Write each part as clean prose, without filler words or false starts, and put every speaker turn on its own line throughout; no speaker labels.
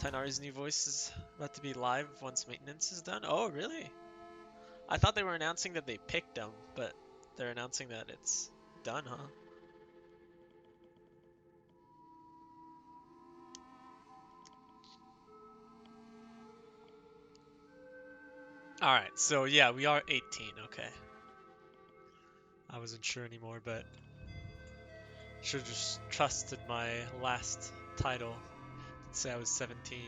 Tainari's new voice is about to be live once maintenance is done. Oh, really? I thought they were announcing that they picked them, but they're announcing that it's done, huh? Alright, so yeah, we are 18, okay. I wasn't sure anymore, but should have just trusted my last title. Let's say I was 17.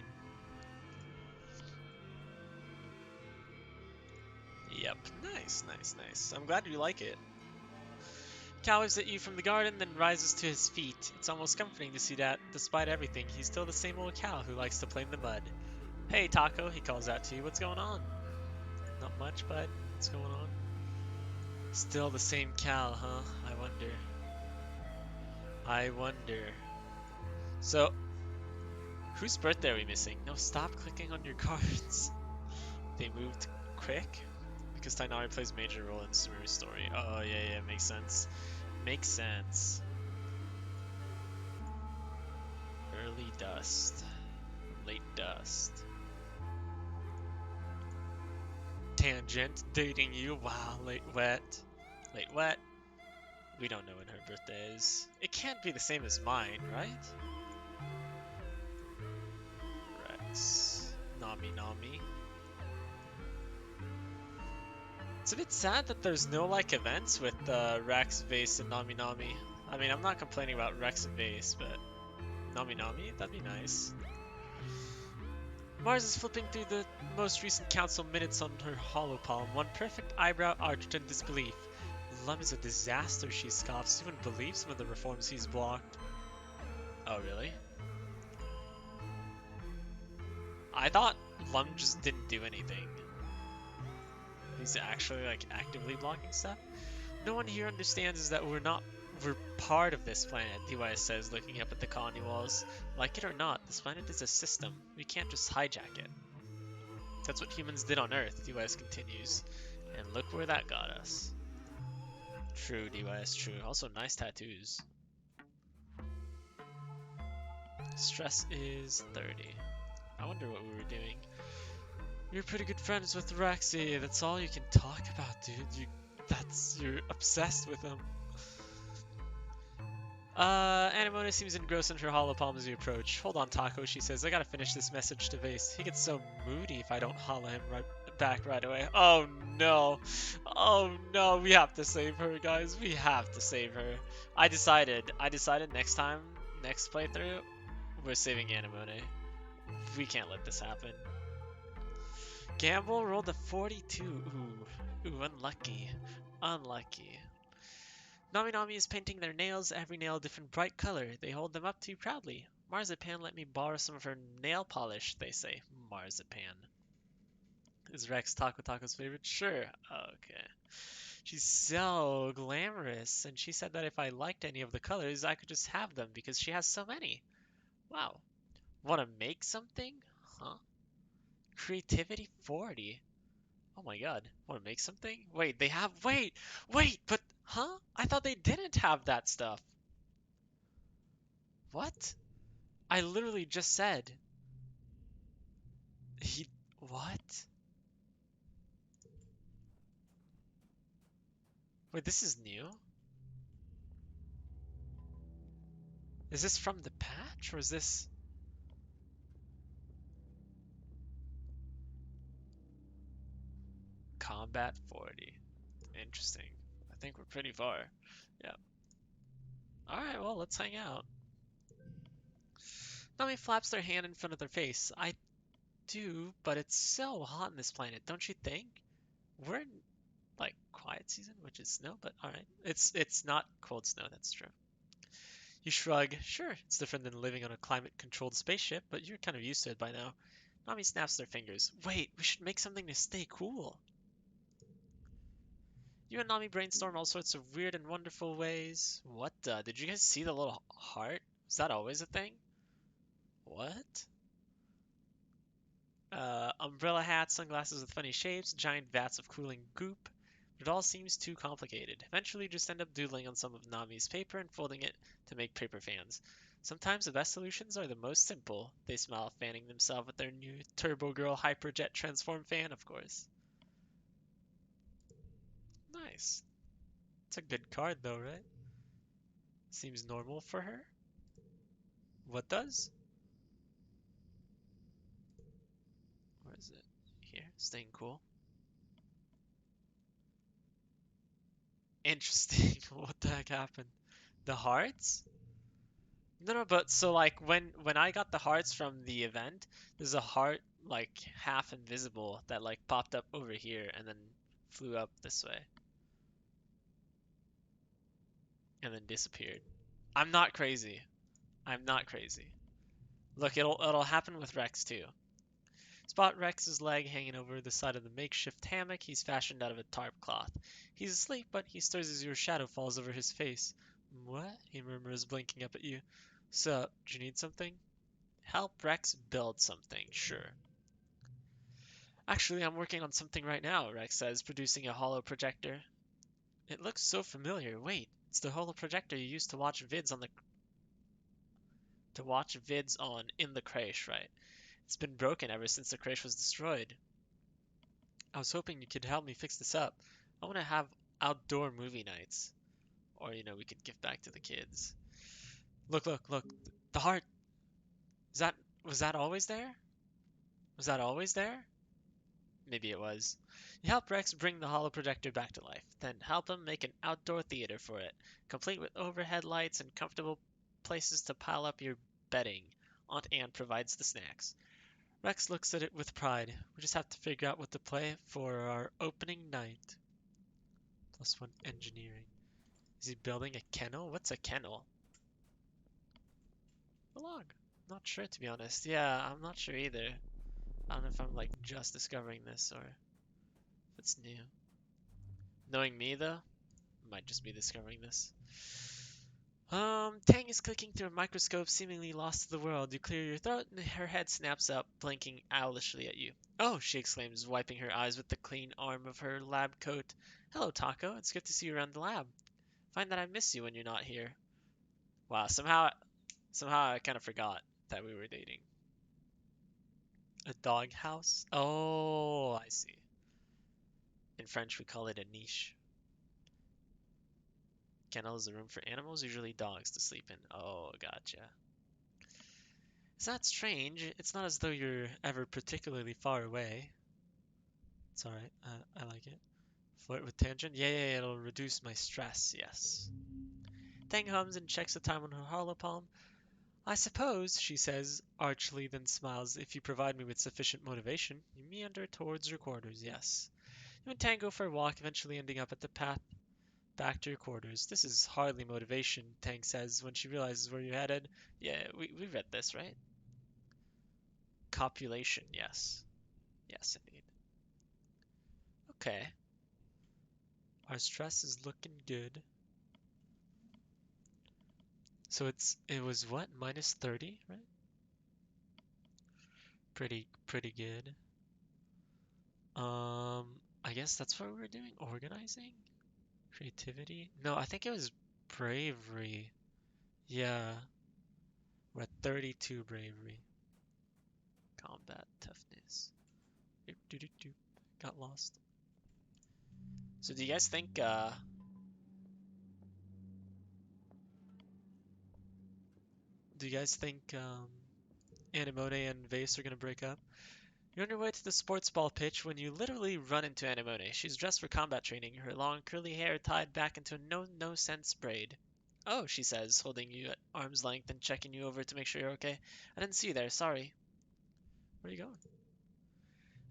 Yep, nice, nice, nice. I'm glad you like it. Cal waves at you from the garden, then rises to his feet. It's almost comforting to see that, despite everything, he's still the same old Cal who likes to play in the mud. Hey, Taco, he calls out to you. What's going on? Not much, bud. What's going on? Still the same Cal, huh? I wonder. I wonder. So, whose birthday are we missing? No, stop clicking on your cards. They moved quick? Because Tainari plays a major role in Sumeru's story. Oh, yeah, yeah, makes sense. Makes sense. Early dust. Late dust. Tangent, dating you. Wow, late wet. Late wet. We don't know when her birthday is. It can't be the same as mine, right? Rex. Nami Nami. It's a bit sad that there's no like events with Rex, Vase, and Nami Nami. I mean, I'm not complaining about Rex and Vase, but Nami Nami, that'd be nice. Mars is flipping through the most recent council minutes on her holopalm, one perfect eyebrow arched in disbelief. Lum is a disaster, she scoffs. Even believes some of the reforms he's blocked. Oh, really? I thought Lum just didn't do anything. He's actually like actively blocking stuff. No one here understands is that we're part of this planet, DYS says, looking up at the colony walls. Like it or not, this planet is a system. We can't just hijack it. That's what humans did on Earth, DYS continues. And look where that got us. True, DYS, true. Also, nice tattoos. Stress is 30. I wonder what we were doing. You're pretty good friends with Rexy. That's all you can talk about, dude. You're obsessed with him. Anemone seems engrossed in her hollow palm as you approach. Hold on, Taco, she says. I gotta finish this message to Vase. He gets so moody if I don't holla him back right away. Oh no. Oh no, we have to save her, guys. We have to save her. I decided next time, next playthrough, we're saving Anemone. We can't let this happen. Gamble rolled a 42. Ooh, unlucky. Unlucky. Nami Nami is painting their nails, every nail a different bright color. They hold them up to you proudly. Marzipan, let me borrow some of her nail polish, they say. Marzipan. Is Rex Taco Taco's favorite? Sure. Okay. She's so glamorous, and she said that if I liked any of the colors, I could just have them because she has so many. Wow. Want to make something? Huh? Creativity 40. Oh my god. Want to make something? Wait, they have. Wait, but. Huh? I thought they didn't have that stuff. What? I literally just said. He. What? Wait, this is new? Is this from the patch, or is this. Combat 40. Interesting. I think we're pretty far. Yeah. Alright, well, let's hang out. Nami flaps their hand in front of their face. I do, but it's so hot on this planet, don't you think? We're in, like, quiet season, which is snow, but alright. It's not cold snow, that's true. You shrug. Sure, it's different than living on a climate-controlled spaceship, but you're kind of used to it by now. Nami snaps their fingers. Wait, we should make something to stay cool. You and Nami brainstorm all sorts of weird and wonderful ways. What the? Did you guys see the little heart? Is that always a thing? What? Umbrella hats, sunglasses with funny shapes, giant vats of cooling goop. But it all seems too complicated. Eventually, you just end up doodling on some of Nami's paper and folding it to make paper fans. Sometimes the best solutions are the most simple. They smile, fanning themselves with their new Turbo Girl Hyperjet Transform fan, of course. Nice. It's a good card though, right? Seems normal for her. What does? Where is it? Here, staying cool. Interesting. What the heck happened? The hearts? No, no, but so like when I got the hearts from the event, there's a heart like half invisible that like popped up over here and then flew up this way and then disappeared. I'm not crazy. I'm not crazy. Look, it'll happen with Rex too. Spot Rex's leg hanging over the side of the makeshift hammock he's fashioned out of a tarp cloth. He's asleep, but he stirs as your shadow falls over his face. What? He murmurs, blinking up at you. Sup, do you need something? Help Rex build something, sure. Actually, I'm working on something right now, Rex says, producing a holo projector. It looks so familiar. Wait, it's the holo projector you used to watch vids on in the crash, right? It's been broken ever since the crash was destroyed. I was hoping you could help me fix this up. I want to have outdoor movie nights. Or, we could give back to the kids. Look, look, look. The heart. Is that, was that always there? Was that always there? Maybe it was. You help Rex bring the holo projector back to life, then help him make an outdoor theater for it, complete with overhead lights and comfortable places to pile up your bedding. Aunt Anne provides the snacks. Rex looks at it with pride. We just have to figure out what to play for our opening night. +1 engineering. Is he building a kennel? What's a kennel? A log. Not sure, to be honest. Yeah, I'm not sure either. I don't know if I'm like just discovering this or if it's new. Knowing me though, I might just be discovering this. Tang is clicking through a microscope, seemingly lost to the world. You clear your throat, and her head snaps up, blinking owlishly at you. Oh, she exclaims, wiping her eyes with the clean arm of her lab coat. Hello, Taco. It's good to see you around the lab. Find that I miss you when you're not here. Wow, somehow I kind of forgot that we were dating. A dog house? Oh, I see. In French, we call it a niche. Kennel is a room for animals, usually dogs, to sleep in. Oh, gotcha. It's not strange. It's not as though you're ever particularly far away. It's alright. I like it. Flirt with tangent? Yeah, yeah, yeah, it'll reduce my stress, yes. Tang hums and checks the time on her hollow palm. I suppose, she says, archly, then smiles. If you provide me with sufficient motivation, you meander towards your quarters, yes. You and Tang go for a walk, eventually ending up at the path back to your quarters. This is hardly motivation, Tang says, when she realizes where you're headed. Yeah, we read this, right? Copulation, yes. Yes, indeed. Okay. Our stress is looking good. So it was what? -30, right? Pretty good. I guess that's what we're doing. Organizing? Creativity? No, I think it was bravery. Yeah. We're at 32 bravery. Combat toughness. Doop, doop, doop, doop. Got lost. So do you guys think Anemone and Vase are gonna break up? You're on your way to the sports ball pitch when you literally run into Anemone. She's dressed for combat training, her long curly hair tied back into a no-sense braid. Oh, she says, holding you at arm's length and checking you over to make sure you're okay. I didn't see you there, sorry. Where are you going?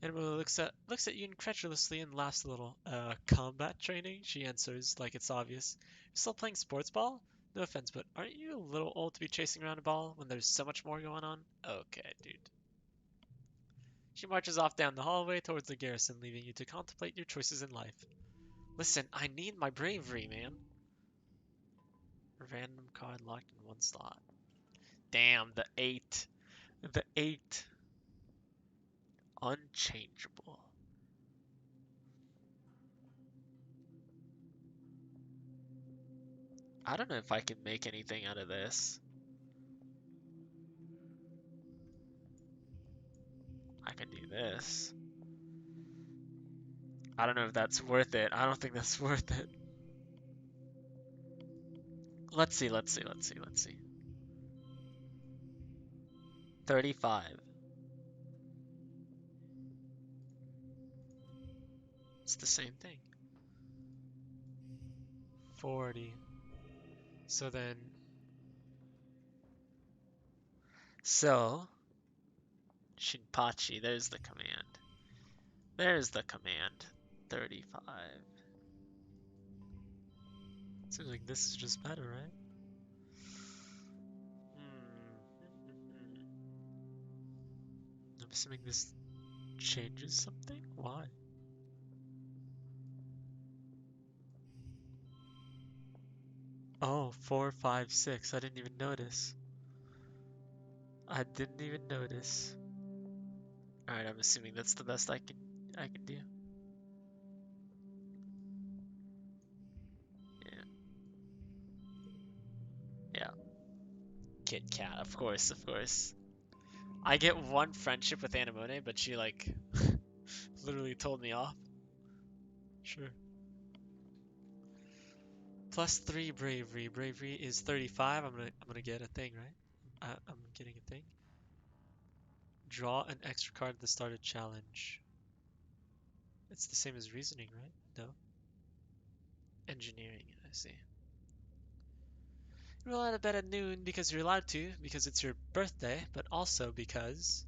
Anemone looks at you incredulously and laughs a little. Combat training? She answers, like it's obvious. You're still playing sports ball? No offense, but aren't you a little old to be chasing around a ball when there's so much more going on? Okay, dude. She marches off down the hallway towards the garrison, leaving you to contemplate your choices in life. Listen, I need my bravery, man. Random card locked in one slot. Damn, the 8. The 8. Unchangeable. I don't know if I can make anything out of this. this. I don't know if that's worth it. I don't think that's worth it. Let's see, let's see, let's see, let's see. 35. It's the same thing. 40. So then, so, Shinpachi, there's the command. There's the command. 35. Seems like this is just better, right? Hmm. I'm assuming this changes something? Why? Oh, 4, 5, 6. I didn't even notice. I didn't even notice. Alright, I'm assuming that's the best I can do. Yeah. Yeah. Kit Kat, of course, of course. I get one friendship with Anemone, but she like literally told me off. Sure. Plus 3 bravery. Bravery is 35. I'm gonna get a thing, right? I'm getting a thing. Draw an extra card at the start of challenge. It's the same as reasoning, right? No. Engineering, I see. Roll out of bed at noon because you're allowed to, because it's your birthday, but also because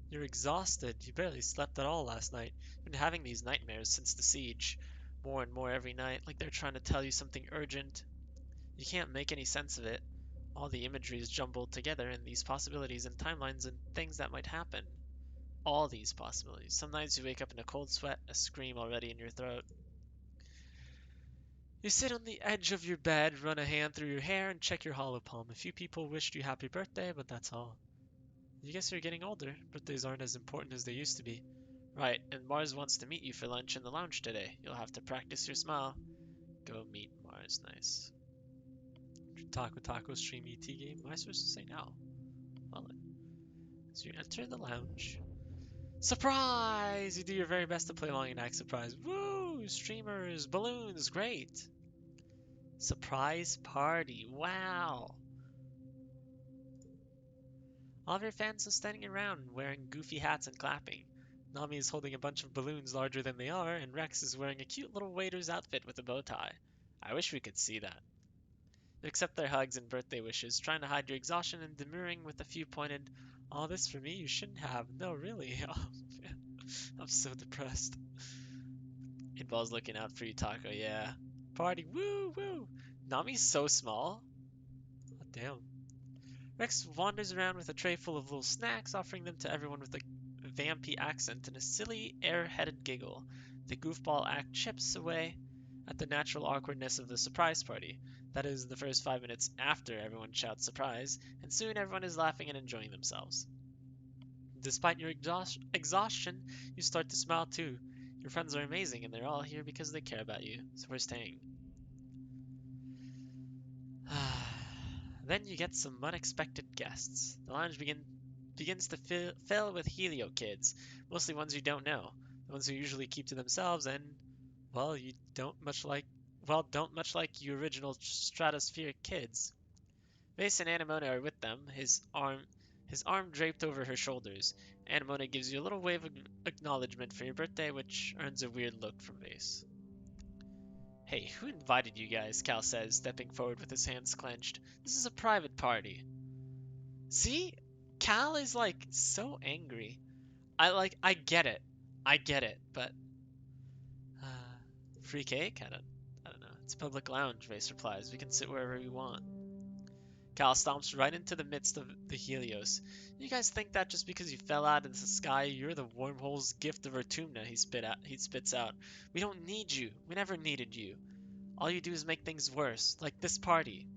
you're exhausted. You barely slept at all last night. You've been having these nightmares since the siege. More and more every night, like they're trying to tell you something urgent. You can't make any sense of it. All the imagery is jumbled together, and these possibilities and timelines and things that might happen. All these possibilities. Some nights you wake up in a cold sweat, a scream already in your throat. You sit on the edge of your bed, run a hand through your hair, and check your hollow palm. A few people wished you happy birthday, but that's all. You guess you're getting older. Birthdays aren't as important as they used to be. Right, and Mars wants to meet you for lunch in the lounge today. You'll have to practice your smile. Go meet Mars. Nice. Taco Taco Stream ET game. Am I supposed to say no? Well, so you enter the lounge. Surprise! You do your very best to play along and act surprised. Woo! Streamers, balloons, great! Surprise party. Wow! All of your fans are standing around wearing goofy hats and clapping. Nami is holding a bunch of balloons larger than they are, and Rex is wearing a cute little waiter's outfit with a bow tie. I wish we could see that. You accept their hugs and birthday wishes, trying to hide your exhaustion and demurring with a few pointed, all this for me? You shouldn't have. No, really. Oh, man. I'm so depressed. Inball's looking out for you, Taco. Yeah. Party. Woo, woo. Nami's so small. Oh, damn. Rex wanders around with a tray full of little snacks, offering them to everyone with a vampy accent and a silly, air-headed giggle. The goofball act chips away at the natural awkwardness of the surprise party. That is, the first 5 minutes after everyone shouts surprise, and soon everyone is laughing and enjoying themselves. Despite your exhaustion, you start to smile too. Your friends are amazing, and they're all here because they care about you, so we're staying. Then you get some unexpected guests. The lounge begins to fill with Helio kids, mostly ones you don't know, the ones who usually keep to themselves and, well, you don't much like you original stratospheric kids. Mace and Anemone are with them, his arm draped over her shoulders. Anemone gives you a little wave of acknowledgement for your birthday, which earns a weird look from Mace. Hey, who invited you guys? Cal says, stepping forward with his hands clenched. This is a private party. See? Cal is like so angry. I get it. I get it, but free cake? I don't know. It's a public lounge, Vase replies. We can sit wherever we want. Cal stomps right into the midst of the Helios. You guys think that just because you fell out of the sky, you're the wormhole's gift of Vertumna, he spits out. We don't need you. We never needed you. All you do is make things worse, like this party.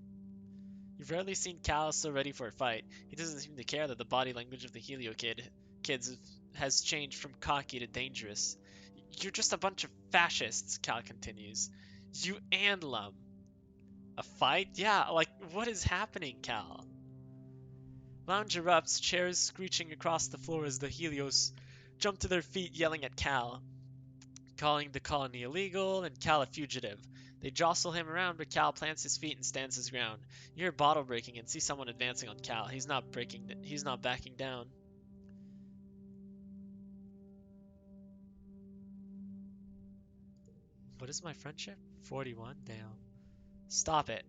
You've rarely seen Cal so ready for a fight. He doesn't seem to care that the body language of the kids has changed from cocky to dangerous. You're just a bunch of fascists, Cal continues. You and Lum. A fight? Yeah, like, what is happening, Cal? Lounge erupts, chairs screeching across the floor as the Helios jump to their feet yelling at Cal, calling the colony illegal and Cal a fugitive. They jostle him around, but Cal plants his feet and stands his ground. You hear bottle breaking and see someone advancing on Cal. He's not backing down. What is my friendship? 41? Damn. Stop it.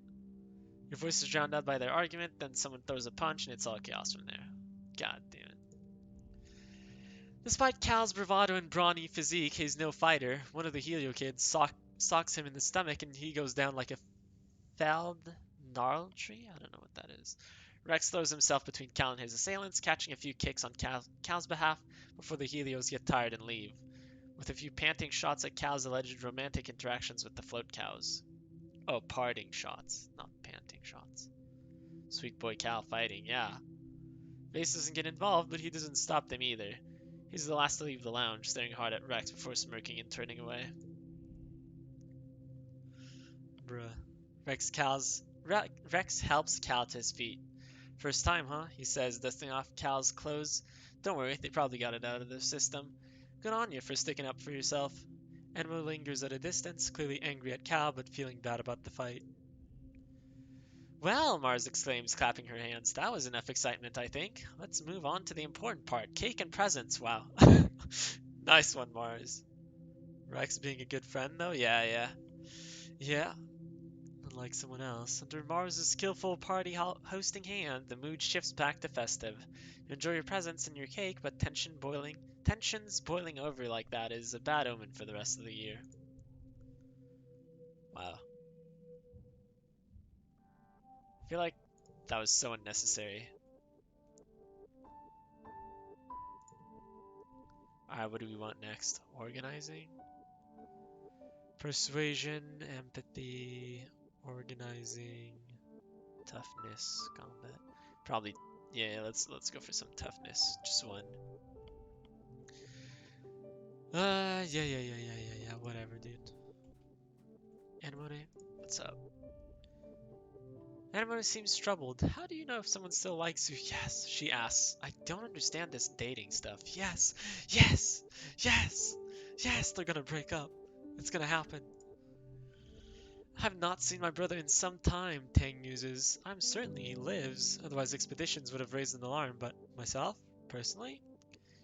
Your voice is drowned out by their argument, then someone throws a punch and it's all chaos from there. God damn it. Despite Cal's bravado and brawny physique, he's no fighter. One of the Helio kids socks him in the stomach and he goes down like a felled gnarl tree? I don't know what that is. Rex throws himself between Cal and his assailants, catching a few kicks on Cal's behalf before the Helios get tired and leave, with a few panting shots at Cal's alleged romantic interactions with the float cows. Oh, parting shots, not panting shots. Sweet boy Cal fighting, yeah. Vase doesn't get involved, but he doesn't stop them either. He's the last to leave the lounge, staring hard at Rex before smirking and turning away. Bruh. Rex helps Cal to his feet. First time, huh? He says, dusting off Cal's clothes. Don't worry, they probably got it out of their system. Good on you for sticking up for yourself. Enmo lingers at a distance, clearly angry at Cal, but feeling bad about the fight. Well, Mars exclaims, clapping her hands. That was enough excitement, I think. Let's move on to the important part. Cake and presents, wow. Nice one, Mars. Rex being a good friend, though? Yeah. Yeah, unlike someone else. Under Mars' skillful party hosting hand, the mood shifts back to festive. You enjoy your presents and your cake, but tensions boiling over like that is a bad omen for the rest of the year. Wow. I feel like that was so unnecessary. Alright, what do we want next? Organizing? Persuasion, empathy, organizing, toughness, combat. Probably, yeah, let's go for some toughness. Just one. Yeah, whatever, dude. Anemone, what's up? Anemone seems troubled. How do you know if someone still likes you? Yes, she asks. I don't understand this dating stuff. Yes, they're gonna break up. It's gonna happen. I have not seen my brother in some time, Tang muses. I'm certain he lives, otherwise expeditions would have raised an alarm, but myself? Personally?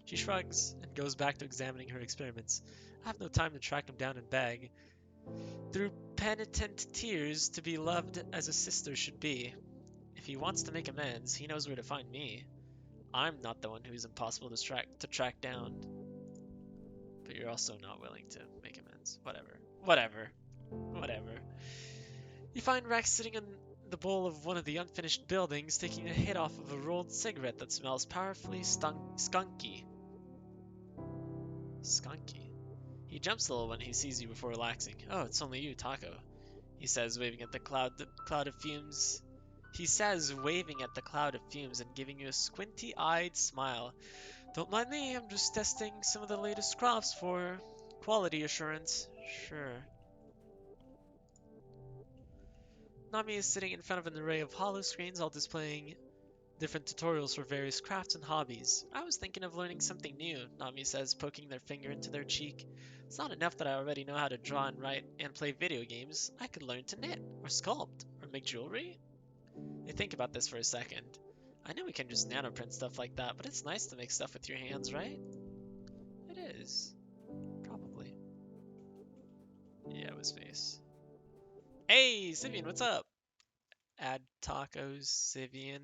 She shrugs and goes back to examining her experiments. I have no time to track him down and beg. Through penitent tears, to be loved as a sister should be. If he wants to make amends, he knows where to find me. I'm not the one who's impossible to track down. But you're also not willing to make amends. Whatever. You find Rex sitting in the bowl of one of the unfinished buildings, taking a hit off of a rolled cigarette that smells powerfully skunky. Skunky. He jumps a little when he sees you before relaxing. Oh, it's only you, Taco. He says, waving at the cloud of fumes. He says, waving at the cloud of fumes and giving you a squinty-eyed smile. Don't mind me, I'm just testing some of the latest crops for quality assurance. Sure. Nami is sitting in front of an array of holo screens, all displaying different tutorials for various crafts and hobbies. I was thinking of learning something new, Nami says, poking their finger into their cheek. It's not enough that I already know how to draw and write and play video games. I could learn to knit, or sculpt, or make jewelry. They think about this for a second. I know we can just nanoprint stuff like that, but it's nice to make stuff with your hands, right? It is. Probably. Yeah, it was face. Hey, Sivian, what's up? Add tacos, Sivian.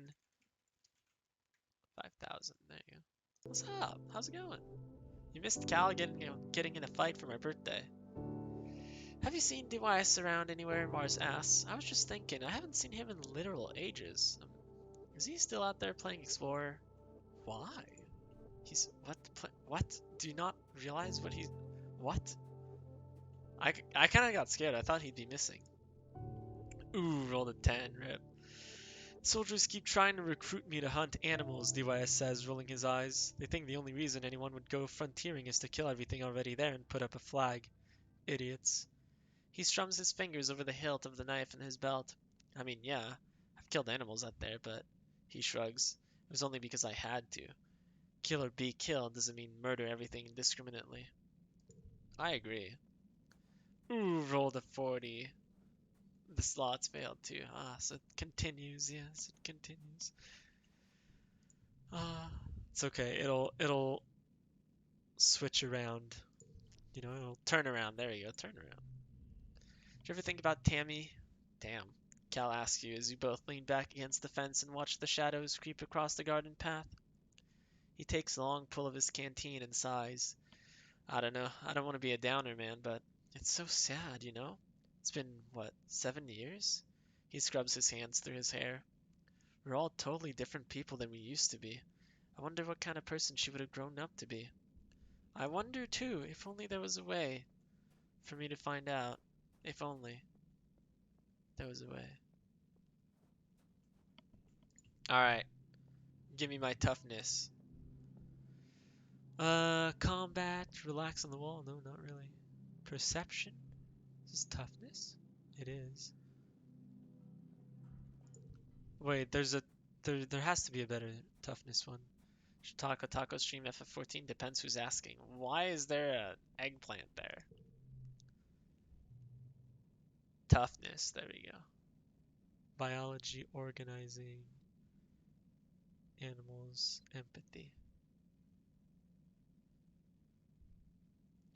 5,000, there you go. What's up? How's it going? You missed Cal getting in a fight for my birthday. Have you seen DYS around anywhere? Mars asks. I was just thinking, I haven't seen him in literal ages. Is he still out there playing Explorer? Why? He's... What? Do you not realize what he's... What? I kind of got scared. I thought he'd be missing. Ooh, rolled a 10, rip. Soldiers keep trying to recruit me to hunt animals, DYS says, rolling his eyes. They think the only reason anyone would go frontiering is to kill everything already there and put up a flag. Idiots. He strums his fingers over the hilt of the knife in his belt. I mean, yeah, I've killed animals out there, but... He shrugs. was only because I had to. Kill or be killed doesn't mean murder everything indiscriminately. I agree. Ooh, rolled a 40. The slots failed too. So it continues. Yes, it continues. Ah, it's okay. It'll switch around. You know, it'll turn around. There you go. Turn around. Did you ever think about Tammy? Damn. Cal asks you as you both lean back against the fence and watch the shadows creep across the garden path. He takes a long pull of his canteen and sighs. I don't know. I don't want to be a downer, man, but it's so sad, you know? It's been, what, 7 years? He scrubs his hands through his hair. We're all totally different people than we used to be. I wonder what kind of person she would have grown up to be. I wonder, too, if only there was a way for me to find out. If only there was a way. Alright, give me my toughness. Combat, relax on the wall. No, not really. Perception? This is toughness? It is. Wait, there has to be a better toughness one. Taco stream FF14 depends who's asking. Why is there an eggplant there? Toughness, there we go. Biology, organizing, animals, empathy.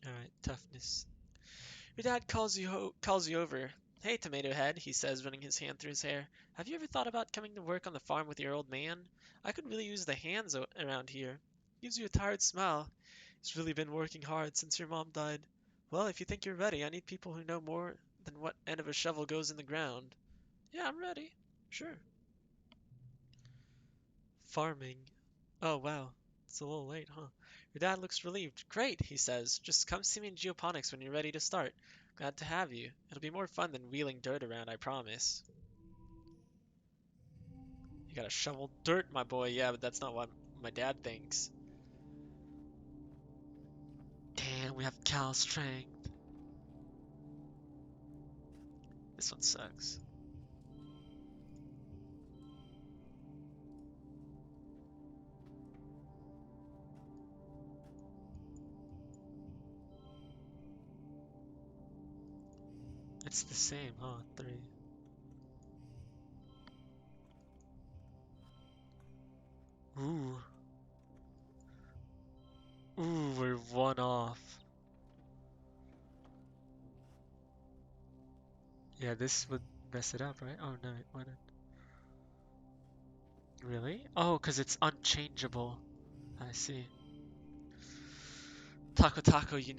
Alright, toughness. Your dad calls you over. Hey, Tomato Head, he says, running his hand through his hair. Have you ever thought about coming to work on the farm with your old man? I could really use the hands around here. Gives you a tired smile. He's really been working hard since your mom died. Well, if you think you're ready, I need people who know more than what end of a shovel goes in the ground. Yeah, I'm ready. Sure. Farming. Oh, wow. It's a little late, huh? Your dad looks relieved. Great, he says. Just come see me in geoponics when you're ready to start. Glad to have you. It'll be more fun than wheeling dirt around, I promise. You gotta shovel dirt, my boy. Yeah, but that's not what my dad thinks. Damn, we have Cal strength. This one sucks. It's the same, huh? 3. Ooh. Ooh, we're 1 off. Yeah, this would mess it up, right? Oh no, it wouldn't. Really? Oh, because it's unchangeable. I see. Taco, you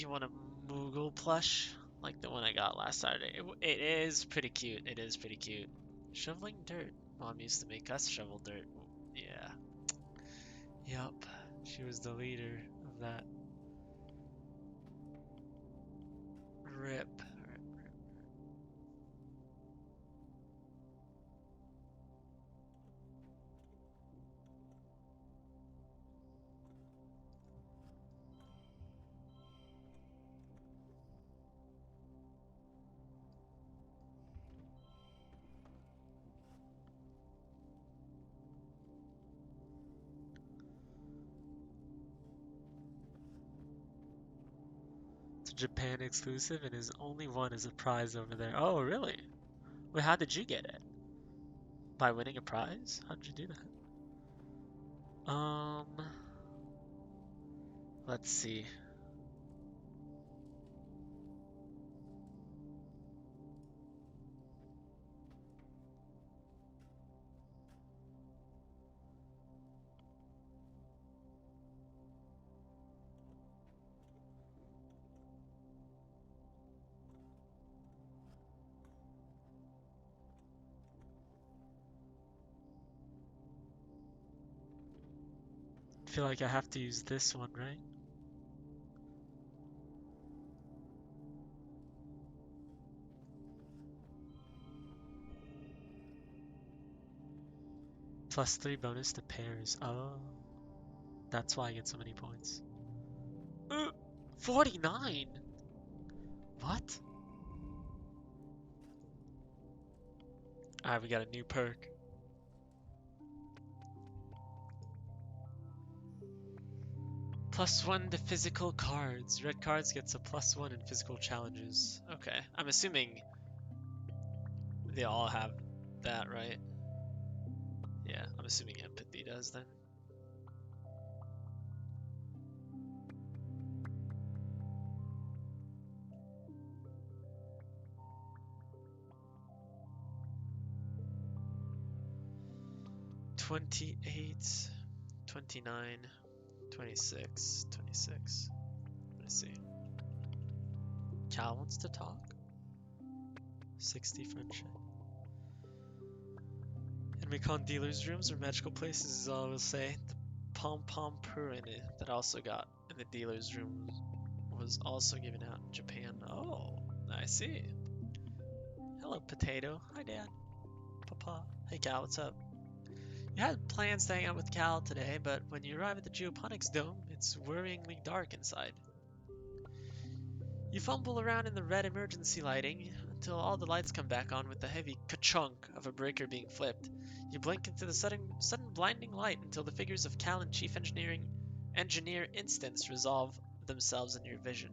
want a Moogle plush? Like the one I got last Saturday. It is pretty cute. It is pretty cute. Shoveling dirt. Mom used to make us shovel dirt. Yeah. Yup. She was the leader of that. Rip. It's a Japan exclusive and his only one is a prize over there. Oh, really? Wait, how did you get it? By winning a prize? How did you do that? Let's see. I feel like I have to use this one, right? +3 bonus to pairs. Oh, that's why I get so many points. 49? What? Alright, we got a new perk. +1 to physical cards. Red cards gets a +1 in physical challenges. Okay, I'm assuming they all have that, right? Yeah, I'm assuming empathy does then. "28, 29, 26, 26. Let's see. Cal wants to talk. 60 friendship. And recon dealers' rooms or magical places is all I will say. The pom-pom purin that I also got in the dealer's room was also given out in Japan. Oh, I see. Hello, Potato. Hi, Dad. Papa. Hey, Cal, what's up? You had plans to hang out with Cal today, but when you arrive at the Geoponics Dome, it's worryingly dark inside. You fumble around in the red emergency lighting until all the lights come back on with the heavy ka-chunk of a breaker being flipped. You blink into the sudden blinding light until the figures of Cal and Chief Engineer Instance resolve themselves in your vision.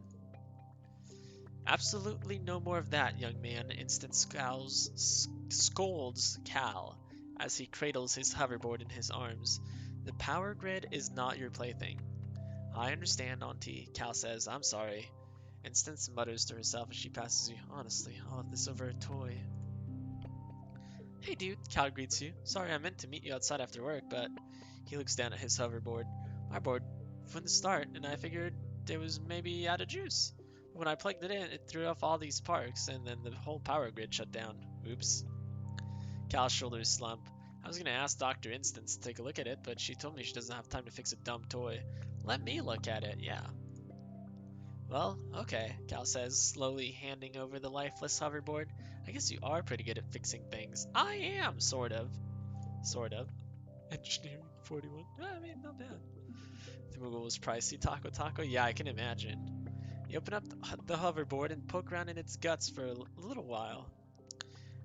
Absolutely no more of that, young man, Instance scolds Cal as he cradles his hoverboard in his arms. The power grid is not your plaything. I understand, Auntie, Cal says. I'm sorry. Instance mutters to herself as she passes you. Honestly, all of this over a toy. Hey dude, Cal greets you. Sorry I meant to meet you outside after work, but he looks down at his hoverboard. My board wouldn't start, and I figured it was maybe out of juice. When I plugged it in, it threw off all these sparks, and then the whole power grid shut down. Oops. Cal's shoulders slump. I was gonna ask Dr. Instance to take a look at it, but she told me she doesn't have time to fix a dumb toy. Let me look at it, yeah. Well, okay, Cal says, slowly handing over the lifeless hoverboard. I guess you are pretty good at fixing things. I am, sort of. Sort of. Engineering 41. I mean, not bad. The Moogle was pricey. Taco Taco? Yeah, I can imagine. You open up the hoverboard and poke around in its guts for a little while.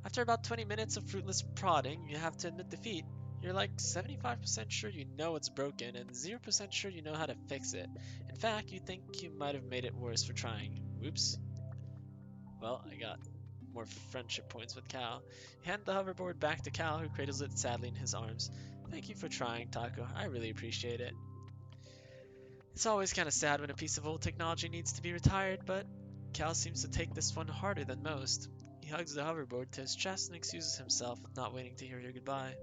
After about 20 minutes of fruitless prodding, you have to admit defeat. You're like 75% sure you know it's broken and 0% sure you know how to fix it. In fact, you think you might have made it worse for trying. Whoops. Well, I got more friendship points with Cal. You hand the hoverboard back to Cal, who cradles it sadly in his arms. Thank you for trying, Taco. I really appreciate it. It's always kind of sad when a piece of old technology needs to be retired, but Cal seems to take this one harder than most. He hugs the hoverboard to his chest and excuses himself, not waiting to hear your goodbye.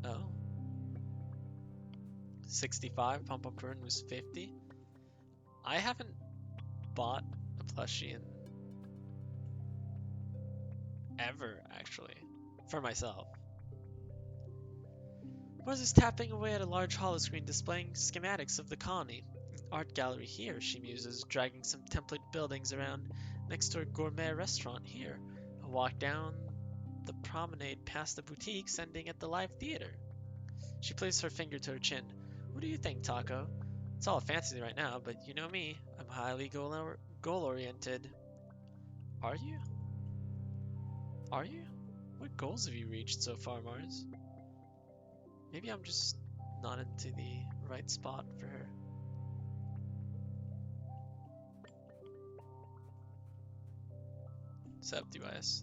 Oh. 65, Pom Pom Purin was 50. I haven't bought a plushie in ever, actually, for myself. Mars is tapping away at a large holoscreen displaying schematics of the colony. Art gallery here, she muses, dragging some template buildings around next to a gourmet restaurant here. A walk down the promenade past the boutiques ending at the live theater. She placed her finger to her chin. What do you think, Taco? It's all fancy right now, but you know me. I'm highly goal-oriented. Are you? Are you? What goals have you reached so far, Mars? Maybe I'm just not into the right spot for her. Sup, DYS?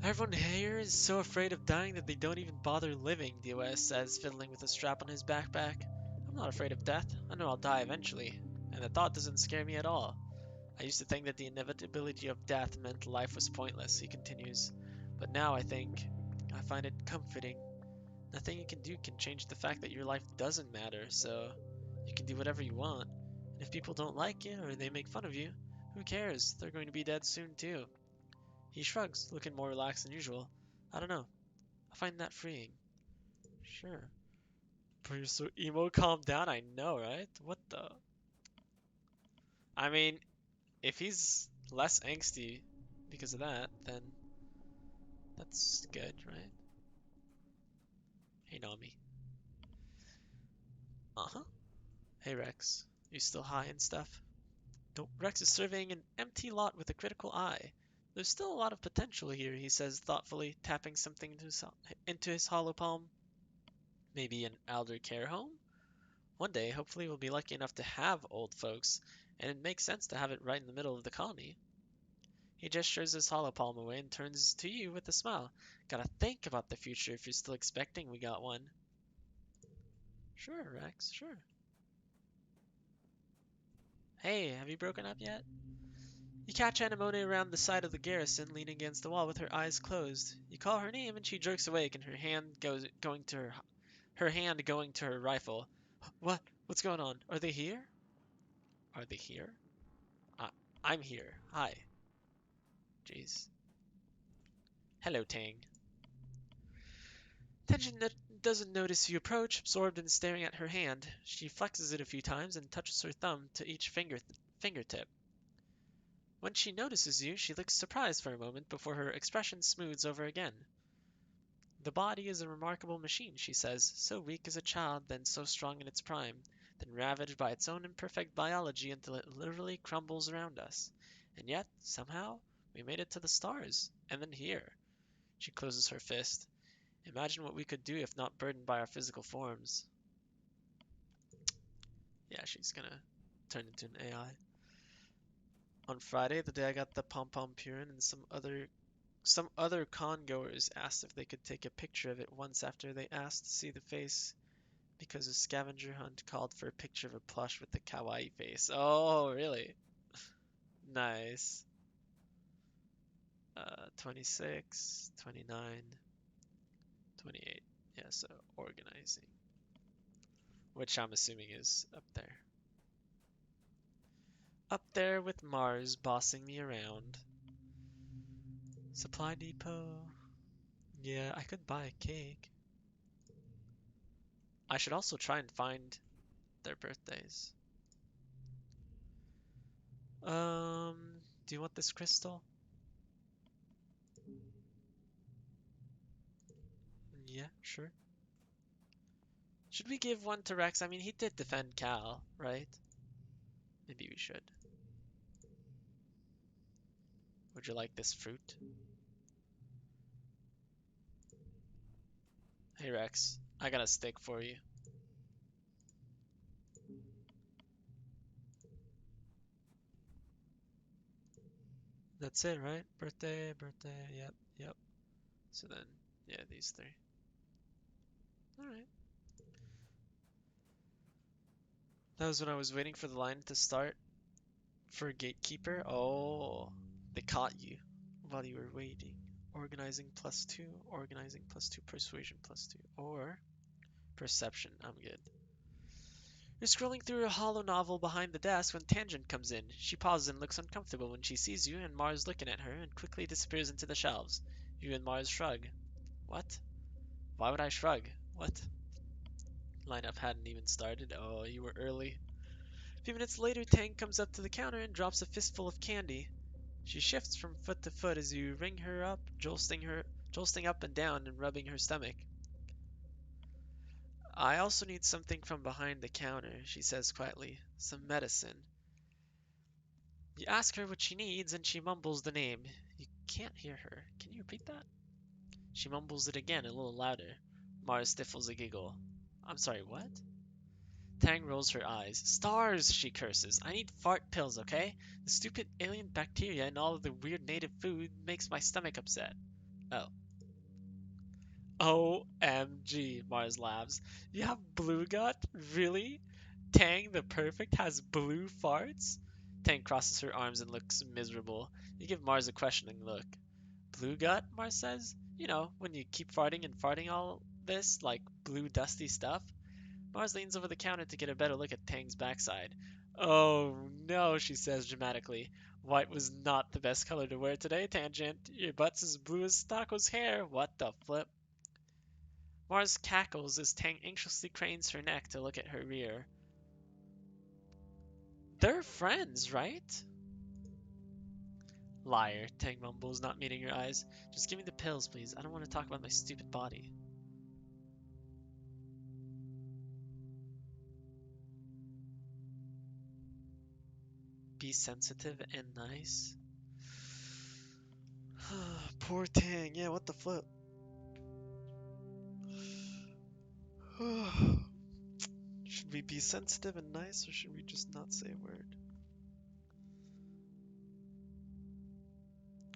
Everyone here is so afraid of dying that they don't even bother living, DOS says, fiddling with a strap on his backpack. I'm not afraid of death. I know I'll die eventually, and the thought doesn't scare me at all. I used to think that the inevitability of death meant life was pointless, he continues. But now I find it comforting. Nothing you can do can change the fact that your life doesn't matter, so you can do whatever you want. And if people don't like you or they make fun of you, who cares? They're going to be dead soon too. He shrugs, looking more relaxed than usual. I don't know. I find that freeing. Sure. But you're so emo, calm down, I know, right? What the? I mean, if he's less angsty because of that, then that's good, right? Hey, Nami. Uh-huh. Hey, Rex. You still high and stuff? Nope. Rex is surveying an empty lot with a critical eye. There's still a lot of potential here, he says thoughtfully, tapping something into his hollow palm. Maybe an elder care home? One day, hopefully, we'll be lucky enough to have old folks, and it makes sense to have it right in the middle of the colony. He gestures his hollow palm away and turns to you with a smile. Gotta think about the future if you're still expecting we got one. Sure, Rex, sure. Hey, have you broken up yet? You catch Anemone around the side of the garrison, leaning against the wall with her eyes closed. You call her name and she jerks awake, and her hand going to her rifle. What? What's going on? Are they here? Are they here? I, I'm here. Hi. Jeez. Hello, Tang. Tension doesn't notice you approach, absorbed in staring at her hand. She flexes it a few times and touches her thumb to each fingertip. When she notices you, she looks surprised for a moment before her expression smooths over again. The body is a remarkable machine, she says, so weak as a child, then so strong in its prime, then ravaged by its own imperfect biology until it literally crumbles around us. And yet, somehow, we made it to the stars, and then here. She closes her fist. Imagine what we could do if not burdened by our physical forms. Yeah, she's gonna turn into an AI. On Friday, the day I got the pom-pom Purin, and some other con goers asked if they could take a picture of it once after they asked to see the face because a scavenger hunt called for a picture of a plush with the kawaii face. Oh, really? Nice. 26, 29, 28. Yeah, so organizing, which I'm assuming is up there. Up there with Mars bossing me around. Supply depot. Yeah, I could buy a cake. I should also try and find their birthdays. Um, do you want this crystal? Yeah, sure. Should we give one to Rex? I mean, he did defend Cal, right? Maybe we should. Would you like this fruit? Hey Rex, I got a steak for you. That's it, right? Birthday, birthday, yep, yep. So then, yeah, these three. Alright. That was when I was waiting for the line to start for Gatekeeper. Oh, they caught you while you were waiting. Organizing +2, organizing +2, persuasion +2, or perception. I'm good. You're scrolling through a hollow novel behind the desk when Tangent comes in. She pauses and looks uncomfortable when she sees you and Mars looking at her and quickly disappears into the shelves. You and Mars shrug. What? Why would I shrug? What? Lineup hadn't even started. Oh, you were early. A few minutes later, Tang comes up to the counter and drops a fistful of candy. She shifts from foot to foot as you ring her up, jolting up and down and rubbing her stomach. I also need something from behind the counter, she says quietly. Some medicine. You ask her what she needs and she mumbles the name. You can't hear her. Can you repeat that? She mumbles it again, a little louder. Mars stifles a giggle. I'm sorry, what? Tang rolls her eyes. Stars, she curses. I need fart pills, okay? The stupid alien bacteria and all of the weird native food makes my stomach upset. Oh. OMG, Mars laughs. You have blue gut? Really? Tang the Perfect has blue farts? Tang crosses her arms and looks miserable. You give Mars a questioning look. Blue gut? Mars says. You know, when you keep farting and farting all this, like blue dusty stuff. Mars leans over the counter to get a better look at Tang's backside. Oh no, she says dramatically. White was not the best color to wear today, Tangent. Your butt's as blue as Taco's hair. What the flip? Mars cackles as Tang anxiously cranes her neck to look at her rear. They're friends, right? Liar, Tang mumbles, not meeting her eyes. Just give me the pills, please. I don't want to talk about my stupid body. Be sensitive and nice. Poor Tang. Yeah, what the flip? Shouldn't
Should we be sensitive and nice, or should we just not say a word?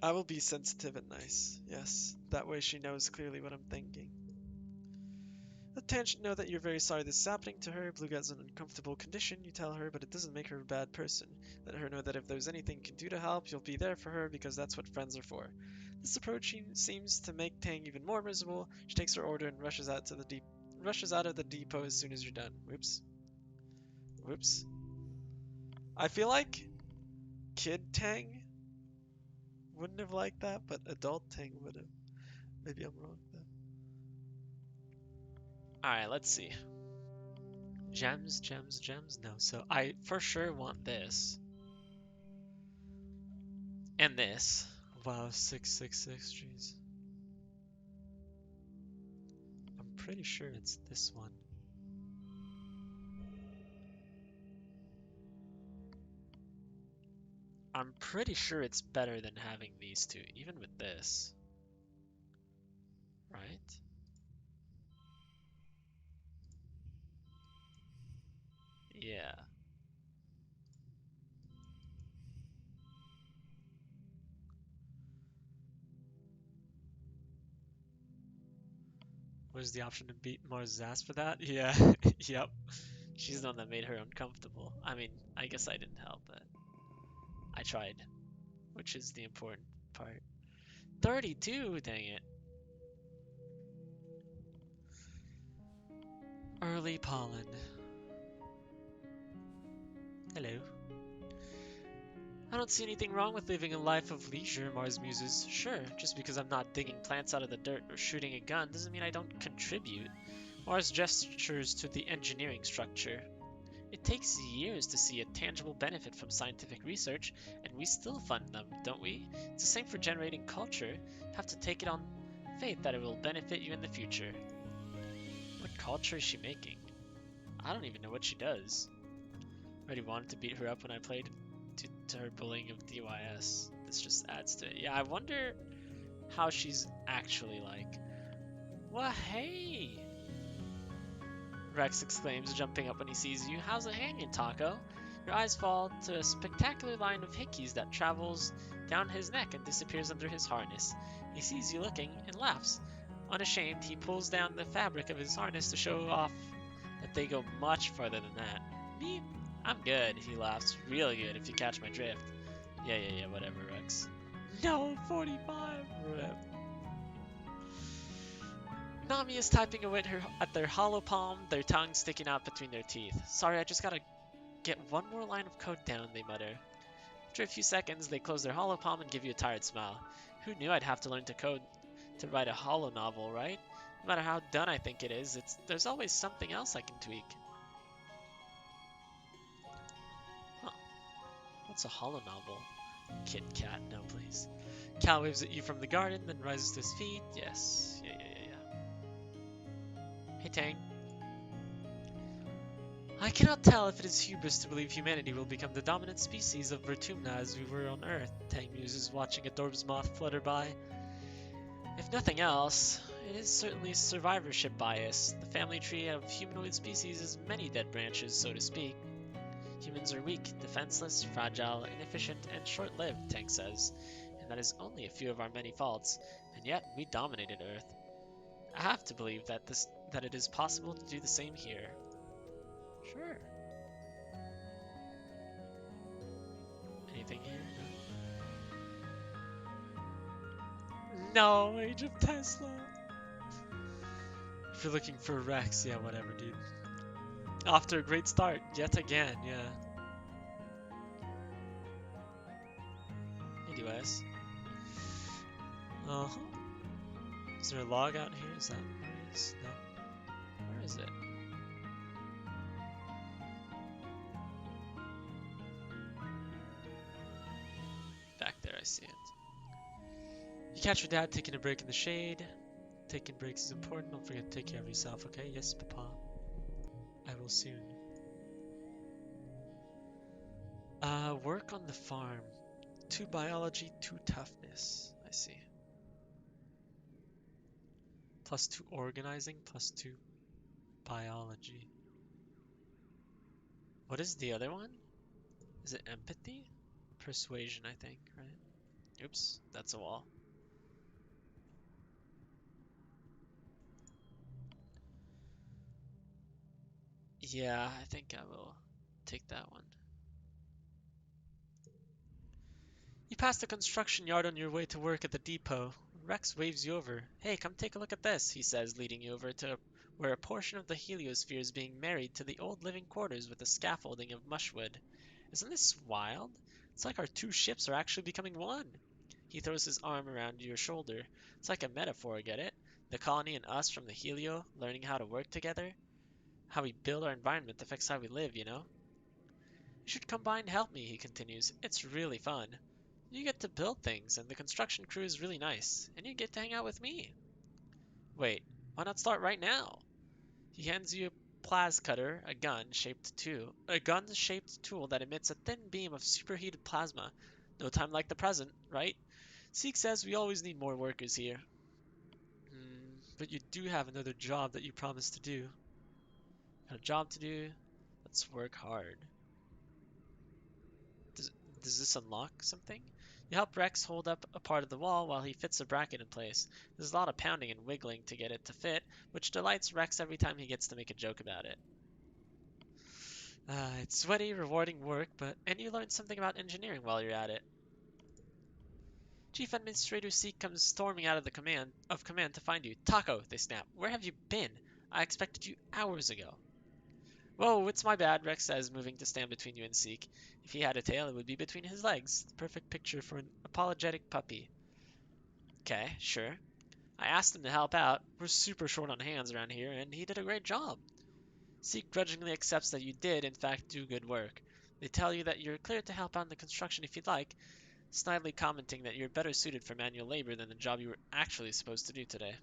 I will be sensitive and nice, yes. That way she knows clearly what I'm thinking. Let Tangent know that you're very sorry this is happening to her. Blue Guy's in an uncomfortable condition, you tell her, but it doesn't make her a bad person. Let her know that if there's anything you can do to help, you'll be there for her because that's what friends are for. This approach seems to make Tang even more miserable. She takes her order and rushes out of the depot as soon as you're done. Whoops. Whoops. I feel like Kid Tang wouldn't have liked that, but Adult Tang would have. Maybe I'm wrong though.
Alright, let's see. Gems, gems, gems? No, so I for sure want this. And this. Wow, 666, jeez. I'm pretty sure it's this one. I'm pretty sure it's better than having these two, even with this. Right? Yeah. Where's the option to beat Mars' ass for that? Yeah. Yep. She's the one that made her uncomfortable. I mean, I guess I didn't help, but I tried, which is the important part. 32, dang it. Early pollen. Hello. I don't see anything wrong with living a life of leisure, Mars muses. Sure, just because I'm not digging plants out of the dirt or shooting a gun doesn't mean I don't contribute. Mars gestures to the engineering structure. It takes years to see a tangible benefit from scientific research, and we still fund them, don't we? It's the same for generating culture. You have to take it on faith that it will benefit you in the future. What culture is she making? I don't even know what she does. I already wanted to beat her up when I played to her bullying of DYS. This just adds to it. Yeah, I wonder how she's actually like. Well, hey! Rex exclaims, jumping up when he sees you. How's it hanging, Taco? Your eyes fall to a spectacular line of hickeys that travels down his neck and disappears under his harness. He sees you looking and laughs. Unashamed, he pulls down the fabric of his harness to show off that they go much farther than that. Me? I'm good, he laughs. Really good, if you catch my drift. Yeah, whatever, Rex. No, 45! Rip. Nami is typing away at their hollow palm, their tongues sticking out between their teeth. Sorry, I just gotta get one more line of code down, they mutter. After a few seconds, they close their hollow palm and give you a tired smile. Who knew I'd have to learn to code to write a hollow novel, right? No matter how done I think it is, there's always something else I can tweak. Huh. What's a hollow novel? Kit Kat, no please. Cal waves at you from the garden, then rises to his feet. Yes. Yeah. Hey, Tang. I cannot tell if it is hubris to believe humanity will become the dominant species of Vertumna as we were on Earth, Tang muses, watching a Dorb's moth flutter by. If nothing else, it is certainly survivorship bias. The family tree of humanoid species has many dead branches, so to speak. Humans are weak, defenseless, fragile, inefficient, and short-lived, Tang says, and that is only a few of our many faults, and yet we dominated Earth. I have to believe that it is possible to do the same here. Sure. Anything here? No, Age of Tesla. If you're looking for Rex, yeah, whatever, dude. Off to a great start, yet again, yeah. Anyways. Uh-huh. Is there a log out here? Is that where it is? No. Where is it? Back there, I see it. You catch your dad taking a break in the shade. Taking breaks is important. Don't forget to take care of yourself, okay? Yes, Papa. I will soon. Work on the farm. 2 biology, 2 toughness. I see. +2 organizing, +2 biology. What is the other one? Is it empathy? Persuasion, I think, right? Oops, that's a wall. Yeah, I think I will take that one. You pass the construction yard on your way to work at the depot. Rex waves you over. Hey, come take a look at this, he says, leading you over to where a portion of the heliosphere is being married to the old living quarters with a scaffolding of mushwood. Isn't this wild? It's like our two ships are actually becoming one. He throws his arm around your shoulder. It's like a metaphor, get it? The colony and us from the helio, learning how to work together. How we build our environment affects how we live, you know? You should come by and help me, he continues. It's really fun. You get to build things, and the construction crew is really nice, and you get to hang out with me. Wait, why not start right now? He hands you a plas cutter, a gun-shaped tool that emits a thin beam of superheated plasma. No time like the present, right? Seek says we always need more workers here. But you do have another job that you promised to do. Got a job to do. Let's work hard. Does, does this unlock something? You help Rex hold up a part of the wall while he fits a bracket in place. There's a lot of pounding and wiggling to get it to fit, which delights Rex every time he gets to make a joke about it. It's sweaty, rewarding work, and you learn something about engineering while you're at it. Chief Administrator Seek comes storming out of the command to find you. Taco, they snap. Where have you been? I expected you hours ago. Whoa, it's my bad, Rex says, moving to stand between you and Seek. If he had a tail, it would be between his legs. The perfect picture for an apologetic puppy. Okay, sure. I asked him to help out. We're super short on hands around here, and he did a great job. Seek grudgingly accepts that you did, in fact, do good work. They tell you that you're cleared to help out in the construction if you'd like, snidely commenting that you're better suited for manual labor than the job you were actually supposed to do today.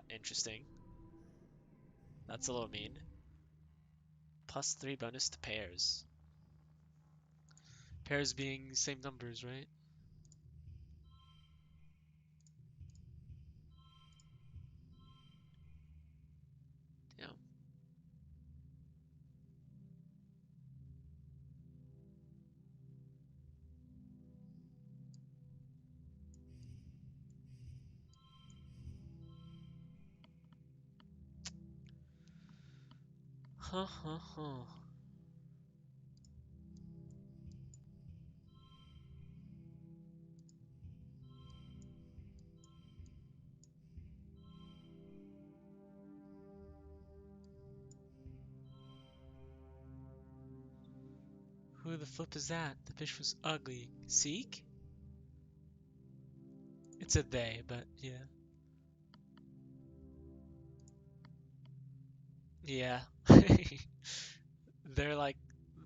Interesting. That's a little mean. +3 bonus to pairs. Pairs being same numbers, right? Yeah. Huh, huh, huh. Who the flip is that? The fish was ugly. Seek? It's a they, but yeah. Yeah. They're like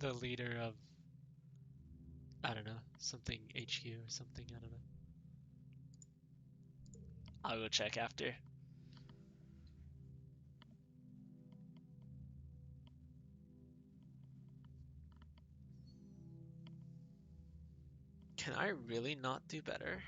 the leader of, I don't know, something HQ or something, I don't know. I'll go check after. Can I really not do better?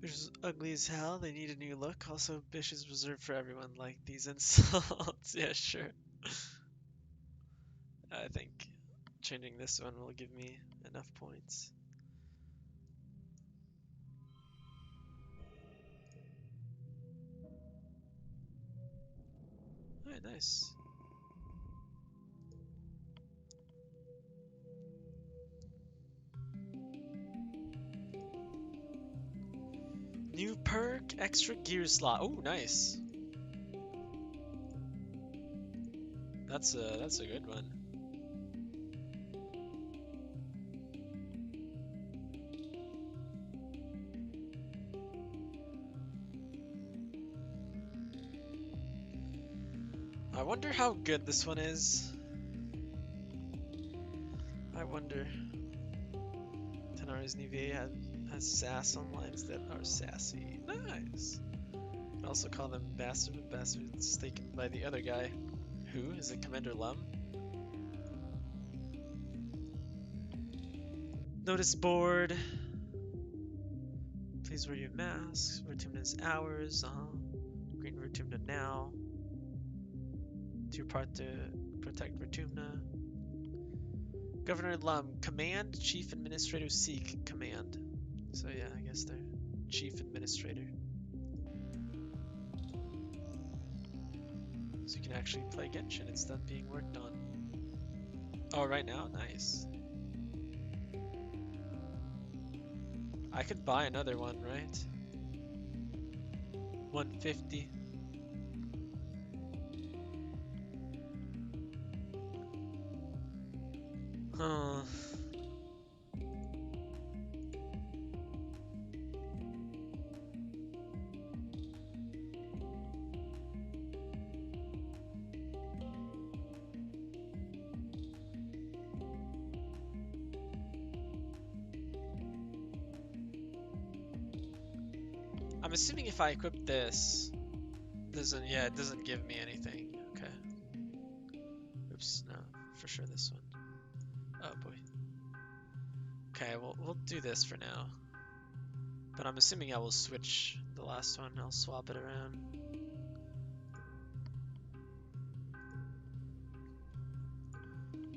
Bish is ugly as hell. They need a new look. Also, Bish is reserved for everyone. Like these insults. Yeah, sure. I think changing this one will give me enough points. Alright, nice. New perk, extra gear slot. Oh, nice. That's a good one. I wonder how good this one is. I wonder. 10 hours
Mars Nive has sass on lines that are sassy. Nice. I also call them bastard, but bastard's taken by the other guy. Who? Is it Commander Lum? Notice board. Please wear your masks. Vertumna's hours. Green Vertumna now. Do your part to protect Vertumna. Governor Lum, command Chief Administrator seek command. So yeah, I guess they're Chief Administrator. So you can actually play Genshin instead of being worked on. Oh, right now? Nice. I could buy another one, right? 150. Huh. I'm assuming if I equip this, it doesn't give me anything. Okay. Oops, no, for sure this one. Oh boy. Okay, well, we'll do this for now. But I'm assuming I will switch the last one. I'll swap it around.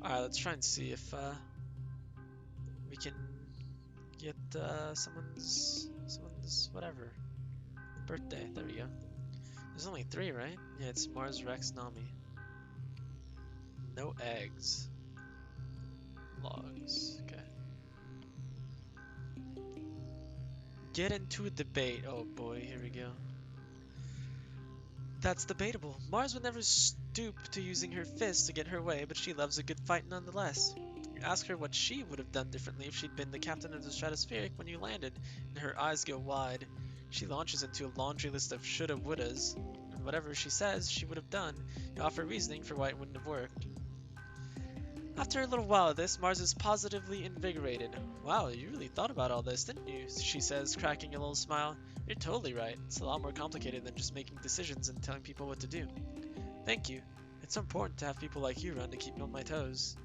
Alright, let's try and see if we can get someone's whatever birthday. There we go. There's only 3, right? Yeah, it's Mars, Rex, Nami. No eggs. Logs. Okay. Get into a debate. Oh boy, here we go. That's debatable. Mars would never stoop to using her fists to get her way, but she loves a good fight nonetheless. You ask her what she would have done differently if she'd been the captain of the Stratospheric when you landed, and her eyes go wide. She launches into a laundry list of shoulda wouldas, and whatever she says she would have done, you offer reasoning for why it wouldn't have worked. After a little while of this, Mars is positively invigorated. Wow, you really thought about all this, didn't you? She says, cracking a little smile. You're totally right. It's a lot more complicated than just making decisions and telling people what to do. Thank you. It's so important to have people like you around to keep me on my toes.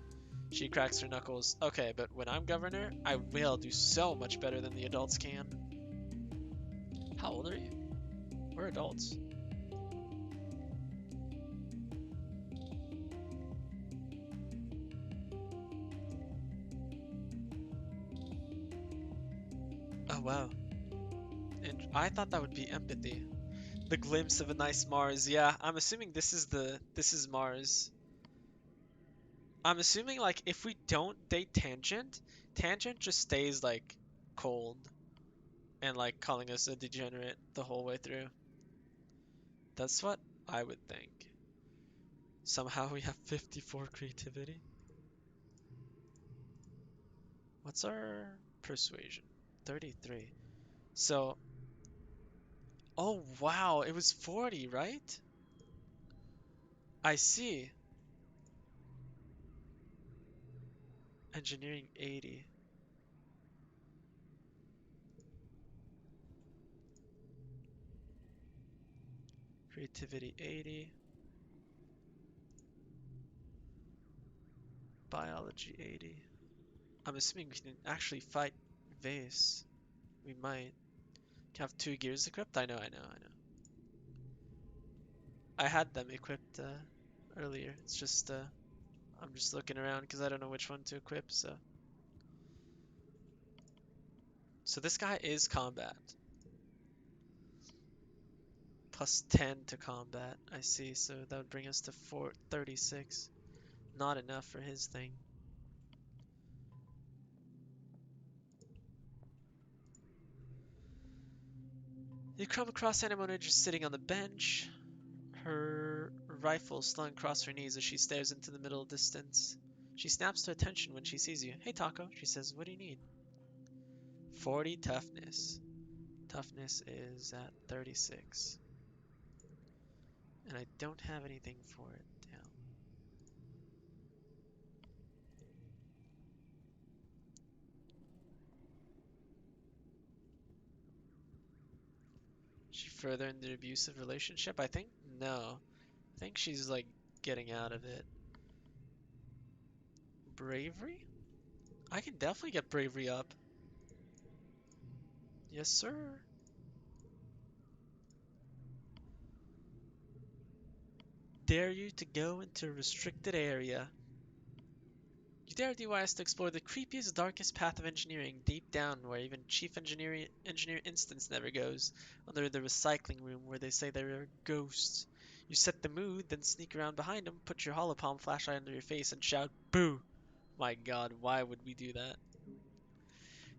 She cracks her knuckles. Okay, but when I'm governor, I will do so much better than the adults can. How old are you? We're adults. Oh wow. And I thought that would be empathy. The glimpse of a nice Mars. Yeah, I'm assuming this is Mars. I'm assuming like if we don't date Tangent, Tangent just stays like cold and like calling us a degenerate the whole way through. That's what I would think. Somehow we have 54 creativity. What's our persuasion? 33. So, oh wow, it was 40, right? I see. Engineering 80. Creativity 80. Biology 80. I'm assuming we can actually fight Vase. We might. Can have 2 gears equipped? I know. I had them equipped earlier. It's just I'm just looking around because I don't know which one to equip. So this guy is combat. Plus 10 to combat. I see. So that would bring us to 436. Not enough for his thing. You come across Anemone just sitting on the bench, her rifle slung across her knees as she stares into the middle distance. She snaps to attention when she sees you. Hey Taco, she says, what do you need? 40 toughness. Toughness is at 36. And I don't have anything for it. Damn. She further in the abusive relationship? I think no. I think she's like getting out of it. Bravery? I can definitely get bravery up. Yes, sir. Dare you to go into a restricted area. You dare DYS to explore the creepiest, darkest path of engineering, deep down where even Chief Engineer Instance never goes, under the recycling room where they say there are ghosts. You set the mood, then sneak around behind them, put your holopalm flashlight under your face, and shout, "Boo!" My god, why would we do that?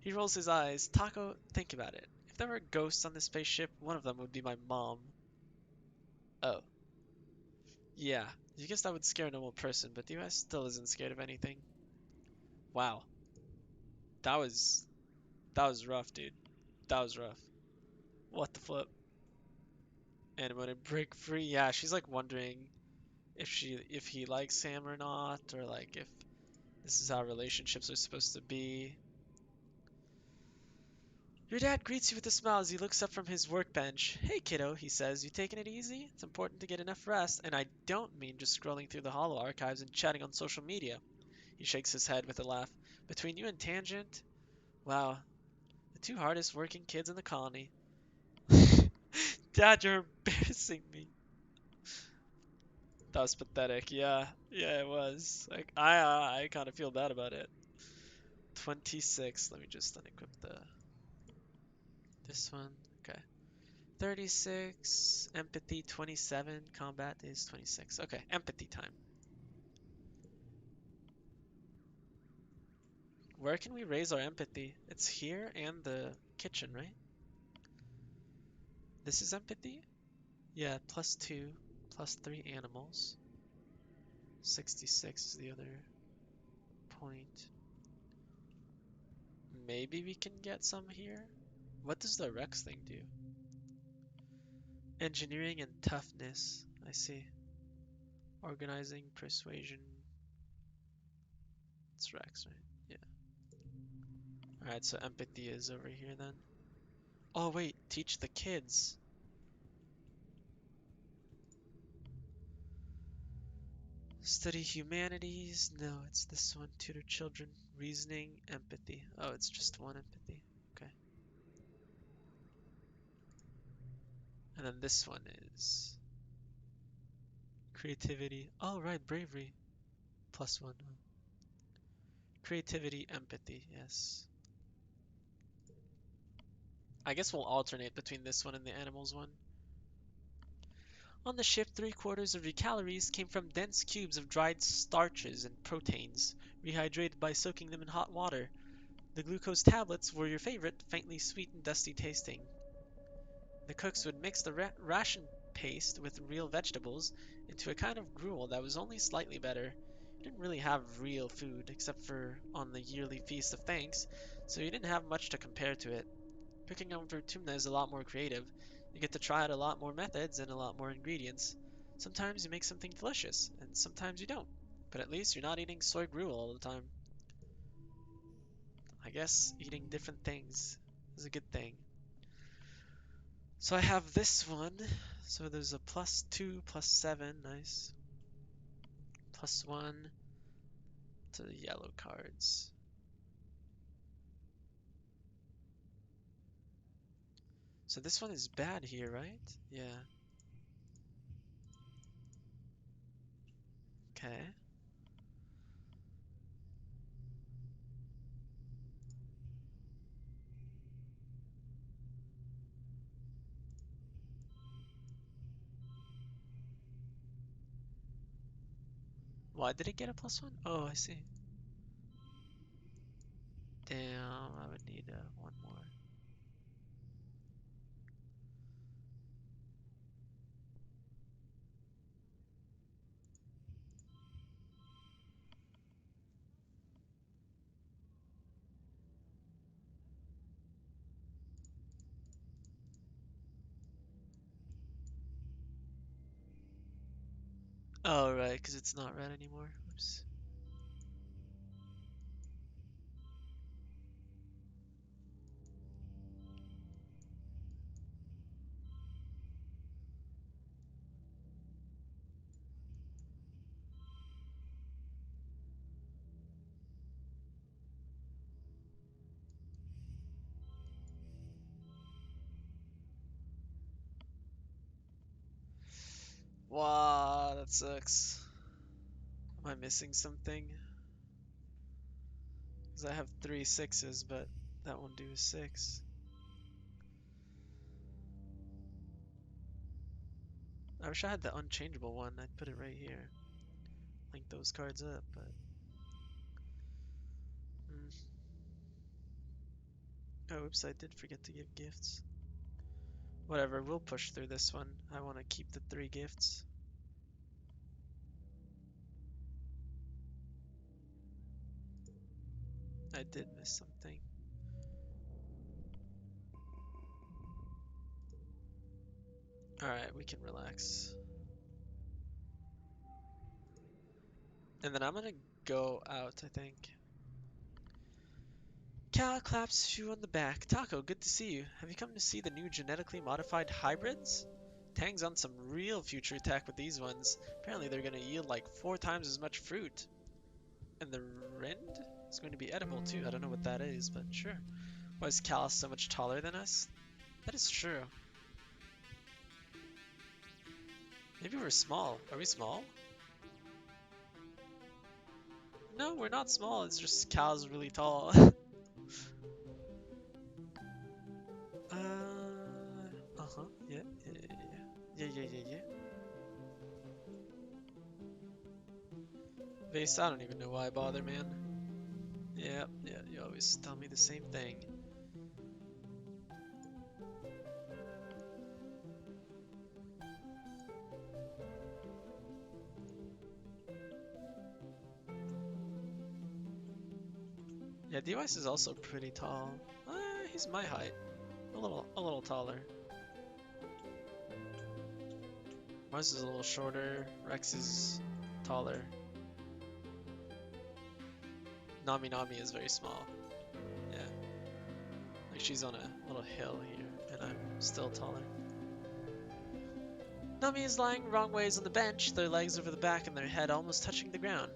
He rolls his eyes. Taco, think about it. If there were ghosts on this spaceship, one of them would be my mom. Oh. Yeah, you guess that would scare a normal person, but DYS still isn't scared of anything. Wow. That was that was rough, dude. That was rough. What the flip? And when it break free, yeah, she's like wondering if he likes Sam or not, or like if this is how relationships are supposed to be. Your dad greets you with a smile as he looks up from his workbench. Hey kiddo, he says, you taking it easy? It's important to get enough rest, and I don't mean just scrolling through the holo archives and chatting on social media. He shakes his head with a laugh. Between you and Tangent, wow, the two hardest working kids in the colony. Dad, you're embarrassing me. That was pathetic. Yeah, yeah, it was. Like I kind of feel bad about it. 26. Let me just unequip the this one. Okay. 36. Empathy 27. Combat is 26. Okay, empathy time. Where can we raise our empathy? It's here and the kitchen, right? This is empathy? Yeah, +2, +3 animals. 66 is the other point. Maybe we can get some here? What does the Rex thing do? Engineering and toughness. I see. Organizing, persuasion. It's Rex, right? Yeah. Alright, so empathy is over here then. Oh wait, teach the kids. Study humanities. No, it's this one. Tutor children. Reasoning, empathy. Oh, it's just one empathy. Okay. And then this one is creativity. Oh, right, bravery. +1. Creativity, empathy. Yes. I guess we'll alternate between this one and the animals one. On the ship, 3/4 of your calories came from dense cubes of dried starches and proteins, rehydrated by soaking them in hot water. The glucose tablets were your favorite, faintly sweet and dusty tasting. The cooks would mix the ration paste with real vegetables into a kind of gruel that was only slightly better. You didn't really have real food, except for on the yearly Feast of Thanks, so you didn't have much to compare to it. Cooking over tuna is a lot more creative. You get to try out a lot more methods and a lot more ingredients. Sometimes you make something delicious, and sometimes you don't. But at least you're not eating soy gruel all the time. I guess eating different things is a good thing. So I have this one. So there's a +2, +7, nice. +1 to the yellow cards. So this one is bad here, right? Yeah. Okay. Why did it get a +1? Oh, I see. Damn, I would need one more. Oh, right, because it's not red anymore. Oops. Wow, that sucks. Am I missing something? Because I have three sixes, but that won't do a six. I wish I had the unchangeable one. I'd put it right here. Link those cards up, but... Mm. Oh, oops, I did forget to give gifts. Whatever, we'll push through this one. I want to keep the three gifts. I did miss something. Alright, we can relax. And then I'm gonna go out, I think. Cal claps you on the back. Taco, good to see you. Have you come to see the new genetically modified hybrids? Tang's on some real future tech with these ones. Apparently they're gonna yield like 4 times as much fruit. And the rind is going to be edible too. I don't know what that is, but sure. Why is Cal so much taller than us? That is true. Maybe we're small. Are we small? No, we're not small. It's just Cal's really tall. Uh-huh. Yeah, yeah, yeah, yeah. Yeah, yeah, yeah, yeah. Vase, I don't even know why I bother, man. Yeah, yeah, you always tell me the same thing. Yeah, Device is also pretty tall. He's my height. A little taller. Mars is a little shorter. Rex is taller. Nami Nami is very small. Yeah. Like she's on a little hill here, and I'm still taller. Nami is lying wrong ways on the bench, their legs over the back and their head almost touching the ground.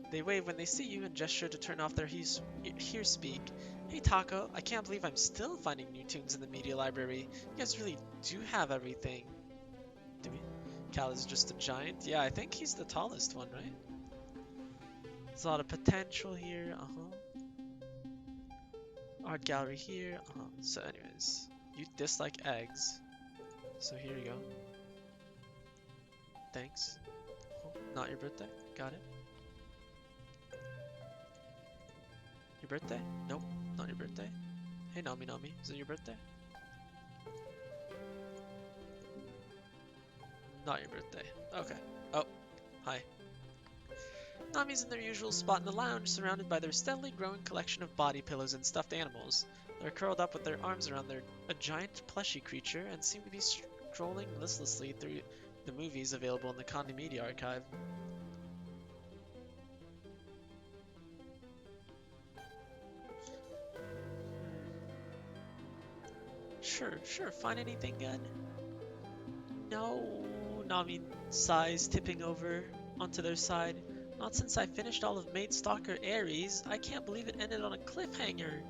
They wave when they see you and gesture to turn off their hear speak. Hey Taco, I can't believe I'm still finding new tunes in the media library. You guys really do have everything. Do we? Cal is just a giant? Yeah, I think he's the tallest one, right? There's a lot of potential here, Art gallery here, So anyways, you dislike eggs. So here you go. Thanks. Oh, not your birthday? Got it. Your birthday? Nope, not your birthday. Hey Nami Nami, is it your birthday? Not your birthday. Okay. Oh, hi. Nami's in their usual spot in the lounge, surrounded by their steadily growing collection of body pillows and stuffed animals. They're curled up with their arms around a giant plushy creature and seem to be strolling listlessly through the movies available in the Conde Media archive. Sure, find anything good? No, Nami sighs, tipping over onto their side. Not since I finished all of Maid Stalker Ares. I can't believe it ended on a cliffhanger.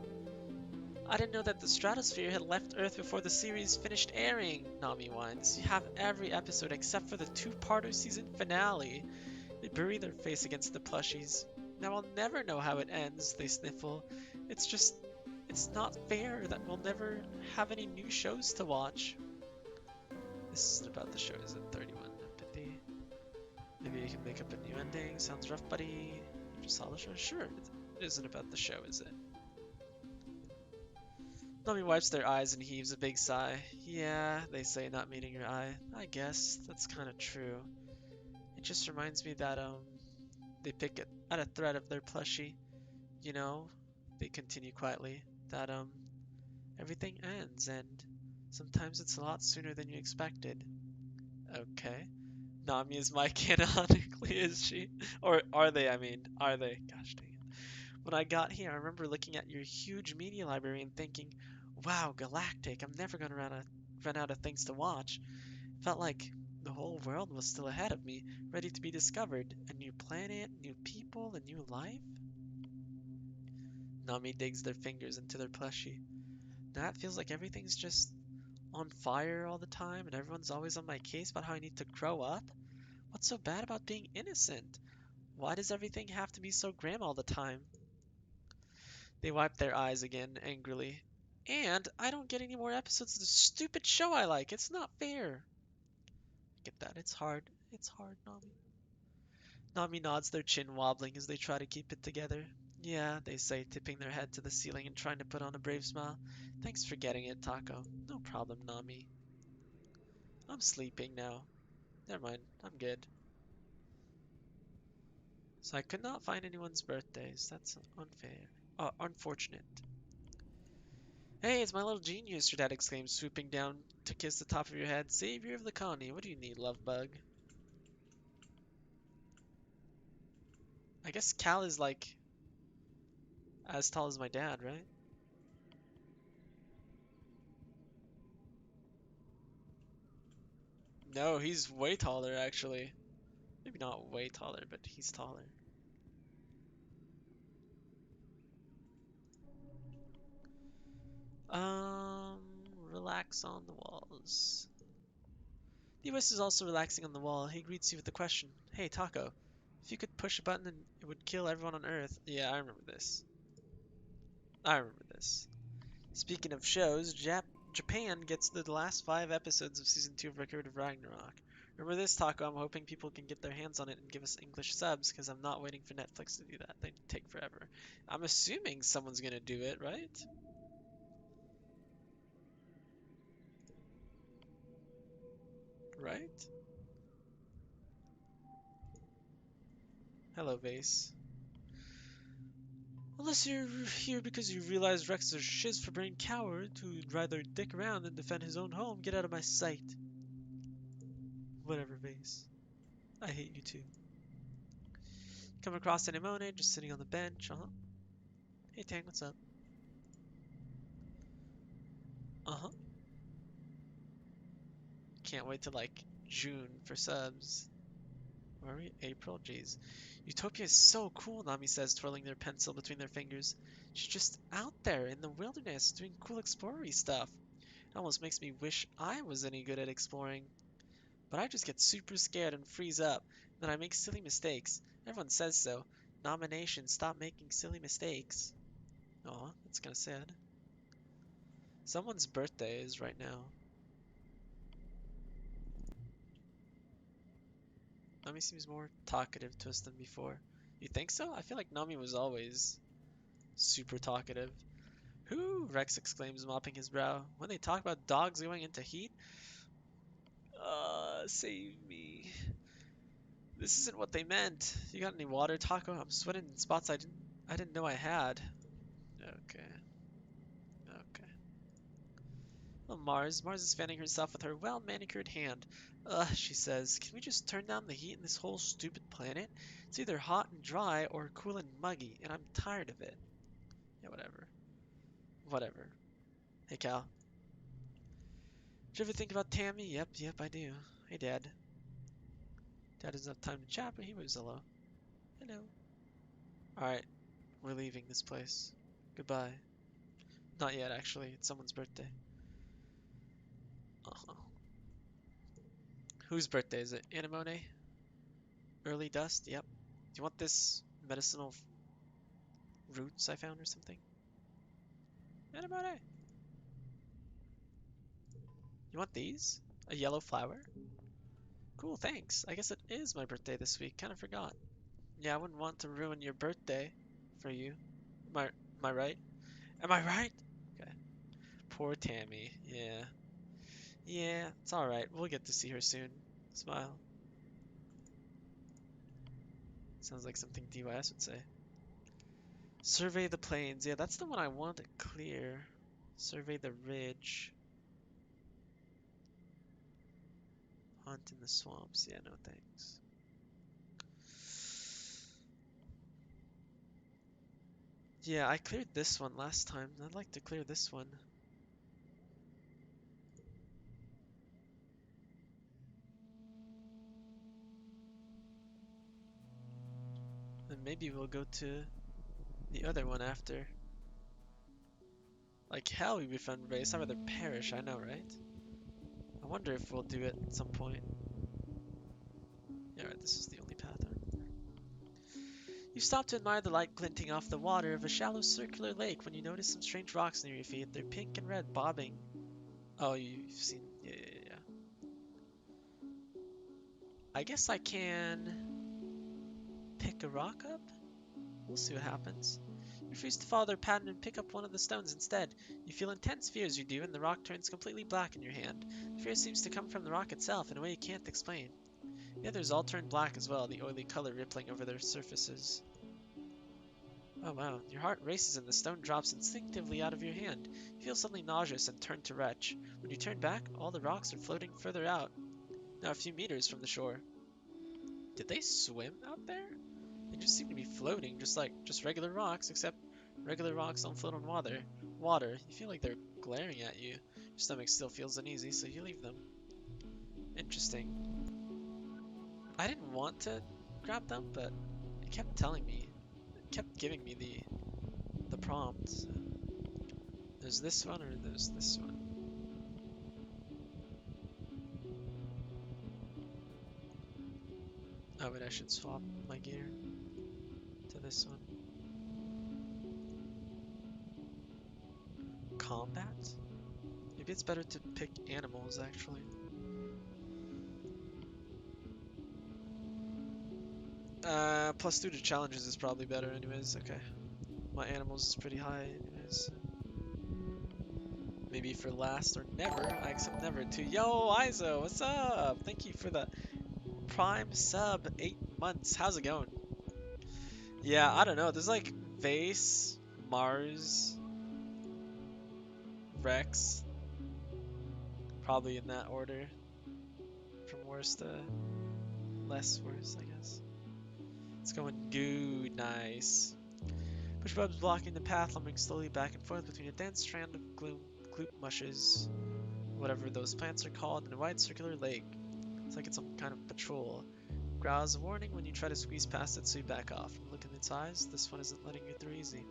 I didn't know that the stratosphere had left Earth before the series finished airing, Nami whines. You have every episode except for the two-parter season finale. They bury their face against the plushies. Now I'll never know how it ends, they sniffle. It's not fair that we'll never have any new shows to watch. This isn't about the show, is it? 31 empathy. Maybe you can make up a new ending. Sounds rough, buddy. You just saw the show? Sure, it isn't about the show, is it? Nami wipes their eyes and heaves a big sigh. Yeah, they say, not meeting your eye. I guess that's kind of true. It just reminds me that, they pick at a thread of their plushie. You know, they continue quietly, that, everything ends, and sometimes it's a lot sooner than you expected. Okay. Nami is my canonically, is she? Or are they, I mean, are they? Gosh dang it. When I got here, I remember looking at your huge media library and thinking, wow, galactic, I'm never gonna run out of things to watch. Felt like the whole world was still ahead of me, ready to be discovered. A new planet, new people, a new life? Nami digs their fingers into their plushie. Now it feels like everything's just on fire all the time and everyone's always on my case about how I need to grow up. What's so bad about being innocent? Why does everything have to be so grim all the time? They wipe their eyes again angrily. And I don't get any more episodes of the stupid show I like. It's not fair. Get that? It's hard. It's hard, Nami. Nami nods, their chin wobbling as they try to keep it together. Yeah, they say, tipping their head to the ceiling and trying to put on a brave smile. Thanks for getting it, Taco. No problem, Nami. I'm sleeping now. Never mind, I'm good. So I could not find anyone's birthdays. That's unfair. Unfortunate. Hey, it's my little genius, your dad exclaims, swooping down to kiss the top of your head. Savior of the colony, what do you need, love bug? I guess Cal is like as tall as my dad, right? No, he's way taller actually. Maybe not way taller, but he's taller. Um, relax on the walls. The US is also relaxing on the wall. He greets you with the question, Hey, Taco, if you could push a button and it would kill everyone on Earth. Yeah, I remember this. I remember this. Speaking of shows, Japan gets the last 5 episodes of season 2 of Record of Ragnarok. Remember this, Taco? I'm hoping people can get their hands on it and give us English subs, because I'm not waiting for Netflix to do that. They take forever. I'm assuming someone's gonna do it, right? Right? Hello, Vase. Unless you're here because you realize Rex is a shiz for brain coward who'd rather dick around than defend his own home, get out of my sight. Whatever, Vase. I hate you too. Come across Anemone just sitting on the bench. Uh-huh. Hey, Tang, what's up? Uh-huh. Can't wait to like June for subs. Where are we? April? Jeez. Utopia is so cool, Nami says, twirling their pencil between their fingers. She's just out there in the wilderness doing cool explory stuff. It almost makes me wish I was any good at exploring. But I just get super scared and freeze up. Then I make silly mistakes. Everyone says so. Nomination, stop making silly mistakes. Aw, that's kinda sad. Someone's birthday is right now. Nami seems more talkative to us than before. You think so? I feel like Nami was always super talkative. Who? Rex exclaims, mopping his brow. When they talk about dogs going into heat? Save me. This isn't what they meant. You got any water, Taco? I'm sweating in spots I didn't know I had. Okay, okay. Well, Mars is fanning herself with her well-manicured hand. Ugh, she says, can we just turn down the heat in this whole stupid planet? It's either hot and dry or cool and muggy, and I'm tired of it. Yeah, whatever. Whatever. Hey, Cal. Did you ever think about Tammy? Yep, I do. Hey, Dad. Dad doesn't have time to chat, but he moves hello. Hello. Alright, we're leaving this place. Goodbye. Not yet, actually. It's someone's birthday. Uh-huh. Whose birthday is it? Anemone? Early dust? Yep. Do you want this medicinal roots I found or something? Anemone! You want these? A yellow flower? Cool, thanks. I guess it is my birthday this week. Kinda forgot. Yeah, I wouldn't want to ruin your birthday for you. Am I right? Am I right? Okay. Poor Tammy. Yeah. Yeah, it's alright. We'll get to see her soon. Smile. Sounds like something DYS would say. Survey the plains. Yeah, that's the one I want to clear. Survey the ridge. Hunt in the swamps. Yeah, no thanks. Yeah, I cleared this one last time. I'd like to clear this one. And maybe we'll go to the other one after. Like hell we befriend race. I'd rather perish, I know, right? I wonder if we'll do it at some point. Yeah, right, this is the only path. You stop to admire the light glinting off the water of a shallow circular lake when you notice some strange rocks near your feet. They're pink and red, bobbing. Oh, you've seen. Yeah, yeah, yeah. I guess I can pick a rock up? We'll see what happens. You refuse to follow their pattern and pick up one of the stones instead. You feel intense fear as you do, and the rock turns completely black in your hand. The fear seems to come from the rock itself in a way you can't explain. The others all turn black as well, the oily color rippling over their surfaces. Oh wow, your heart races and the stone drops instinctively out of your hand. You feel suddenly nauseous and turn to retch. When you turn back, all the rocks are floating further out, now a few meters from the shore. Did they swim out there? They just seem to be floating, just regular rocks, except regular rocks don't float on water. You feel like they're glaring at you. Your stomach still feels uneasy, so you leave them. Interesting. I didn't want to grab them, but it kept telling me, it kept giving me the prompts. There's this one or there's this one. Oh, but I should swap my gear to this one. Combat? Maybe it's better to pick animals, actually. +2 to challenges is probably better anyways. Okay. My animals is pretty high anyways. Maybe for last or never. I accept never too. Yo, Izo, what's up? Thank you for the prime sub. 8 months. How's it going? Yeah, I don't know. There's like Vase, Mars, Rex. Probably in that order. From worst to less worse, I guess. It's going good. Nice. Pushbubs blocking the path, lumbering slowly back and forth between a dense strand of gloop mushes, whatever those plants are called, and a wide circular lake. It's like it's some kind of patrol. Growls a warning when you try to squeeze past it, so you back off. And look in its eyes, this one isn't letting you through easy.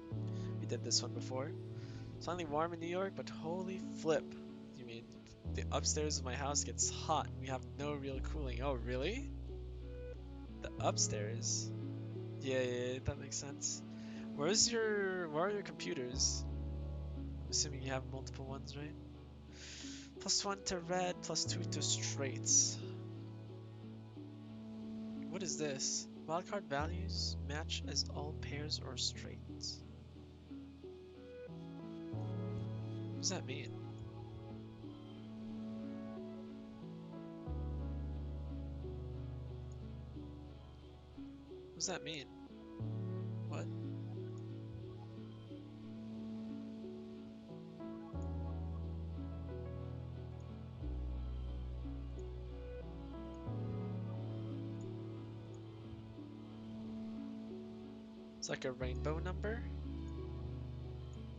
We did this one before. It's finally warm in New York, but holy flip. You mean the upstairs of my house gets hot and we have no real cooling. Oh, really? The upstairs? Yeah, yeah, yeah, that makes sense. Where are your computers? I'm assuming you have multiple ones, right? +1 to red, +2 to straights. What is this? Wildcard values match as all pairs or straights. What does that mean? What does that mean? What? It's like a rainbow number?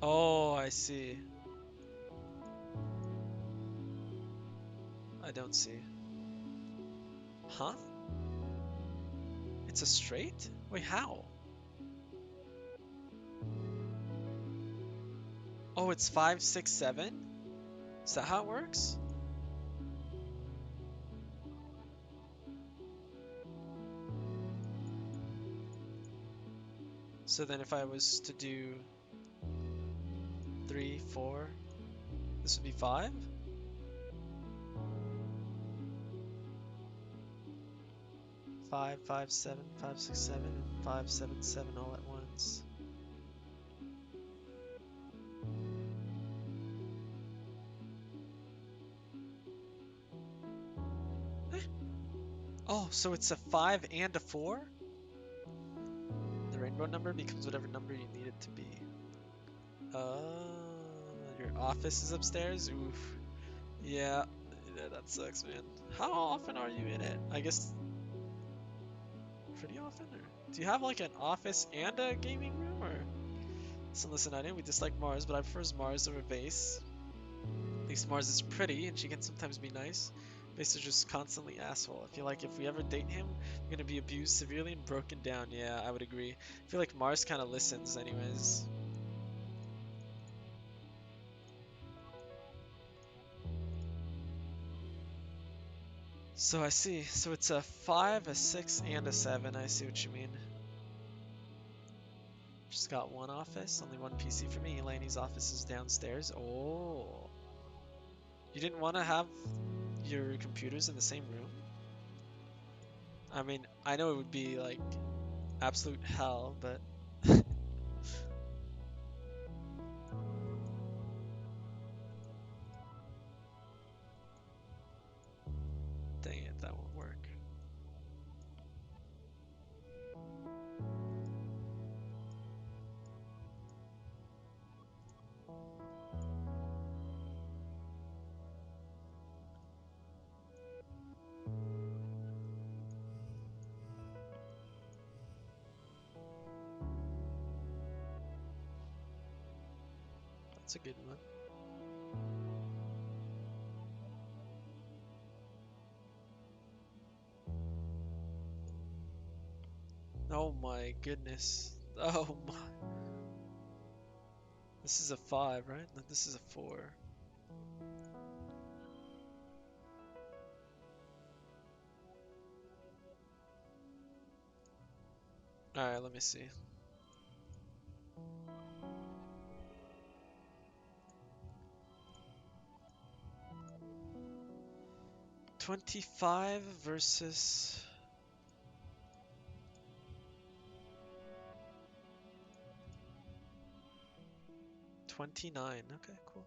Oh, I see. I don't see. Huh? It's a straight? Wait, how? Oh, it's 5, 6, 7? Is that how it works? So then if I was to do 3, 4, this would be 5? 5, 5, 7, 5, 6, 7, and 5, 7, 7 all at once. Eh? Oh, so it's a 5 and a 4? The rainbow number becomes whatever number you need it to be. Your office is upstairs? Oof. Yeah, that sucks, man. How often are you in it? I guess pretty often? Or do you have like an office and a gaming room? Or so listen, I know we dislike Mars, but I prefer Mars over Vase. At least Mars is pretty and she can sometimes be nice. Vase is just constantly asshole. I feel like if we ever date him, we're gonna be abused severely and broken down. Yeah, I would agree. I feel like Mars kind of listens anyways. So I see. So it's a 5, a 6, and a 7. I see what you mean. She's got one office, only one PC for me. Lainey's office is downstairs. Oh. You didn't want to have your computers in the same room? I mean, I know it would be like absolute hell, but dang it, that won't work. That's a good one. Oh my goodness. Oh my. This is a 5, right? No, this is a 4. Alright, let me see. 25 versus 29. Okay, cool.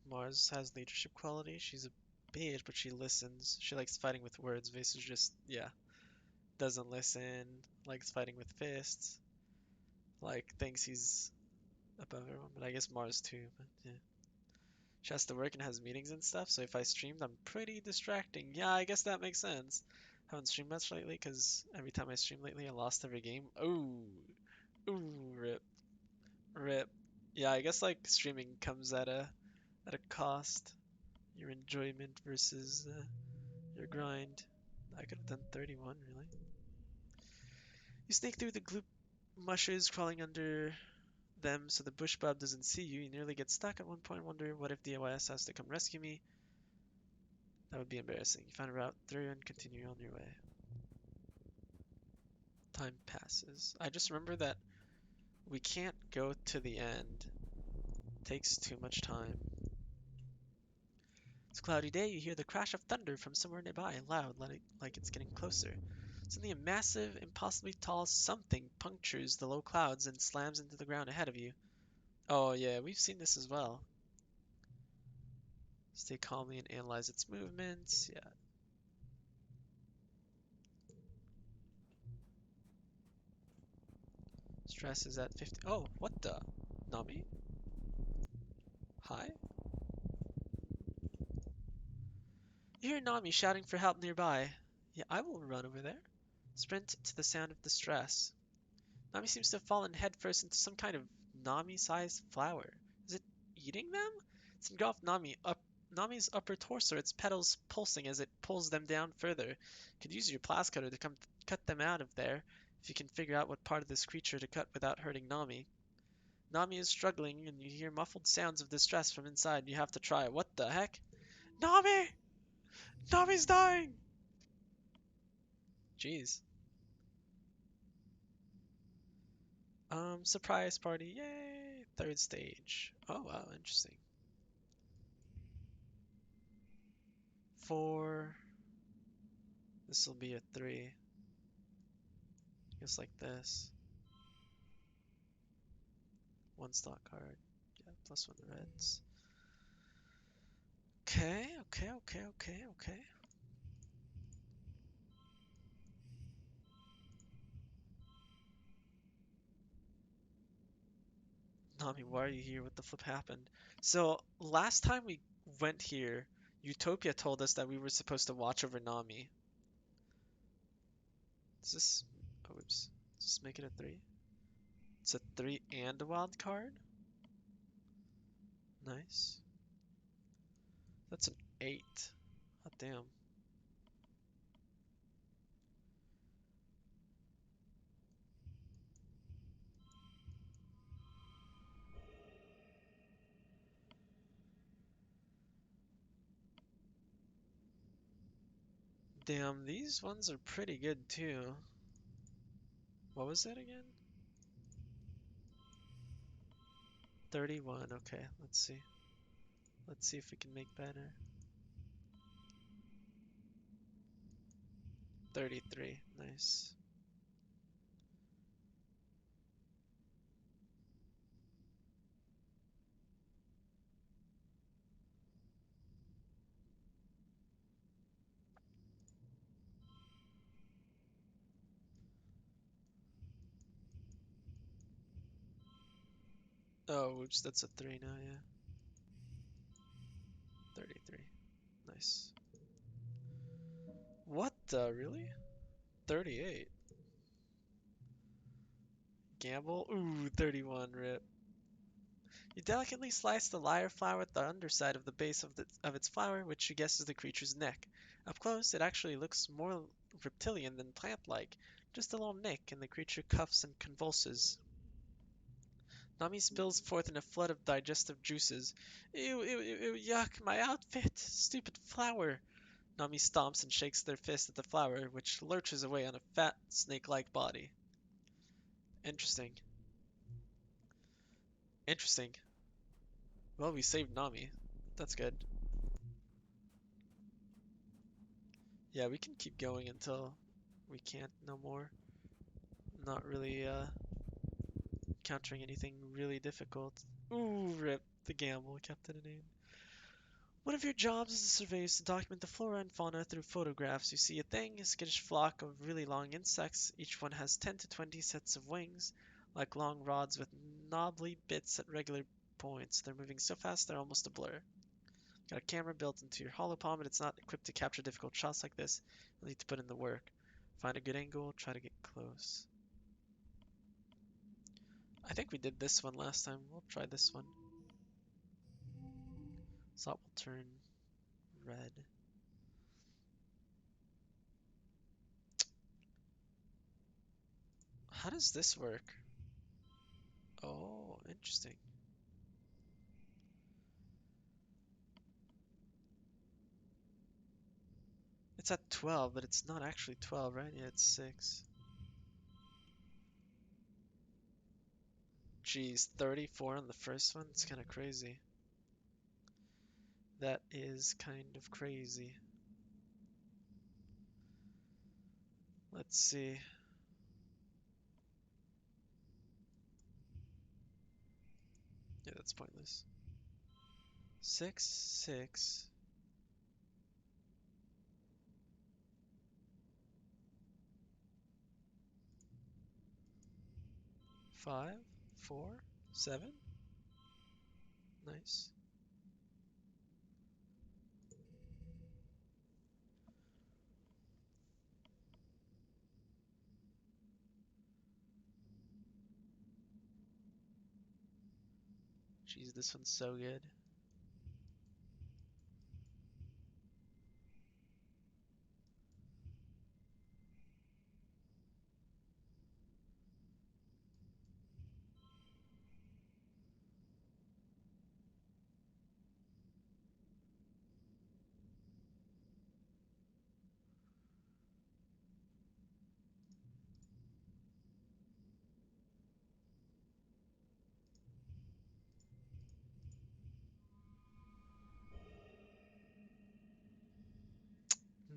Mars has leadership quality. She's a bitch, but she listens. She likes fighting with words. Vase is just, yeah, doesn't listen. Likes fighting with fists. Like, thinks he's above everyone. But I guess Mars too. But yeah. She has to work and has meetings and stuff. So if I streamed, I'm pretty distracting. Yeah, I guess that makes sense. Haven't streamed much lately because every time I stream lately, I lost every game. Ooh, ooh, rip, rip. Yeah, I guess like streaming comes at a cost. Your enjoyment versus your grind. I could have done 31, really. You sneak through the gloop mushes crawling under them so the bush bub doesn't see you. You nearly get stuck at one point. Wonder what if the OIS has to come rescue me? That would be embarrassing. You find a route through and continue on your way. Time passes. I just remember that we can't go to the end. It takes too much time. It's a cloudy day. You hear the crash of thunder from somewhere nearby, loud, like it's getting closer. Suddenly, a massive, impossibly tall something punctures the low clouds and slams into the ground ahead of you. Oh yeah, we've seen this as well. Stay calmly and analyze its movements. Yeah. Stress is at 50. Oh, what the? Nami? Hi? You hear Nami shouting for help nearby. Yeah, I will run over there. Sprint to the sound of distress. Nami seems to have fallen headfirst into some kind of Nami-sized flower. Is it eating them? It's engulfed Nami's upper torso, its petals pulsing as it pulls them down further. Could use your blast cutter to come cut them out of there, if you can figure out what part of this creature to cut without hurting Nami. Nami is struggling, and you hear muffled sounds of distress from inside. You have to try. What the heck? Nami! Nami's dying! Jeez. Surprise party. Yay! Third stage. Oh, wow, interesting. 4. This will be a 3. Just like this. 1 stock card. Yeah, +1 reds. Okay. Nami, why are you here? What the flip happened? So, last time we went here, Utopia told us that we were supposed to watch over Nami. Does this... Oh, oops. Does this make it a 3? It's a 3 and a wild card? Nice. That's an 8. Oh, damn. Damn, these ones are pretty good too. What was it again? 31. Okay, let's see. Let's see if we can make better. 33. Nice. Oh, oops, that's a 3 now, yeah. 33. Nice. What the, really? 38. Gamble? Ooh, 31, rip. You delicately slice the lyre flower at the underside of the base of its flower, which you guess is the creature's neck. Up close, it actually looks more reptilian than plant-like. Just a little nick, and the creature cuffs and convulses. Nami spills forth in a flood of digestive juices. Ew, ew, ew, ew, yuck, my outfit! Stupid flower! Nami stomps and shakes their fist at the flower, which lurches away on a fat, snake-like body. Interesting. Interesting. Well, we saved Nami. That's good. Yeah, we can keep going until we can't no more. Not really encountering anything really difficult. Ooh, rip. The gamble kept it a name. One of your jobs as a surveyor is to document the flora and fauna through photographs. You see a skittish flock of really long insects. Each one has 10 to 20 sets of wings, like long rods with knobbly bits at regular points. They're moving so fast they're almost a blur. Got a camera built into your hollow palm, but it's not equipped to capture difficult shots like this. You'll need to put in the work. Find a good angle, try to get close. I think we did this one last time. We'll try this one. Salt will turn red. How does this work? Oh, interesting. It's at 12, but it's not actually 12, right? Yeah, it's 6. Geez, 34 on the first one? It's kind of crazy. That is kind of crazy. Let's see. Yeah, that's pointless. 6, 6, 5, 4, 7. Nice. Jeez, this one's so good.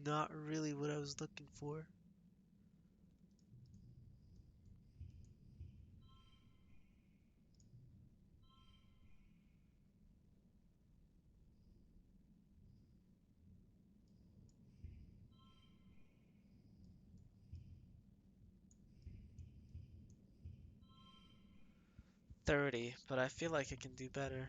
'Not really what I was looking for. 30, but I feel like I can do better.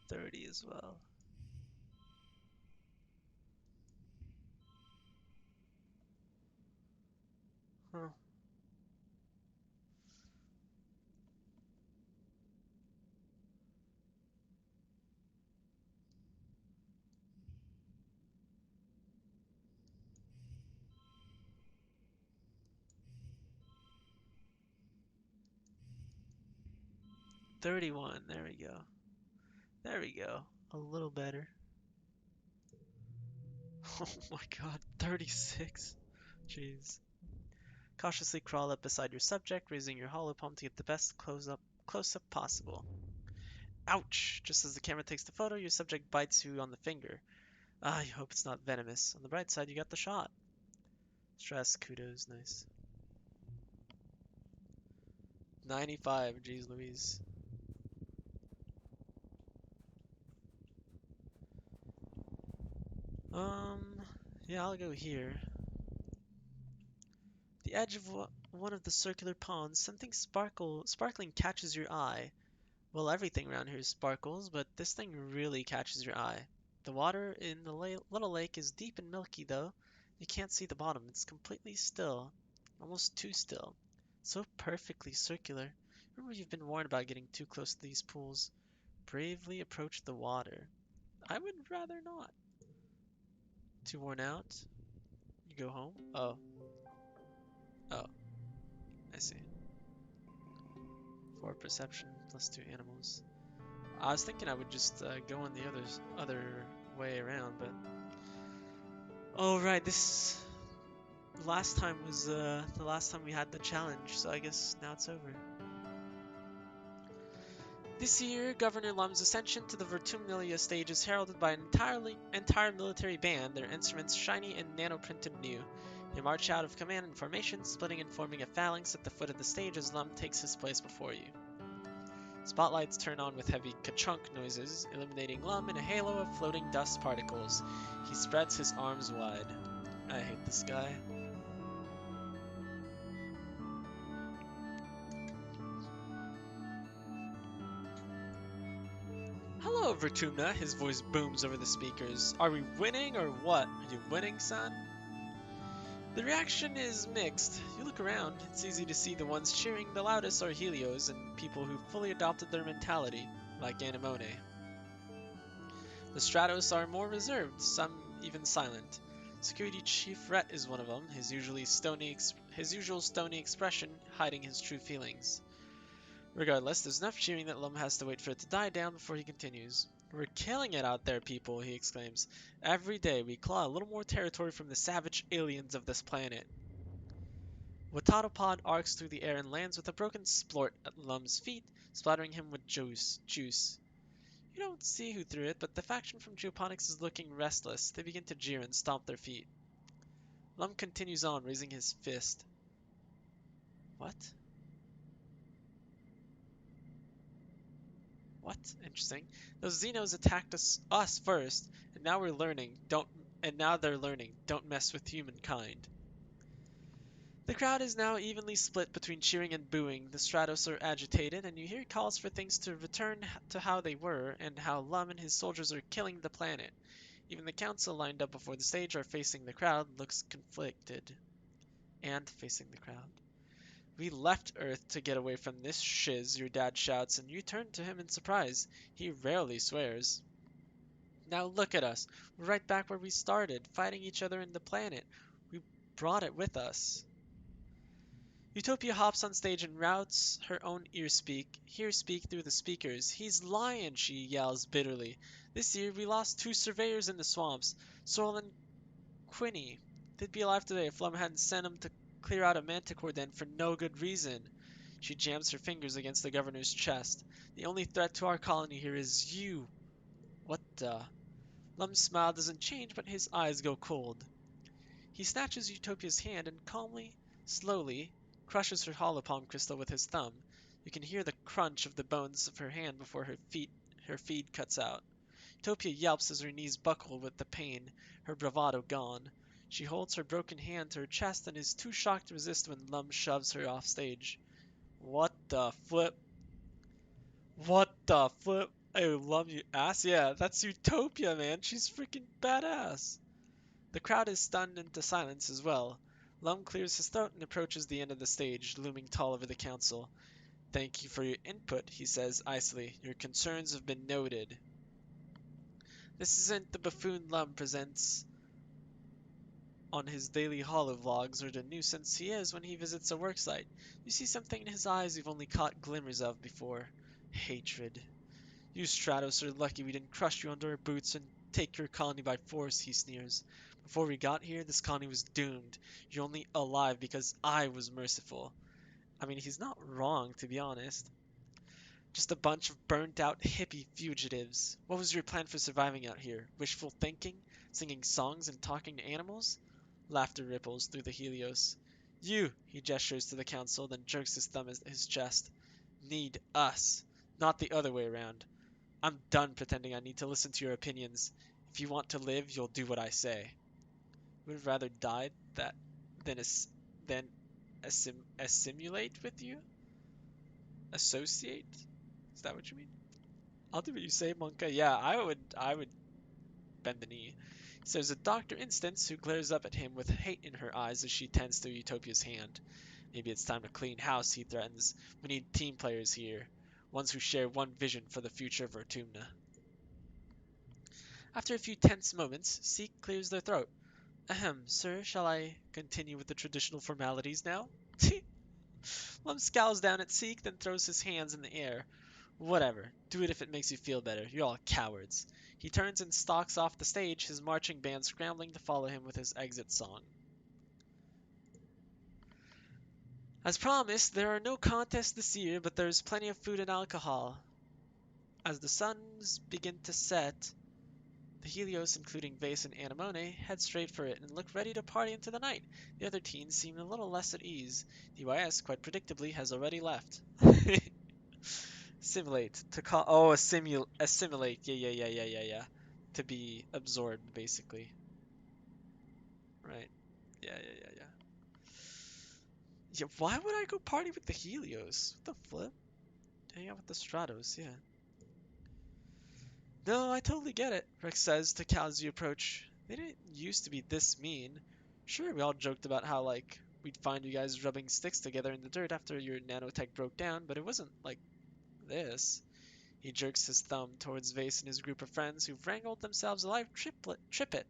30 as well. Huh.
31. There we go. There we go. A little better. Oh my god, 36. Jeez. Cautiously crawl up beside your subject, raising your hollow palm to get the best close up possible. Ouch! Just as the camera takes the photo, your subject bites you on the finger. Ah, I hope it's not venomous. On the bright side, you got the shot. Stress, kudos, nice. 95, jeez Louise. Um, yeah, I'll go here. The edge of one of the circular ponds, something sparkling catches your eye. Well, everything around here sparkles, but this thing really catches your eye. The water in the little lake is deep and milky, though. You can't see the bottom. It's completely still, almost too still. So perfectly circular. Remember you've been warned about getting too close to these pools. Bravely approach the water. I would rather not. Too worn out? You go home? Oh, oh, I see. 4 perception plus 2 animals. I was thinking I would just go on the other way around, but oh right, this last time was the last time we had the challenge, so I guess now it's over. This year, Governor Lum's ascension to the Vertumnus stage is heralded by an entire military band, their instruments shiny and nano-printed new. They march out of command in formation, splitting and forming a phalanx at the foot of the stage as Lum takes his place before you. Spotlights turn on with heavy ka-chunk noises, illuminating Lum in a halo of floating dust particles. He spreads his arms wide. I hate this guy. Hello, Vertumna, his voice booms over the speakers. Are we winning or what? Are you winning, son? The reaction is mixed. You look around, it's easy to see the ones cheering the loudest are Helios and people who've fully adopted their mentality, like Anemone. The Stratos are more reserved, some even silent. Security Chief Rhett is one of them, his usual stony expression hiding his true feelings. Regardless, there's enough cheering that Lum has to wait for it to die down before he continues. We're killing it out there, people, he exclaims. Every day we claw a little more territory from the savage aliens of this planet. Watatopod arcs through the air and lands with a broken splort at Lum's feet, splattering him with juice. You don't see who threw it, but the faction from Geoponics is looking restless. They begin to jeer and stomp their feet. Lum continues on, raising his fist. What? What? Interesting. Those Xenos attacked us first, and now we're learning. Now they're learning. Don't mess with humankind. The crowd is now evenly split between cheering and booing. The Stratos are agitated, and you hear calls for things to return to how they were, and how Lum and his soldiers are killing the planet. Even the council lined up before the stage are facing the crowd, looks conflicted. And facing the crowd. We left Earth to get away from this shiz, your dad shouts, and you turn to him in surprise. He rarely swears. Now look at us. We're right back where we started, fighting each other and the planet. We brought it with us. Utopia hops on stage and routs her own ear speak through the speakers. He's lying, she yells bitterly. This year we lost 2 surveyors in the swamps, Sorrel and Quinny. They'd be alive today if Lum hadn't sent them to clear out a manticore den for no good reason. She jams her fingers against the governor's chest. The only threat to our colony here is you. What the? Lum's smile doesn't change, but his eyes go cold. He snatches Utopia's hand and calmly, slowly, crushes her holopalm crystal with his thumb. You can hear the crunch of the bones of her hand before her feed cuts out. Utopia yelps as her knees buckle with the pain, her bravado gone. She holds her broken hand to her chest and is too shocked to resist when Lum shoves her off stage. What the flip? What the flip? I love you ass. Yeah, that's Utopia, man. She's freaking badass. The crowd is stunned into silence as well. Lum clears his throat and approaches the end of the stage, looming tall over the council. Thank you for your input, he says icily. Your concerns have been noted. This isn't the buffoon Lum presents on his daily holovlogs or the nuisance he is when he visits a worksite. You see something in his eyes you've only caught glimmers of before.
Hatred. You Stratos are lucky we didn't crush you under our boots and take your colony by force, he sneers. Before we got here, this colony was doomed. You're only alive because I was merciful. I mean, he's not wrong, to be honest. Just a bunch of burnt out hippie fugitives. What was your plan for surviving out here? Wishful thinking? Singing songs and talking to animals? Laughter ripples through the Helios. You, he gestures to the council, then jerks his thumb at his chest. Need us, not the other way around. I'm done pretending I need to listen to your opinions. If you want to live, you'll do what I say. Would have rather died that than than assimilate with you? Associate? Is that what you mean? I'll do what you say, Monka. Yeah, I would bend the knee. So there's a Dr. Instance who glares up at him with hate in her eyes as she tends to Utopia's hand. Maybe it's time to clean house, he threatens. We need team players here. Ones who share one vision for the future of Vertumna. After a few tense moments, Seek clears their throat. Ahem, sir, shall I continue with the traditional formalities now? Lum scowls down at Seek, then throws his hands in the air. Whatever. Do it if it makes you feel better. You're all cowards. He turns and stalks off the stage, his marching band scrambling to follow him with his exit song. As promised, there are no contests this year, but there's plenty of food and alcohol. As the suns begin to set, the Helios, including Vase and Anemone, head straight for it and look ready to party into the night. The other teens seem a little less at ease. DYS, quite predictably, has already left. Simulate. To call. Oh, assimilate. Yeah. To be absorbed, basically. Right. Yeah. Yeah, why would I go party with the Helios? What the flip? Hang out with the Stratos, yeah. No, I totally get it, Rex says to Cal as you approach. They didn't used to be this mean. Sure, we all joked about how, like, we'd find you guys rubbing sticks together in the dirt after your nanotech broke down, but it wasn't like this. He jerks his thumb towards Vase and his group of friends who've wrangled themselves a live trippet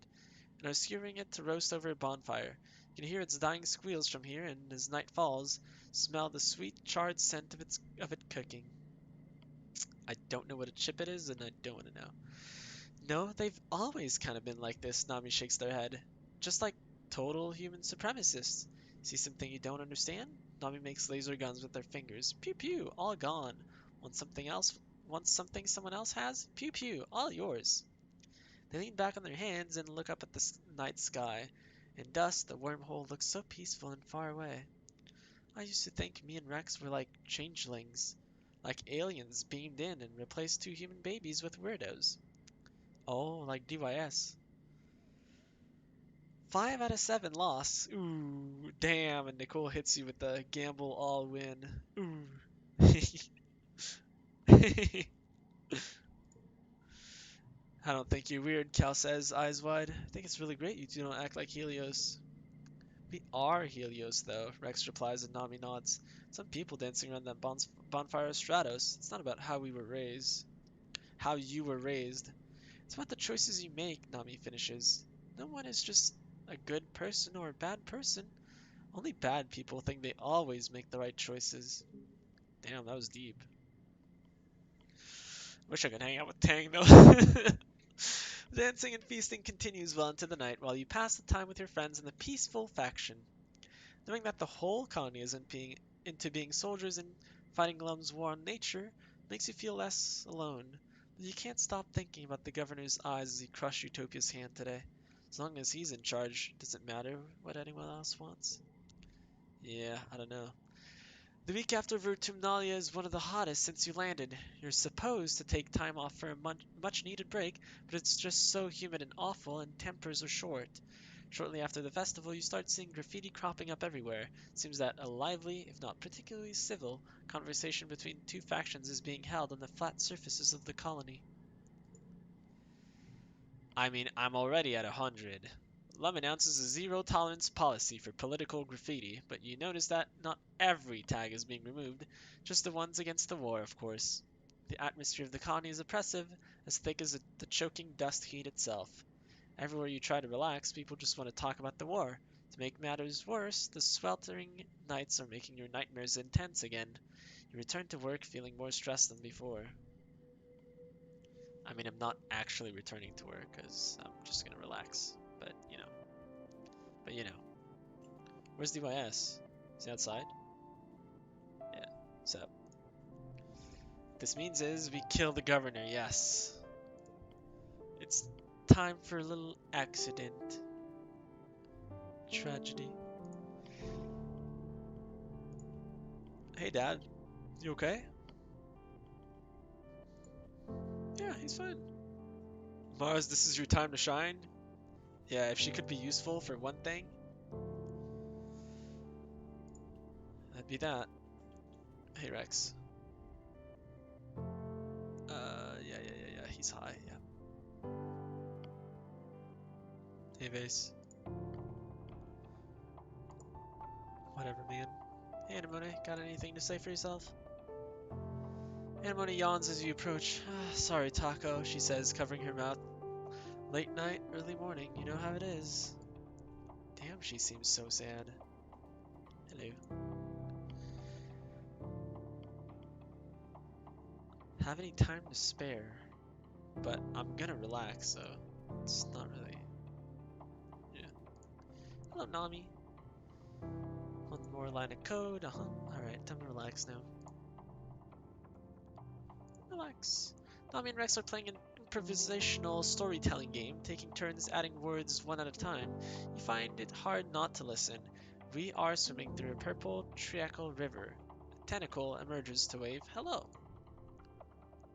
and are skewering it to roast over a bonfire. You can hear its dying squeals from here, and as night falls, smell the sweet charred scent of it cooking. I don't know what a chippet is, and I don't want to know. No, they've always kind of been like this, Nami shakes their head. Just like total human supremacists. See something you don't understand? Nami makes laser guns with their fingers. Pew pew, all gone. Want something else? Want something someone else has? Pew pew, all yours. They lean back on their hands and look up at the night sky. In dusk, the wormhole looks so peaceful and far away. I used to think me and Rex were like changelings, like aliens beamed in and replaced two human babies with weirdos. Oh, like DYS. 5 out of 7 loss. Ooh, damn, and Nicole hits you with the gamble all win. Ooh. I don't think you're weird, Cal says, eyes wide. I think it's really great you two don't act like Helios. We are Helios, though, Rex replies and Nami nods. Some people dancing around that bonfire of Stratos. It's not about how we were raised. How you were raised. It's about the choices you make, Nami finishes. No one is just a good person or a bad person. Only bad people think they always make the right choices. Damn, that was deep. Wish I could hang out with Tang, though. Dancing and feasting continues well into the night while you pass the time with your friends in the peaceful faction. Knowing that the whole colony isn't into being soldiers and fighting Lum's war on nature makes you feel less alone. But you can't stop thinking about the governor's eyes as he crushed Utopia's hand today. As long as he's in charge, does it matter what anyone else wants? Yeah, I don't know. The week after Vertumnalia is one of the hottest since you landed. You're supposed to take time off for a much needed break, but it's just so humid and awful and tempers are short. Shortly after the festival, you start seeing graffiti cropping up everywhere. It seems that a lively, if not particularly civil, conversation between two factions is being held on the flat surfaces of the colony. I mean, I'm already at 100. Lum announces a zero tolerance policy for political graffiti, but you notice that not every tag is being removed, just the ones against the war, of course. The atmosphere of the colony is oppressive, as thick as the choking dust heat itself. Everywhere you try to relax, people just want to talk about the war. It's
To make matters worse, the sweltering nights are making your nightmares intense again. You return to work feeling more stressed than before. I mean, I'm not actually returning to work because I'm just gonna relax. But you know. Where's DYS? Is he outside? Yeah. So, this means is we kill the governor, yes. It's time for a little accident. Tragedy. Hey, Dad. You okay? Yeah, he's fine. Mars, this is your time to shine. Yeah, if she could be useful for one thing, that'd be that. Hey, Rex. Yeah. He's high, yeah. Hey, Vase. Whatever, man. Hey, Anemone, got anything to say for yourself? Anemone yawns as you approach. Sorry, Taco, she says, covering her mouth. Late night, early morning, you know how it is. Damn, she seems so sad. Hello. Have any time to spare, but I'm gonna relax, so it's not really. Yeah. Hello, Nami. One more line of code. Alright, time to relax now. Relax. Nami and Rex are playing an improvisational storytelling game, taking turns adding words one at a time. You find it hard not to listen. We are swimming through a purple triacle river. A tentacle emerges to wave hello.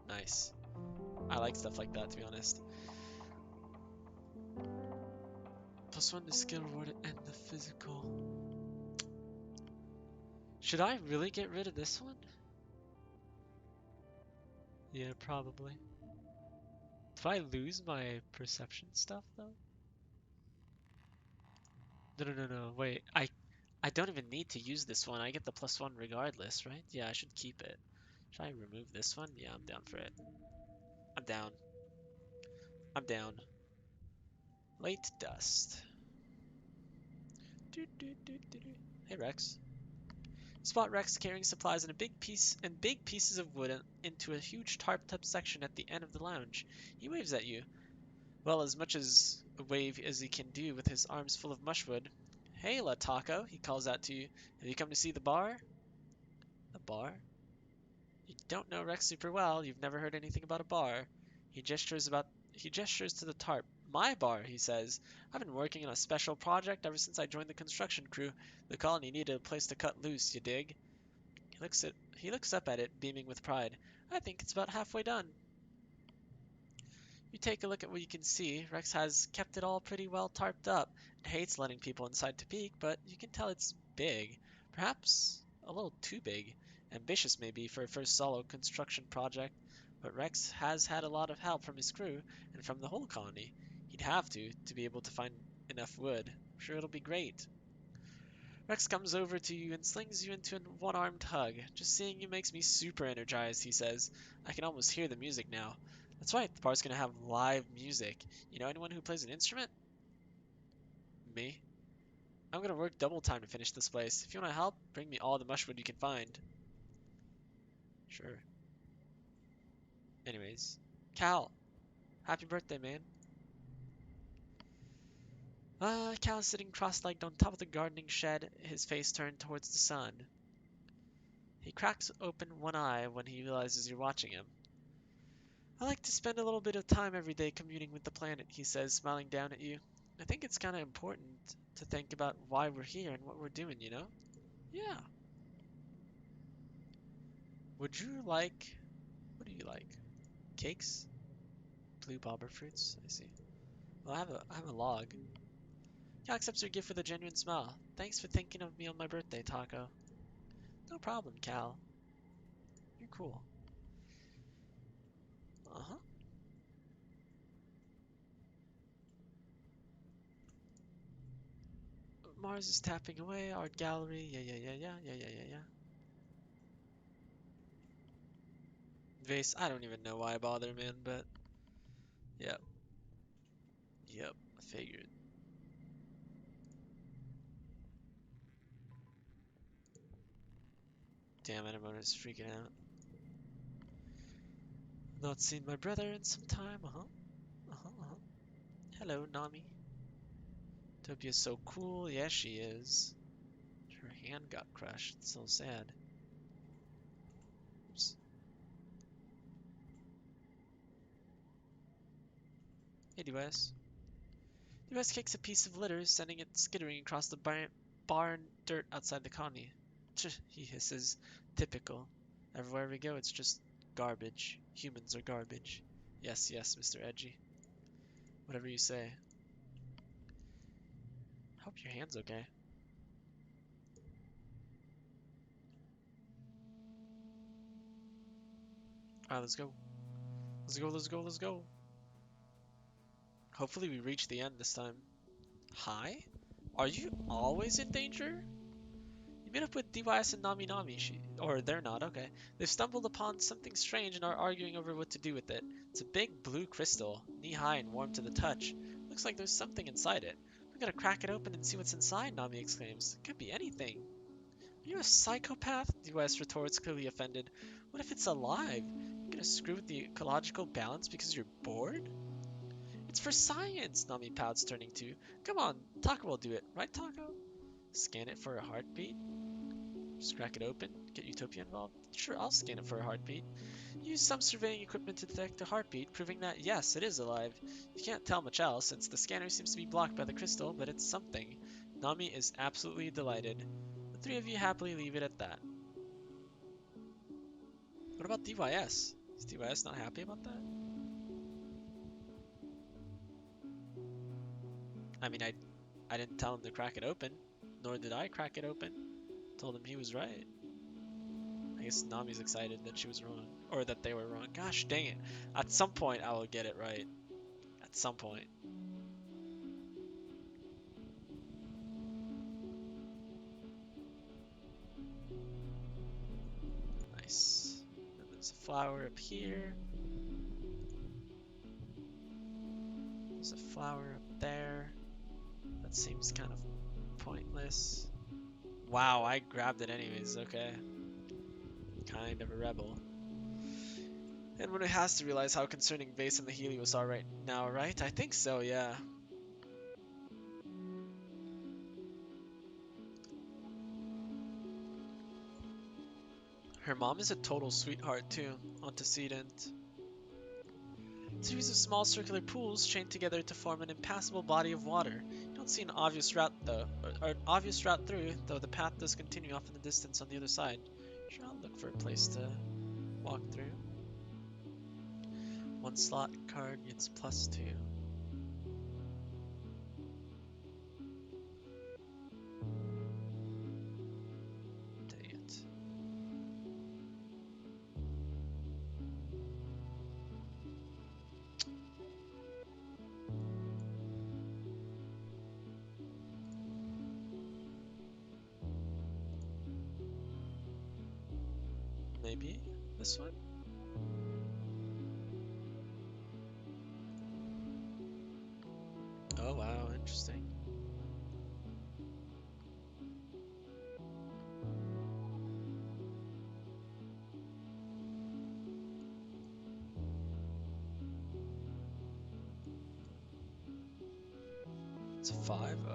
Nice. I like stuff like that, to be honest. +1 to skill rewarded and the physical. Should I really get rid of this one? Yeah, probably. Do I lose my perception stuff though? No. Wait, I don't even need to use this one. I get the +1 regardless, right? Yeah, I should keep it. Should I remove this one? Yeah, I'm down for it. I'm down. I'm down. Late dust. Hey, Rex. Spot Rex carrying supplies and big pieces of wood into a huge tarped up section at the end of the lounge. He waves at you. Well, as much as a wave as he can do with his arms full of mushwood. Hey, La Taco, he calls out to you. Have you come to see the bar? The bar? You don't know Rex super well. You've never heard anything about a bar. He gestures to the tarp. My bar, he says. I've been working on a special project ever since I joined the construction crew. The colony needed a place to cut loose, you dig? He looks up at it, beaming with pride. I think it's about halfway done. You take a look at what you can see. Rex has kept it all pretty well tarped up and hates letting people inside to peek, but you can tell it's big. Perhaps a little too big. Ambitious, maybe, for a first solo construction project. But Rex has had a lot of help from his crew and from the whole colony. He'd have to be able to find enough wood. I'm sure it'll be great. Rex comes over to you and slings you into a one-armed hug. Just seeing you makes me super energized, he says. I can almost hear the music now. That's right, the bar's gonna have live music. You know anyone who plays an instrument? Me. I'm gonna work double time to finish this place. If you wanna help, bring me all the mushwood you can find. Sure. Anyways. Cal, happy birthday, man. Cal's sitting cross-legged on top of the gardening shed, his face turned towards the sun. He cracks open one eye when he realizes you're watching him. I like to spend a little bit of time every day communing with the planet, he says, smiling down at you. I think it's kind of important to think about why we're here and what we're doing, you know? Yeah. Would you like... What do you like? Cakes? Blue bobber fruits? I see. Well, I have a log. Cal accepts your gift with a genuine smile. Thanks for thinking of me on my birthday, Taco. No problem, Cal. You're cool. Uh-huh. Mars is tapping away. Art gallery. Yeah. Vase. I don't even know why I bother, man, but... Yep. I figured.
Damn, Enemona's freaking out. Not seen my brother in some time. Uh-huh. Hello, Nami. Topia's so cool. Yeah, she is. Her hand got crushed. It's so sad. Oops. Hey, DYS. DYS kicks a piece of litter, sending it skittering across the barn dirt outside the colony. Tch, he hisses. Typical. Everywhere we go, it's just garbage. Humans are garbage. Yes, yes, Mr. Edgy. Whatever you say. Hope your hand's okay. Alright, let's go. Let's go. Hopefully we reach the end this time. Hi? Are you always in danger? You meet up with DYS and Nami Nami. Or they're not, okay. They've stumbled upon something strange and are arguing over what to do with it. It's a big blue crystal, knee-high and warm to the touch. Looks like there's something inside it. We gotta crack it open and see what's inside, Nami exclaims. It could be anything. Are you a psychopath? DYS retorts, clearly offended. What if it's alive? You gonna screw with the ecological balance because you're bored? It's for science, Nami pouts, turning to. Come on, Taco will do it, right, Taco? Scan it for a heartbeat? Just crack it open? Get Utopia involved? Sure, I'll scan it for a heartbeat. Use some surveying equipment to detect a heartbeat, proving that, yes, it is alive. You can't tell much else, since the scanner seems to be blocked by the crystal, but it's something. Nami is absolutely delighted. The three of you happily leave it at that. What about DYS? Is DYS not happy about that? I mean, I didn't tell him to crack it open, nor did I crack it open. Told him he was right. I guess Nami's excited that she was wrong, or that they were wrong. Gosh dang it. At some point, I will get it right. At some point. Nice. And there's a flower up here. There's a flower up there. That seems kind of pointless. Wow, I grabbed it anyways. Okay. Kind of a rebel. And one has to realize how concerning Vase and the Helios are right now, right? I think so, yeah. Her mom is a total sweetheart, too. Antecedent. A series of small circular pools chained together to form an impassable body of water. You don't see an obvious route though, or an obvious route through, though the path does continue off in the distance on the other side. Sure, I'll look for a place to walk through. One slot card gets +2. Dang it. Maybe this one? Oh wow, interesting. It's a 5? Oh,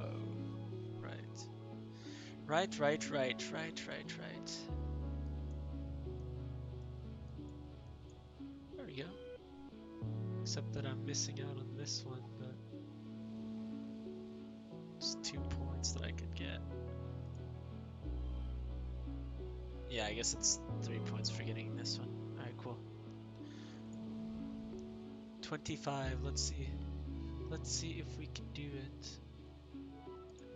right. Right. There we go. Except that I'm missing out on this one, but it's 2 points that I could get. Yeah, I guess it's 3 points for getting this one. Alright, cool. 25, let's see. Let's see if we can do it.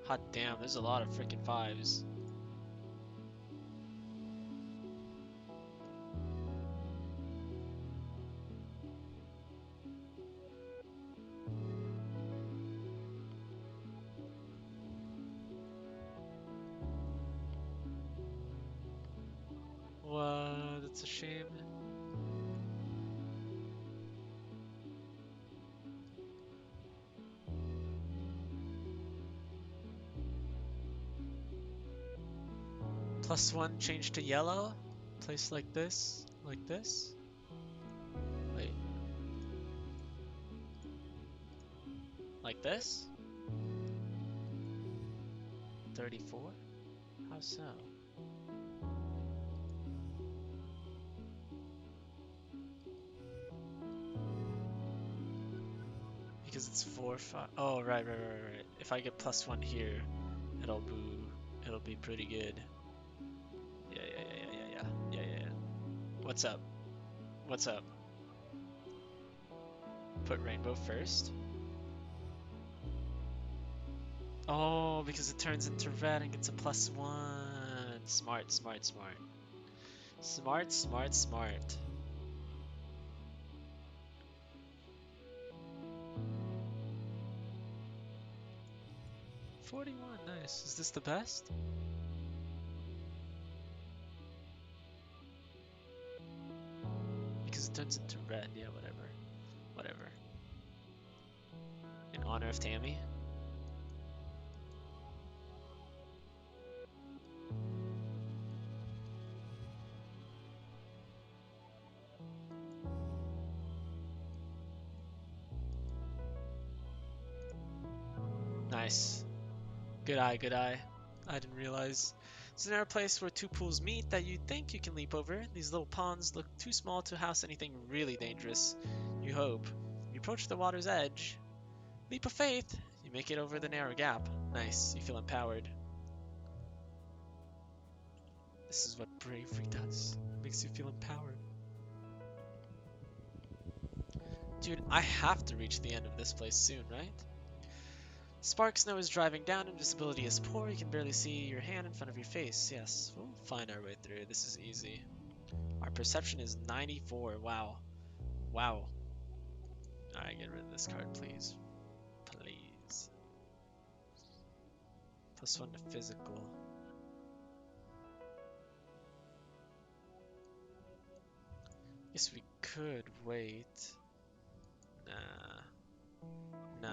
Hot damn, there's a lot of freaking 5s. What? That's a shame.
+1 change to yellow. Place like this. Like this. Wait. Like this? 34? How so? Because it's 4, 5. Oh, right. If I get +1 here, it'll boo. It'll be pretty good. Yeah. What's up? What's up? Put rainbow first. Oh, because it turns into red and gets a +1. Smart. Smart. 41, nice. Is this the best? Because it turns into red, yeah, whatever. In honor of Tammy. Nice. Good eye. I didn't realize. It's an air place where two pools meet that you think you can leap over. These little ponds look too small to house anything really dangerous. You hope. You approach the water's edge. Leap of faith. You make it over the narrow gap. Nice. You feel empowered. This is what bravery does. It makes you feel empowered. Dude, I have to reach the end of this place soon, right? Spark snow is driving down and visibility is poor. You can barely see your hand in front of your face. Yes, we'll find our way through. This is easy. Our perception is 94. Wow. Alright, get rid of this card, please. Please. +1 to physical. Guess we could wait. Nah.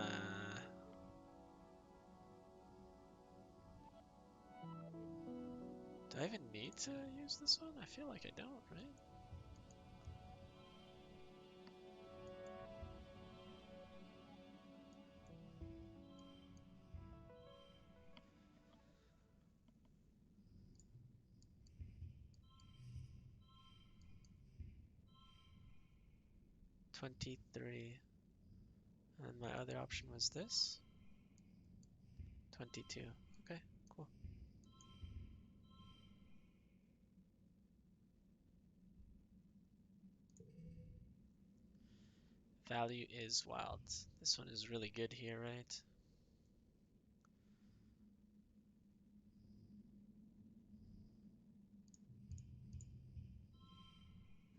Do I even need to use this one? I feel like I don't, right? 23. And my other option was this. 22. Okay, cool. Value is wild. This one is really good here, right?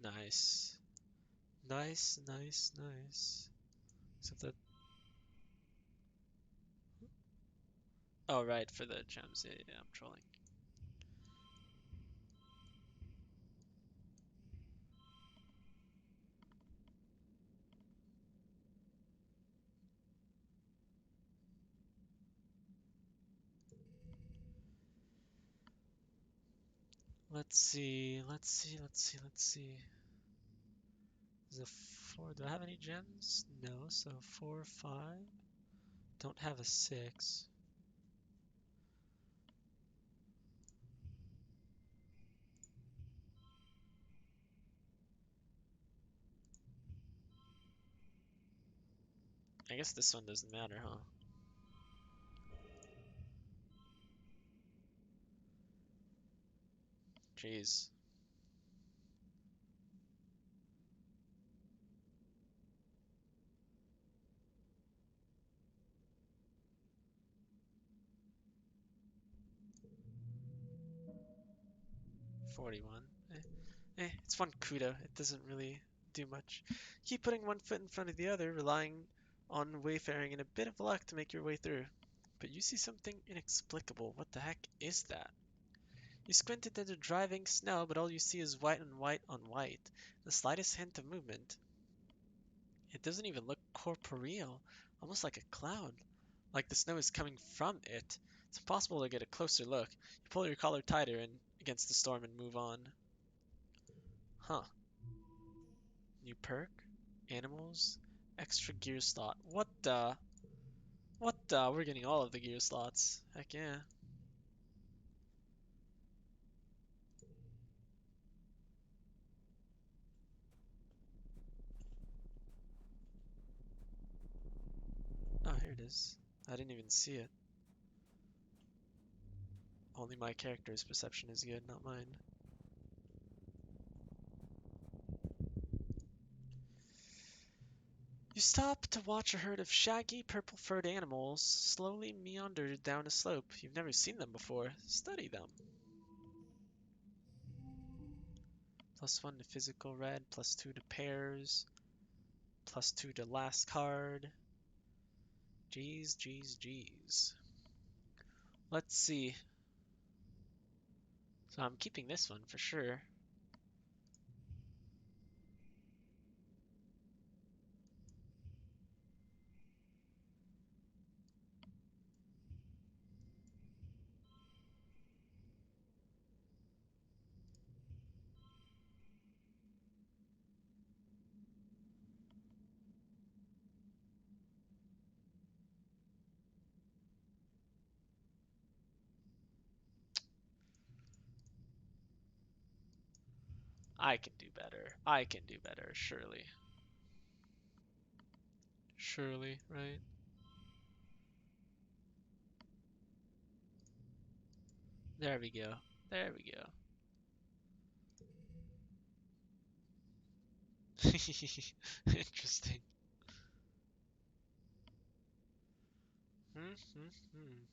Nice. Nice. Except that. Oh, right, for the gems. Yeah, I'm trolling. Let's see. Is a 4. Do I have any gems? No, so 4, 5. Don't have a 6. I guess this one doesn't matter, huh? Jeez. 41. It's one kudo. It doesn't really do much. Keep putting one foot in front of the other, relying on wayfaring and a bit of luck to make your way through. But you see something inexplicable. What the heck is that? You squint into the driving snow, but all you see is white on white on white. The slightest hint of movement. It doesn't even look corporeal, almost like a cloud. Like the snow is coming from it. It's impossible to get a closer look. You pull your collar tighter and
against the storm and move on. Huh. New perk? Animals? Extra gear slot. What the? What the? We're getting all of the gear slots. Heck yeah. Oh, here it is. I didn't even see it. Only my character's perception is good, not mine. You stop to watch a herd of shaggy, purple-furred animals slowly meander down a slope. You've never seen them before. Study them. +1 to physical red, +2 to pairs, +2 to last card. Jeez, jeez, jeez. Let's see. So I'm keeping this one for sure. I can do better. I can do better, surely. Surely, right? There we go. There we go. Interesting. Hmm, hmm, hmm.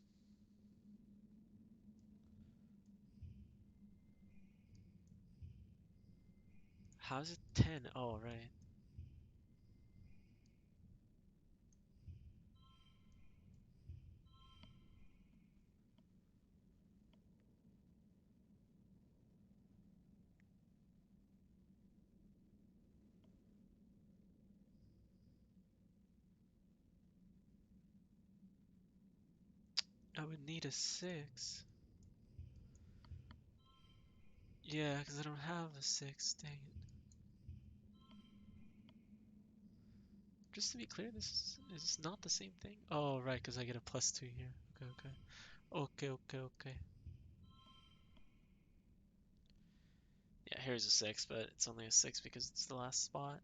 How's it 10? Oh, right. I would need a 6. Yeah, because I don't have a 6. Dang it. Just to be clear, is this not the same thing? Oh, right, because I get a +2 here. Okay, okay. Okay, okay, okay. Yeah, here's a 6, but it's only a 6 because it's the last spot.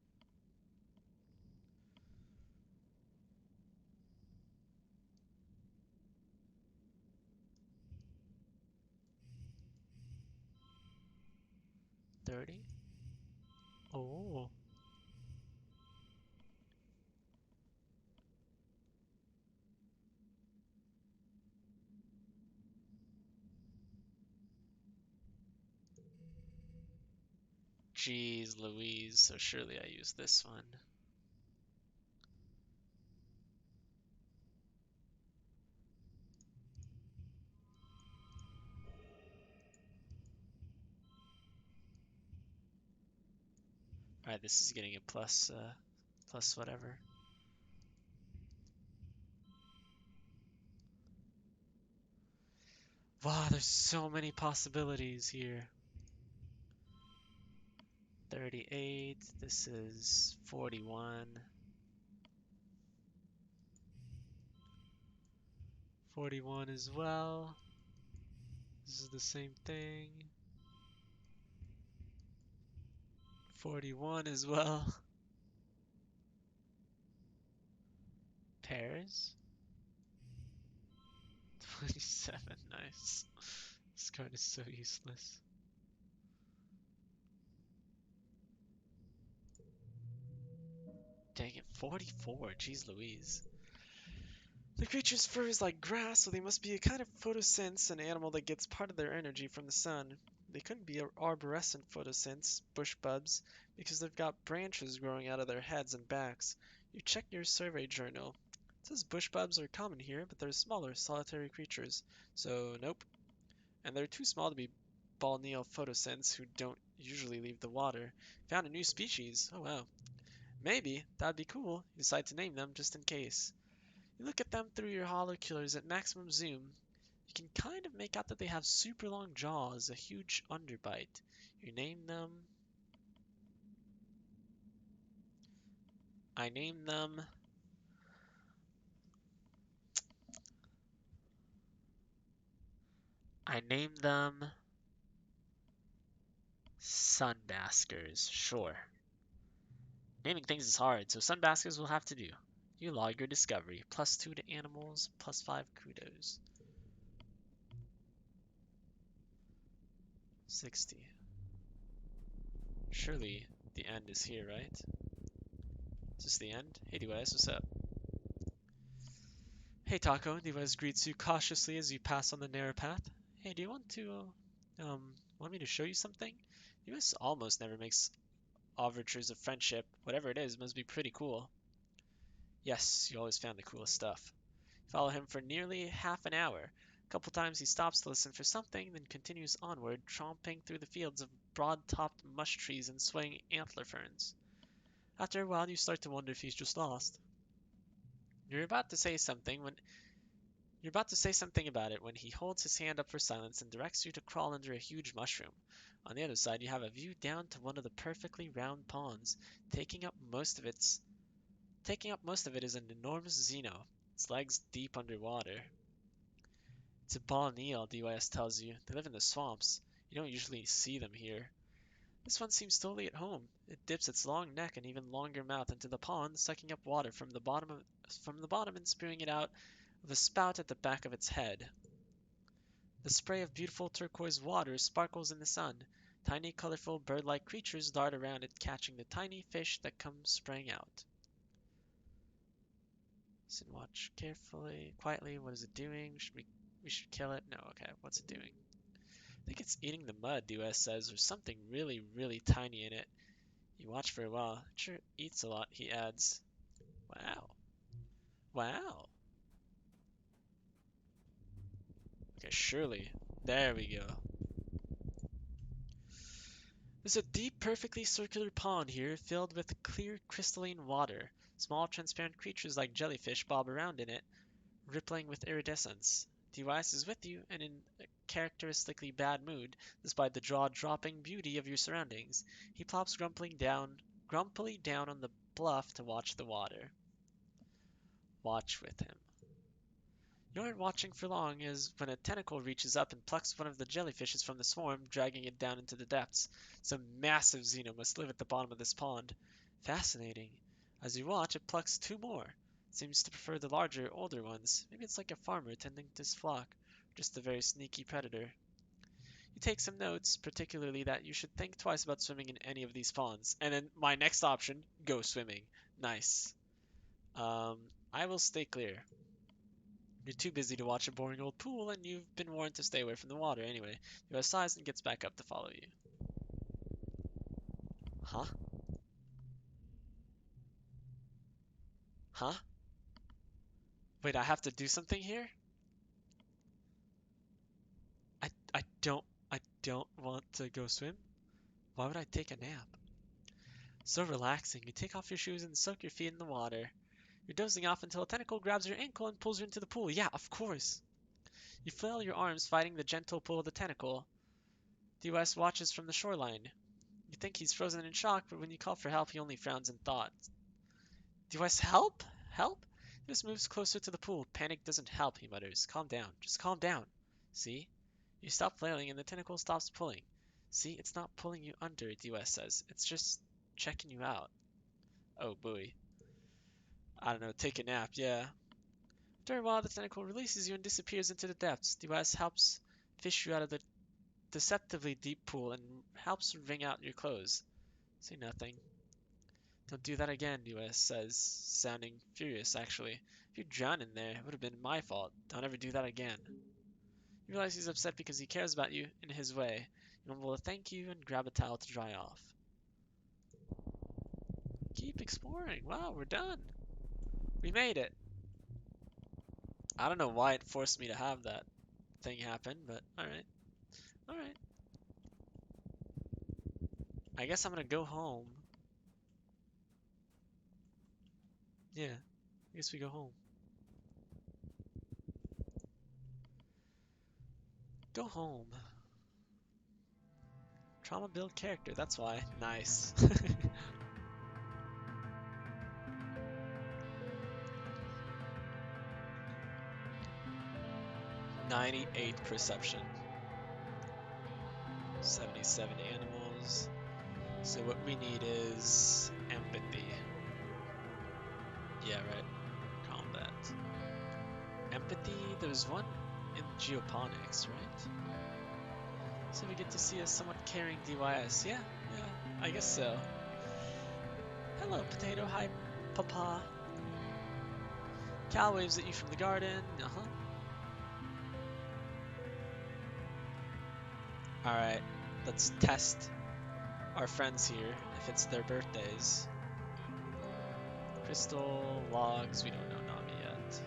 $30? Oh. Jeez Louise, so surely I use this one. Alright, this is getting a plus whatever. Wow, there's so many possibilities here. 38, this is 41. 41 as well. This is the same thing. 41 as well. Pairs? 27, nice. This card is so useless. Dang it, 44, jeez Louise. The creature's fur is like grass, so they must be a kind of photosynths, an animal that gets part of their energy from the sun. They couldn't be arborescent photosynths, bush bubs, because they've got branches growing out of their heads and backs. You check your survey journal. It says bush bubs are common here, but they're smaller, solitary creatures. So, nope. And they're too small to be balneal photosynths who don't usually leave the water. Found a new species. Oh wow. Maybe. That'd be cool. You decide to name them just in case. You look at them through your holoculars at maximum zoom.
You can kind of make out that they have super long jaws, a huge underbite. You name them. I name them. I name them sunbaskers. Sure. Naming things is hard, so sunbaskers will have to do. You log your discovery. +2 to animals, +5 kudos. 60. Surely the end is here, right? Is this the end? Hey, Duaz, what's up? Hey, Taco. Duaz greets you cautiously as you pass on the narrow path. Hey, do you want to, want me to show you something? Duaz almost never makes overtures of friendship. Whatever it is, must be pretty cool. Yes, you always found the coolest stuff. Follow him for nearly half an hour. A couple times he stops to listen for something, then continues onward, tromping through the fields of broad-topped mush trees and swaying antler ferns. After a while, you start to wonder if he's just lost. You're about to say something when you're about to say something about it when he holds his hand up for silence and directs you to crawl under a huge mushroom. On the other side, you have a view down to one of the perfectly round ponds. Taking up most of its taking up most of it is an enormous Xeno, its legs deep underwater. It's a ball eel, DYS tells you. They live in the swamps. You don't usually see them here. This one seems totally at home. It dips its long neck and even longer mouth into the pond, sucking up water from the bottom and spewing it out of a spout at the back of its head. The spray of beautiful turquoise water sparkles in the sun. Tiny, colorful, bird-like creatures dart around it, catching the tiny fish that come spraying out. Sit and watch carefully, quietly. What is it doing? We should kill it? No, okay. What's it doing? I think it's eating the mud, US says. There's something really, really tiny in it. You watch for a while. It sure eats a lot, he adds. Wow. Wow. Okay, surely. There we go. There's a deep, perfectly circular pond here, filled with clear, crystalline water. Small, transparent creatures like jellyfish bob around in it, rippling with iridescence. Device is with you and in a characteristically bad mood, despite the jaw-dropping beauty of your surroundings. He plops grumpily down on the bluff to watch the water. Watch with him. You aren't watching for long, as when a tentacle reaches up and plucks one of the jellyfishes from the swarm, dragging it down into the depths. Some massive Xeno must live at the bottom of this pond. Fascinating. As you watch, it plucks two more. It seems to prefer the larger, older ones. Maybe it's like a farmer tending to his flock, or just a very sneaky predator. You take some notes, particularly that you should think twice about swimming in any of these ponds. And then my next option, go swimming. Nice. I will stay clear. You're too busy to watch a boring old pool, and you've been warned to stay away from the water anyway. He sighs and gets back up to follow you. Huh? Huh? Wait, I have to do something here? I, I don't, I don't want to go swim. Why would I take a nap? So relaxing. You take off your shoes and soak your feet in the water. You're dozing off until a tentacle grabs your ankle and pulls you into the pool. Yeah, of course. You flail your arms, fighting the gentle pull of the tentacle. DOS watches from the shoreline. You think he's frozen in shock, but when you call for help, he only frowns in thought. DOS, help? Help? This moves closer to the pool. Panic doesn't help, he mutters. Calm down. Just calm down. See? You stop flailing and the tentacle stops pulling. See, it's not pulling you under, DOS says. It's just checking you out. Oh, boy. I don't know, take a nap, yeah. After a while, the tentacle releases you and disappears into the depths. DOS helps fish you out of the deceptively deep pool and helps wring out your clothes. Say nothing. Don't do that again, US says, sounding furious, actually. If you drown in there, it would have been my fault. Don't ever do that again. You realize he's upset because he cares about you in his way. You mumble a thank you and grab a towel to dry off. Keep exploring. Wow, we're done. We made it. I don't know why it forced me to have that thing happen, but alright. Alright. I guess I'm gonna go home. Yeah, I guess we go home. Go home. Trauma build character, that's why. Nice. 98 perception. 77 animals. So what we need is empathy. Yeah, right. Combat. Empathy, there's one in geoponics, right? So we get to see a somewhat caring DYS. Yeah, yeah, I guess so. Hello, potato. Hi, papa. Cal waves at you from the garden. Uh-huh. Alright, let's test our friends here if it's their birthdays. Crystal, logs, we don't know Nami yet.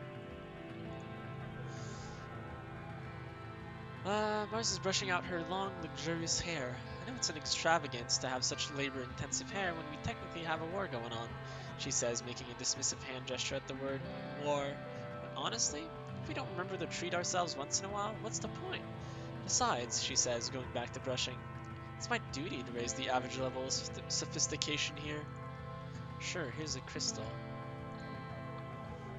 Mars is brushing out her long, luxurious hair. I know it's an extravagance to have such labor-intensive hair when we technically have a war going on, she says, making a dismissive hand gesture at the word war. But honestly, if we don't remember to treat ourselves once in a while, what's the point? Besides, she says, going back to brushing, it's my duty to raise the average level of sophistication here. Sure, here's a crystal.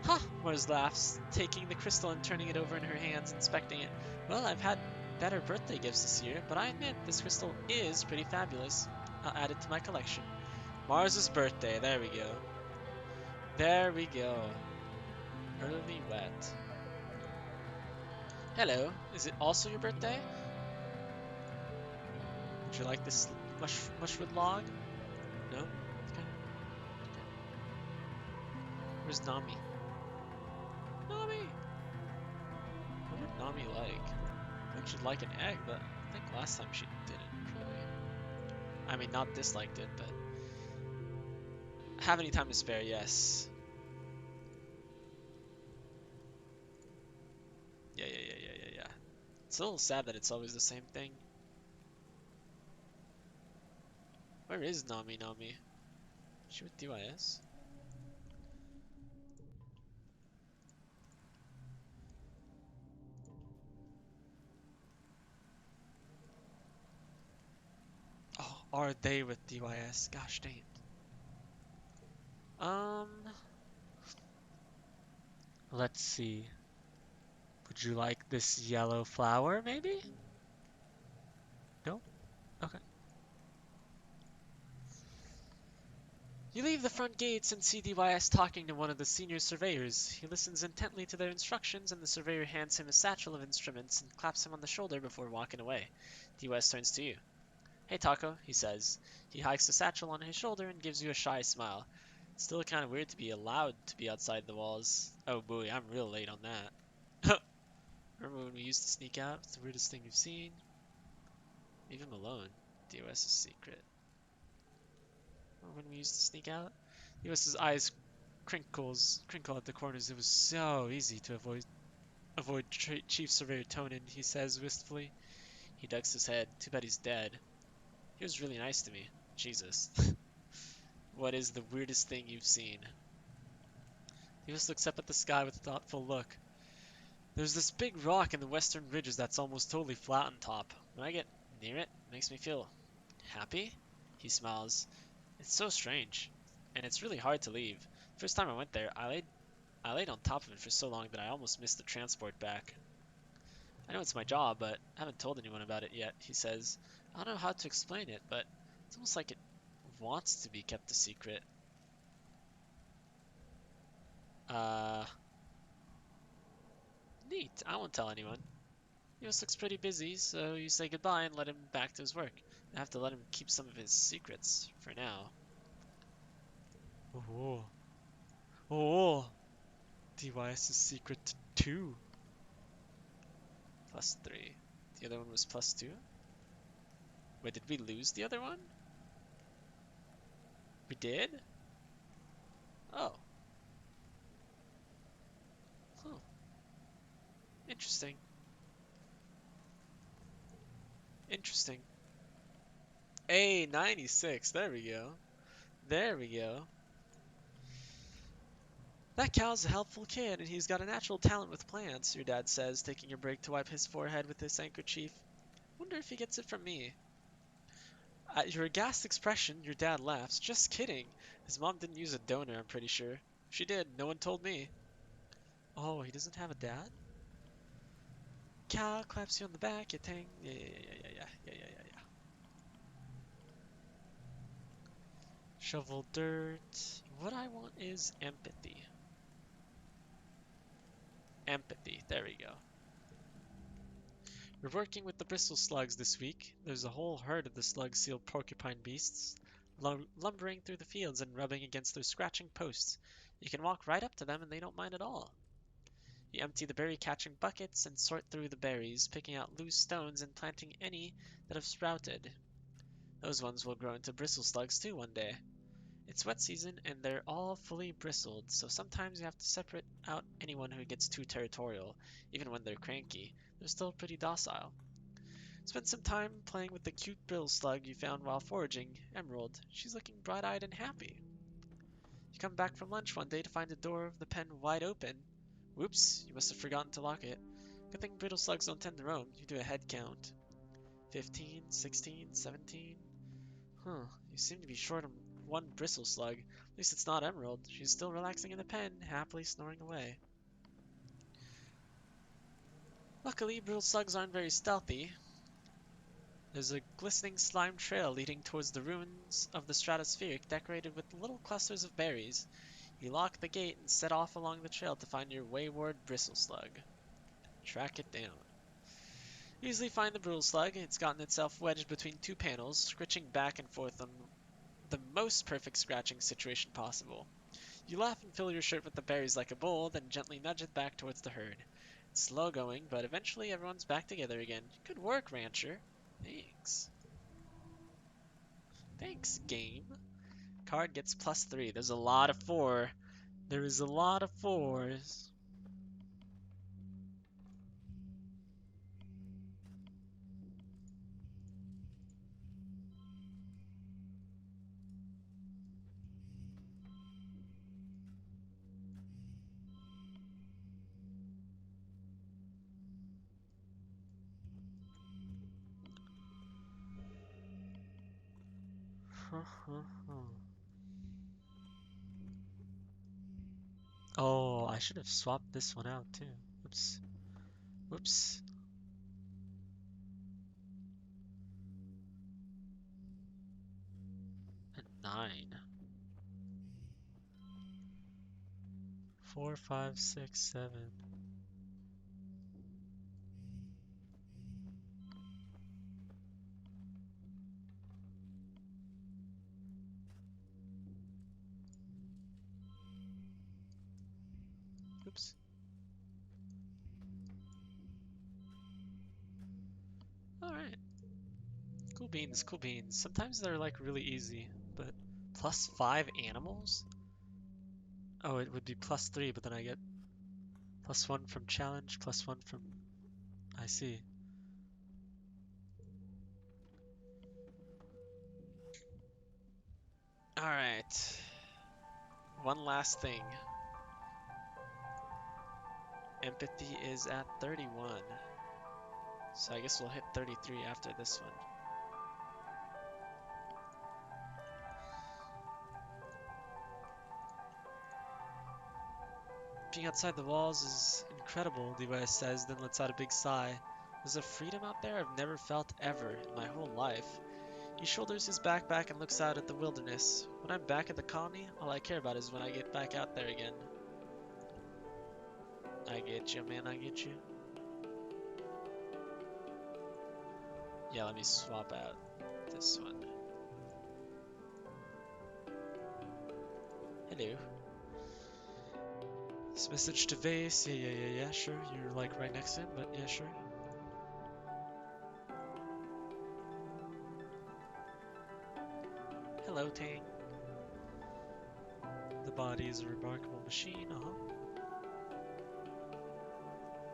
Ha! Mars laughs, taking the crystal and turning it over in her hands, inspecting it. Well, I've had better birthday gifts this year, but I admit this crystal is pretty fabulous. I'll add it to my collection. Mars's birthday, there we go. There we go. Early wet. Hello, is it also your birthday? Would you like this mushwood log? No? Okay. Where's Nami? Nami! What would Nami like? I think she'd like an egg, but I think last time she didn't really. I mean, not disliked it, but have any time to spare, yes. Yeah. It's a little sad that it's always the same thing. Where is Nami Nami? Is she with DYS? Oh, are they with DYS? Gosh dang it. Um, let's see. Would you like this yellow flower, maybe? No? Okay. You leave the front gates and see DYS talking to one of the senior surveyors. He listens intently to their instructions, and the surveyor hands him a satchel of instruments and claps him on the shoulder before walking away. DYS turns to you. Hey Taco, he says. He hikes the satchel on his shoulder and gives you a shy smile. It's still kind of weird to be allowed to be outside the walls. Oh boy, I'm real late on that. Remember when we used to sneak out? It's the weirdest thing you've seen. Leave him alone. DOS's secret. Remember when we used to sneak out? DOS's eyes crinkle at the corners. It was so easy to avoid Chief Surveyor Tonin, he says wistfully. He ducks his head. Too bad he's dead. He was really nice to me. Jesus. What is the weirdest thing you've seen? He just looks up at the sky with a thoughtful look. There's this big rock in the western ridges that's almost totally flat on top. When I get near it, it makes me feel happy. He smiles. It's so strange, and it's really hard to leave. First time I went there, I laid on top of it for so long that I almost missed the transport back. I know it's my job, but I haven't told anyone about it yet, he says. I don't know how to explain it, but it's almost like it wants to be kept a secret. Uh, Neat. I won't tell anyone. He just looks pretty busy, so you say goodbye and let him back to his work. I have to let him keep some of his secrets for now. Oh, oh, DYS's secret too. +3. The other one was +2? Wait, did we lose the other one? We did? Oh. Huh. Interesting. Interesting. A96. There we go. There we go.
That cow's a helpful kid, and he's got a natural talent with plants, your dad says, taking a break to wipe his forehead with his handkerchief. Wonder if he gets it from me. At your aghast expression, your dad laughs. Just kidding. His mom didn't use a donor, I'm pretty sure. If she did, no one told me. Oh, he doesn't have a dad? Cow claps you on the back, you tang. Yeah. Shovel dirt. What I want is empathy. Empathy, there we go. We're working with the bristle slugs this week. There's a whole herd of the slug-sealed porcupine beasts, lumbering through the fields and rubbing against their scratching posts. You can walk right up to them and they don't mind at all. You empty the berry-catching buckets and sort through the berries, picking out loose stones and planting any that have sprouted. Those ones will grow into bristle slugs too one day. It's wet season and they're all fully bristled, so sometimes you have to separate out anyone who gets too territorial. Even when they're cranky, they're still pretty docile. Spend some time playing with the cute brittle slug you found while foraging, Emerald. She's looking bright-eyed and happy. You come back from lunch one day to find the door of the pen wide open. Whoops, you must have forgotten to lock it. Good thing brittle slugs don't tend to roam. You do a head count. 15, 16, 17. Huh, you seem to be short on one bristle slug. At least it's not Emerald. She's still relaxing in the pen, happily snoring away. Luckily, brittle slugs aren't very stealthy. There's a glistening slime trail leading towards the ruins of the Stratospheric, decorated with little clusters of berries. You lock the gate and set off along the trail to find your wayward bristle slug. Track it down. You easily find the brittle slug. It's gotten itself wedged between two panels, scritching back and forth on the most perfect scratching situation possible. You laugh and fill your shirt with the berries like a bull, then gently nudge it back towards the herd. It's slow going, but eventually everyone's back together again. Good work, Rancher. Thanks. Thanks, game. Card gets +3. There's a lot of 4. There is a lot of 4s. Oh, I should have swapped this one out too. Oops. Whoops. A 9. 4, 5, 6, 7. Oops. Alright. Cool beans, cool beans. Sometimes they're like really easy, but +5 animals? Oh, it would be +3, but then I get +1 from challenge, +1 from... I see. Alright. One last thing. Empathy is at 31. So I guess we'll hit 33 after this one. Being outside the walls is incredible, Levi says, then lets out a big sigh. There's a freedom out there I've never felt ever in my whole life. He shoulders his backpack and looks out at the wilderness. When I'm back at the colony, all I care about is when I get back out there again. I get you, man, I get you. Yeah, let me swap out this one. Hello. This message to Vase. Yeah, sure. You're like right next to him, but yeah, sure. Hello, Tang. The body is a remarkable machine,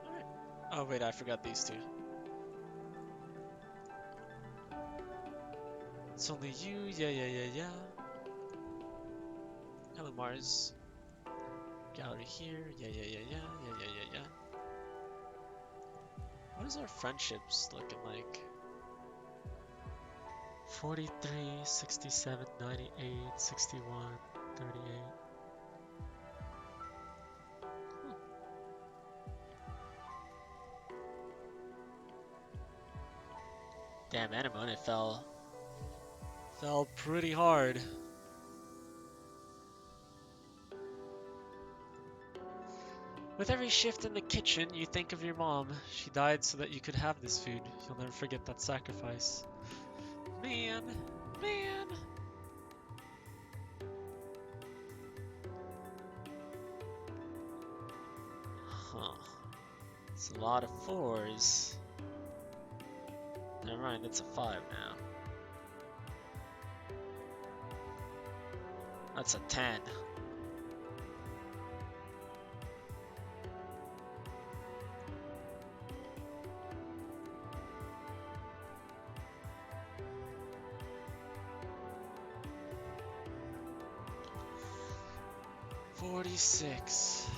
Alright. Oh, wait, I forgot these two. It's only you. Yeah. Hello, Mars.
Gallery here. Yeah, yeah, yeah, yeah, yeah, yeah, yeah, yeah. What is our friendships looking like? 43, 67, 98, 61, 38. Hmm. Damn, Anemone fell pretty hard. With every shift in the kitchen, you think of your mom. She died so that you could have this food. You'll never forget that sacrifice. Man, man. Huh. It's a lot of fours. Never mind, it's a five now. That's a 10. 46.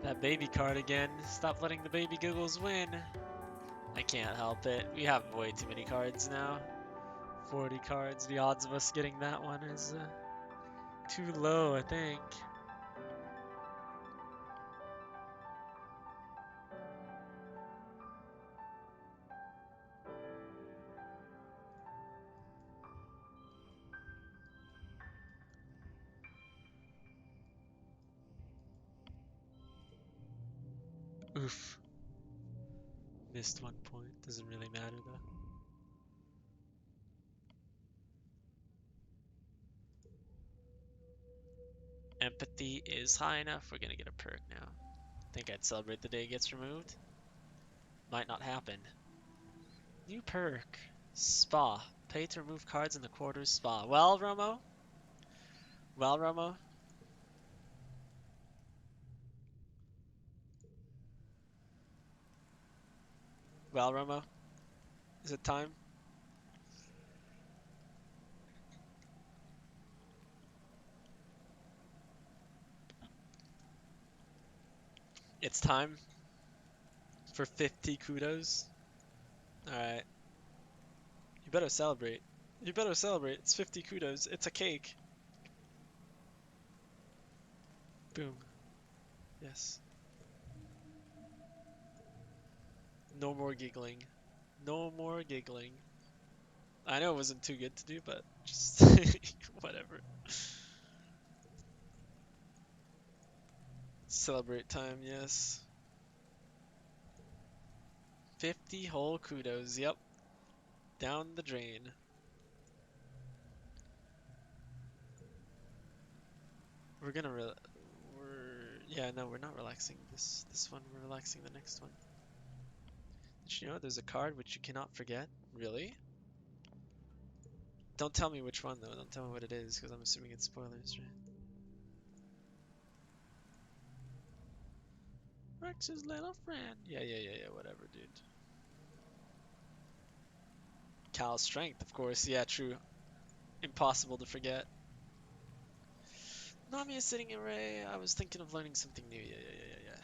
That baby card again. Stop letting the baby giggles win. I can't help it. We have way too many cards now. 40 cards. The odds of us getting that one is too low, I think. Oof. Missed 1 point. Doesn't really matter though. Empathy is high enough. We're gonna get a perk now. Think I'd celebrate the day it gets removed. Might not happen. New perk. Spa. Pay to remove cards in the quarters spa. Well, Romo? Well, Romo? Well, Romo? Is it time? It's time for 50 kudos. Alright. You better celebrate. You better celebrate. It's 50 kudos. It's a cake. Boom. Yes. No more giggling. No more giggling. I know it wasn't too good to do, but just whatever. Celebrate time, yes. 50 whole kudos. Yep. Down the drain. We're gonna yeah, no, we're not relaxing this one. We're relaxing the next one. Did you know there's a card which you cannot forget? Really? Don't tell me which one though. Don't tell me what it is because I'm assuming it's spoilers, right? Rex's little friend. Yeah, yeah, yeah, yeah, whatever, dude. Cal's strength, of course. Yeah, true. Impossible to forget. Nami is sitting array. I was thinking of learning something new. Yeah, yeah, yeah, yeah, yeah.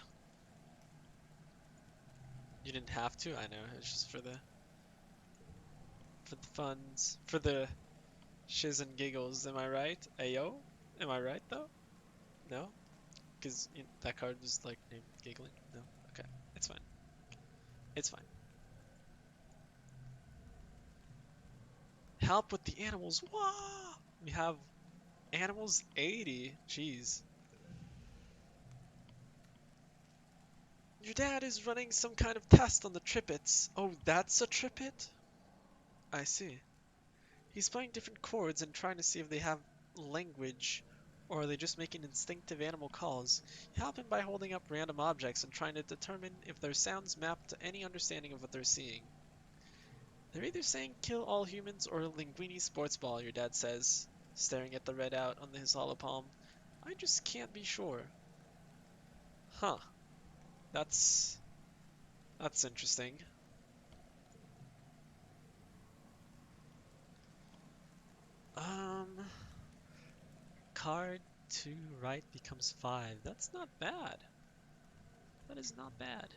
You didn't have to. I know. It's just for the funds, for the shiz and giggles. Am I right? Ayo? Am I right though? No, because that card was like named giggling. No. Okay, it's fine. It's fine. Help with the animals. Wah! We have animals 80. Jeez. Your dad is running some kind of test on the Trippets. Oh, that's a Trippet? I see. He's playing different chords and trying to see if they have language, or are they just making instinctive animal calls. You help him by holding up random objects and trying to determine if their sounds map to any understanding of what they're seeing. They're either saying kill all humans or Linguini sports ball, your dad says, staring at the red out on his hollow palm. I just can't be sure. Huh. That's interesting. Um, card to right becomes 5. That's not bad. That is not bad.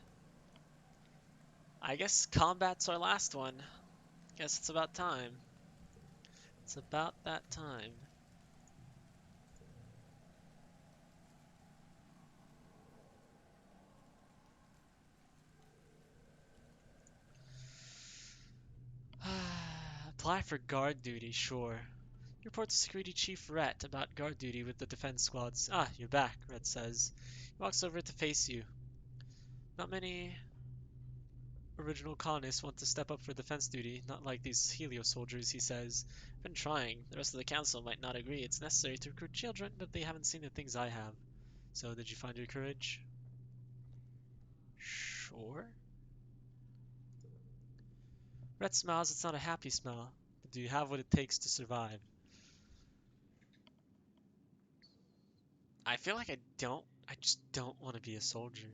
I guess combat's our last one. Guess it's about time. It's about that time. Apply for guard duty, sure. Report to Security Chief Rhett about guard duty with the defense squads. Ah, you're back, Rhett says. He walks over to face you. Not many original colonists want to step up for defense duty, not like these Helio soldiers, he says. I've been trying. The rest of the council might not agree. It's necessary to recruit children, but they haven't seen the things I have. So, did you find your courage? Sure. Rhett smiles. It's not a happy smile. But do you have what it takes to survive? I feel like I don't. I just don't want to be a soldier.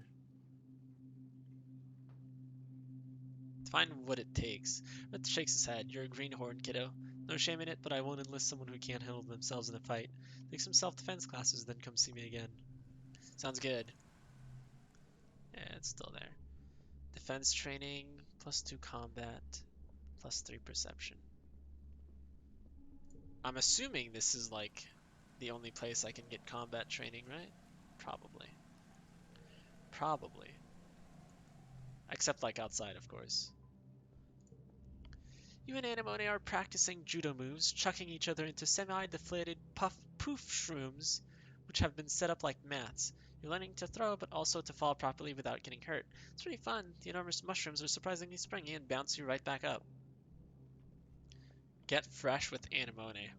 Find what it takes. Red shakes his head. You're a greenhorn, kiddo. No shame in it, but I won't enlist someone who can't handle themselves in a fight. Take some self-defense classes, then come see me again. Sounds good. Yeah, it's still there. Defense training, +2 combat, +3 perception. I'm assuming this is like the only place I can get combat training, right? Probably. Probably. Except like outside, of course. You and Anemone are practicing judo moves, chucking each other into semi-deflated poof shrooms, which have been set up like mats. You're learning to throw, but also to fall properly without getting hurt. It's pretty fun. The enormous mushrooms are surprisingly springy and bounce you right back up. Get fresh with Anemone.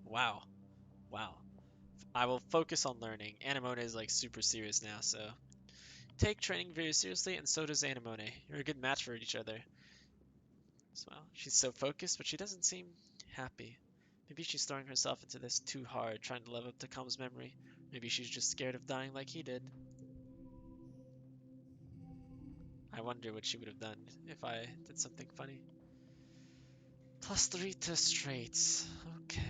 Wow. Wow. I will focus on learning. Anemone is like super serious now, so take training very seriously, and so does Anemone. You're a good match for each other. Well, she's so focused, but she doesn't seem happy. Maybe she's throwing herself into this too hard, trying to live up to Calm's memory. Maybe she's just scared of dying like he did. I wonder what she would have done if I did something funny. +3 to straights. Okay.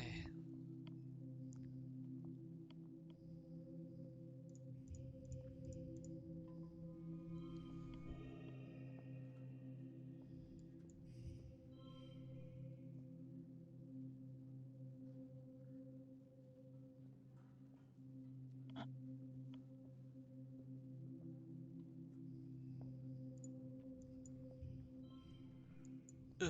Ugh.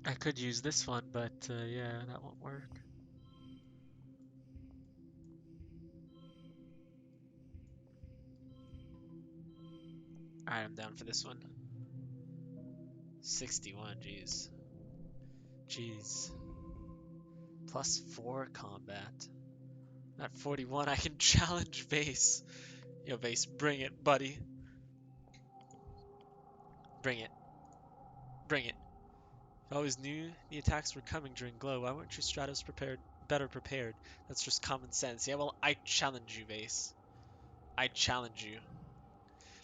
I could use this one, but yeah, that won't work. Alright, I'm down for this one. 61, jeez. Jeez. +4 combat. At 41, I can challenge Vase. Yo, Vase, bring it, buddy. Bring it. Bring it. I always knew the attacks were coming during Glow. Why weren't you Stratos better prepared? That's just common sense. Yeah, well, I challenge you, Vase. I challenge you.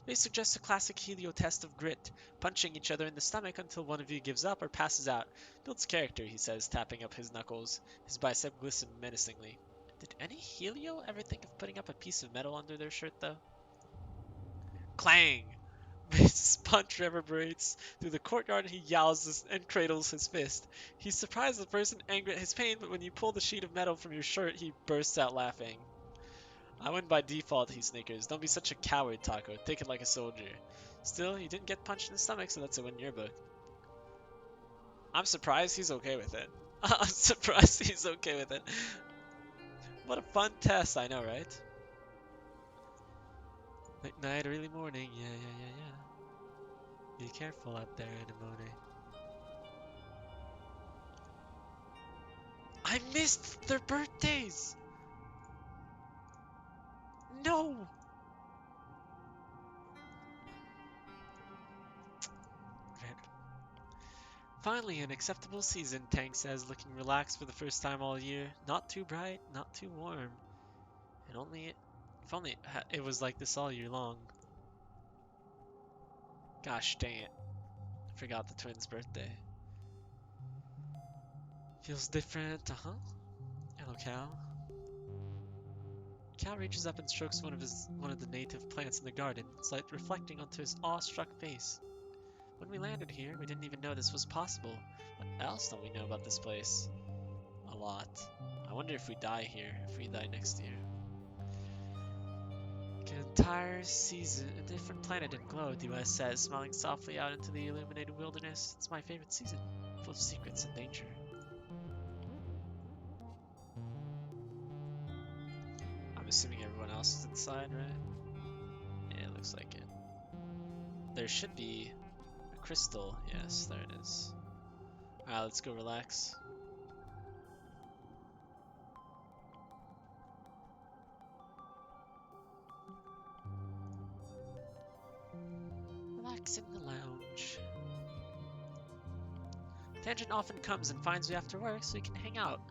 They suggest a classic Helio test of grit, punching each other in the stomach until one of you gives up or passes out. Builds character, he says, tapping up his knuckles. His bicep glistened menacingly. Did any Helio ever think of putting up a piece of metal under their shirt, though? Clang! Vase's punch reverberates through the courtyard and he yowls and cradles his fist. He's surprised the person angry at his pain, but when you pull the sheet of metal from your shirt, he bursts out laughing. I win by default, he snickers. Don't be such a coward, Taco. Take it like a soldier. Still, you didn't get punched in the stomach, so that's a win in your book. I'm surprised he's okay with it. I'm surprised he's okay with it. What a fun test, I know, right? Late night, early morning. Yeah. Be careful out there, Anemone. I missed their birthdays! No! Finally, an acceptable season, Tang says, looking relaxed for the first time all year. Not too bright, not too warm. And only if only it was like this all year long. Gosh dang it. Forgot the twins' birthday. Feels different, uh-huh. Hello, Cal. Cal reaches up and strokes one of the native plants in the garden, its light reflecting onto his awestruck face. When we landed here, we didn't even know this was possible. What else don't we know about this place? A lot. I wonder if we die here, if we die next year. Like an entire season, a different planet didn't glow, DOS says, smiling softly out into the illuminated wilderness. It's my favorite season, full of secrets and danger. I'm assuming everyone else is inside, right? Yeah, it looks like it. There should be a crystal. Yes, there it is. Alright, let's go relax. Relax in the lounge. Tangent often comes and finds you after work so you can hang out.